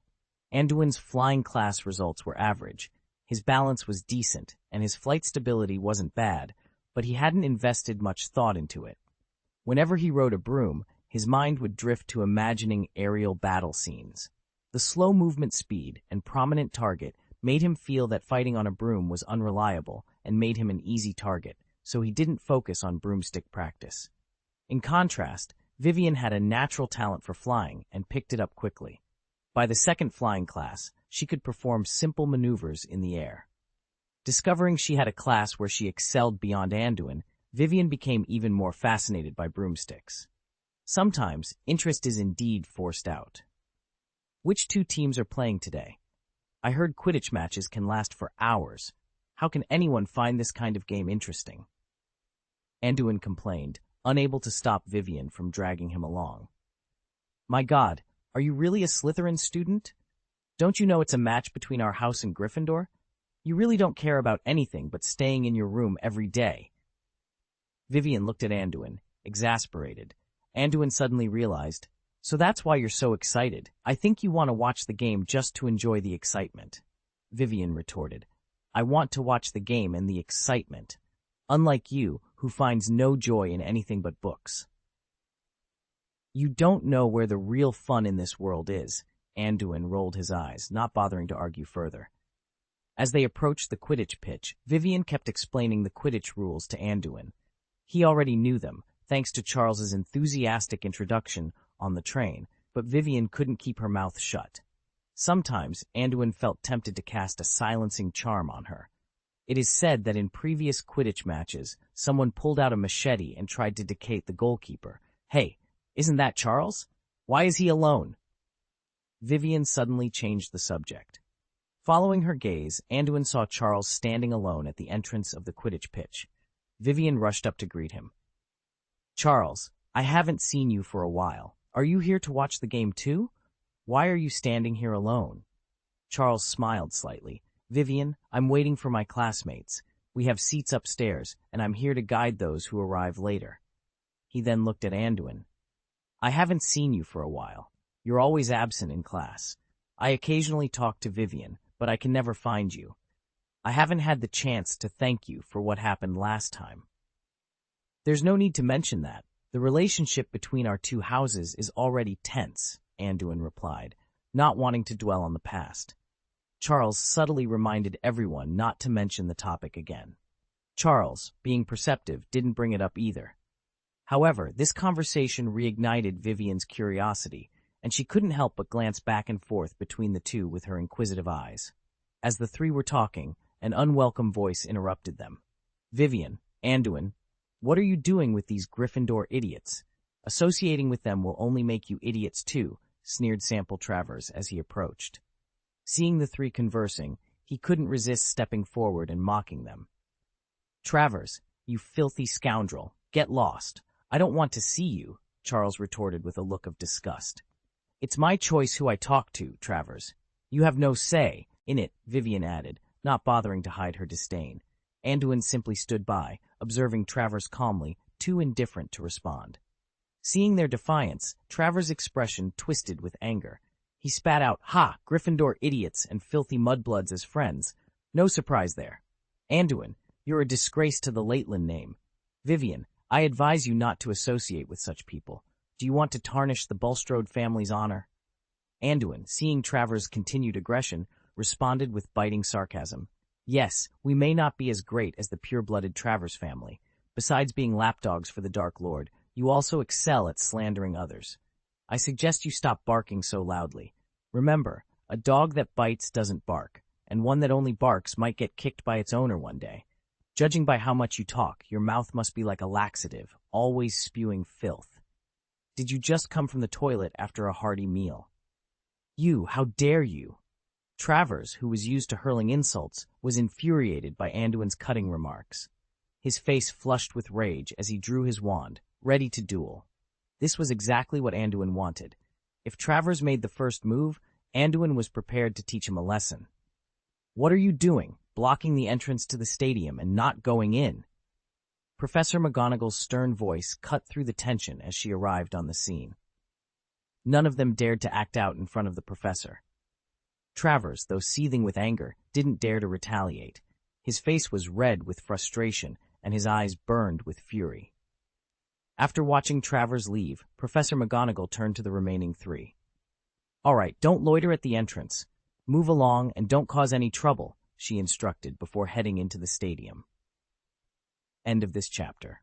Anduin's flying class results were average. His balance was decent, and his flight stability wasn't bad, but he hadn't invested much thought into it. Whenever he rode a broom, his mind would drift to imagining aerial battle scenes. The slow movement speed and prominent target made him feel that fighting on a broom was unreliable and made him an easy target, so he didn't focus on broomstick practice. In contrast, Vivian had a natural talent for flying and picked it up quickly. By the second flying class, she could perform simple maneuvers in the air. Discovering she had a class where she excelled beyond Anduin, Vivian became even more fascinated by broomsticks. Sometimes, interest is indeed forced out. Which 2 teams are playing today? I heard Quidditch matches can last for hours. How can anyone find this kind of game interesting? Anduin complained, unable to stop Vivian from dragging him along. My God, are you really a Slytherin student? Don't you know it's a match between our house and Gryffindor? You really don't care about anything but staying in your room every day. Vivian looked at Anduin, exasperated. Anduin suddenly realized, so that's why you're so excited. I think you want to watch the game just to enjoy the excitement. Vivian retorted, I want to watch the game and the excitement. Unlike you, who finds no joy in anything but books. You don't know where the real fun in this world is. Anduin rolled his eyes, not bothering to argue further. As they approached the Quidditch pitch, Vivian kept explaining the Quidditch rules to Anduin. He already knew them, thanks to Charles's enthusiastic introduction on the train, but Vivian couldn't keep her mouth shut. Sometimes, Anduin felt tempted to cast a silencing charm on her. It is said that in previous Quidditch matches, someone pulled out a machete and tried to decapit the goalkeeper. Hey, isn't that Charles? Why is he alone? Vivian suddenly changed the subject. Following her gaze, Anduin saw Charles standing alone at the entrance of the Quidditch pitch. Vivian rushed up to greet him. Charles, I haven't seen you for a while. Are you here to watch the game too? Why are you standing here alone? Charles smiled slightly. Vivian, I'm waiting for my classmates. We have seats upstairs, and I'm here to guide those who arrive later. He then looked at Anduin. I haven't seen you for a while. You're always absent in class. I occasionally talk to Vivian, but I can never find you. I haven't had the chance to thank you for what happened last time. There's no need to mention that. The relationship between our two houses is already tense, Anduin replied, not wanting to dwell on the past. Charles subtly reminded everyone not to mention the topic again. Charles, being perceptive, didn't bring it up either. However, this conversation reignited Vivian's curiosity, and she couldn't help but glance back and forth between the two with her inquisitive eyes. As the three were talking, an unwelcome voice interrupted them. Vivian, Anduin, what are you doing with these Gryffindor idiots? Associating with them will only make you idiots too, sneered Sample Travers as he approached. Seeing the three conversing, he couldn't resist stepping forward and mocking them. Travers, you filthy scoundrel, get lost. I don't want to see you, Charles retorted with a look of disgust. It's my choice who I talk to, Travers. You have no say in it, Vivian added, not bothering to hide her disdain. Anduin simply stood by, observing Travers calmly, too indifferent to respond. Seeing their defiance, Travers' expression twisted with anger. He spat out, "Ha! Gryffindor idiots and filthy mudbloods as friends. No surprise there. Anduin, you're a disgrace to the Laitland name. Vivian, I advise you not to associate with such people. Do you want to tarnish the Bulstrode family's honor?" Anduin, seeing Travers' continued aggression, responded with biting sarcasm. Yes, we may not be as great as the pure-blooded Travers family. Besides being lapdogs for the Dark Lord, you also excel at slandering others. I suggest you stop barking so loudly. Remember, a dog that bites doesn't bark, and one that only barks might get kicked by its owner one day. Judging by how much you talk, your mouth must be like a laxative, always spewing filth. Did you just come from the toilet after a hearty meal? You, how dare you? Travers, who was used to hurling insults, was infuriated by Anduin's cutting remarks. His face flushed with rage as he drew his wand, ready to duel. This was exactly what Anduin wanted. If Travers made the first move, Anduin was prepared to teach him a lesson. What are you doing, blocking the entrance to the stadium and not going in? Professor McGonagall's stern voice cut through the tension as she arrived on the scene. None of them dared to act out in front of the professor. Travers, though seething with anger, didn't dare to retaliate. His face was red with frustration, and his eyes burned with fury. After watching Travers leave, Professor McGonagall turned to the remaining three. All right, don't loiter at the entrance. Move along and don't cause any trouble, she instructed before heading into the stadium. End of this chapter.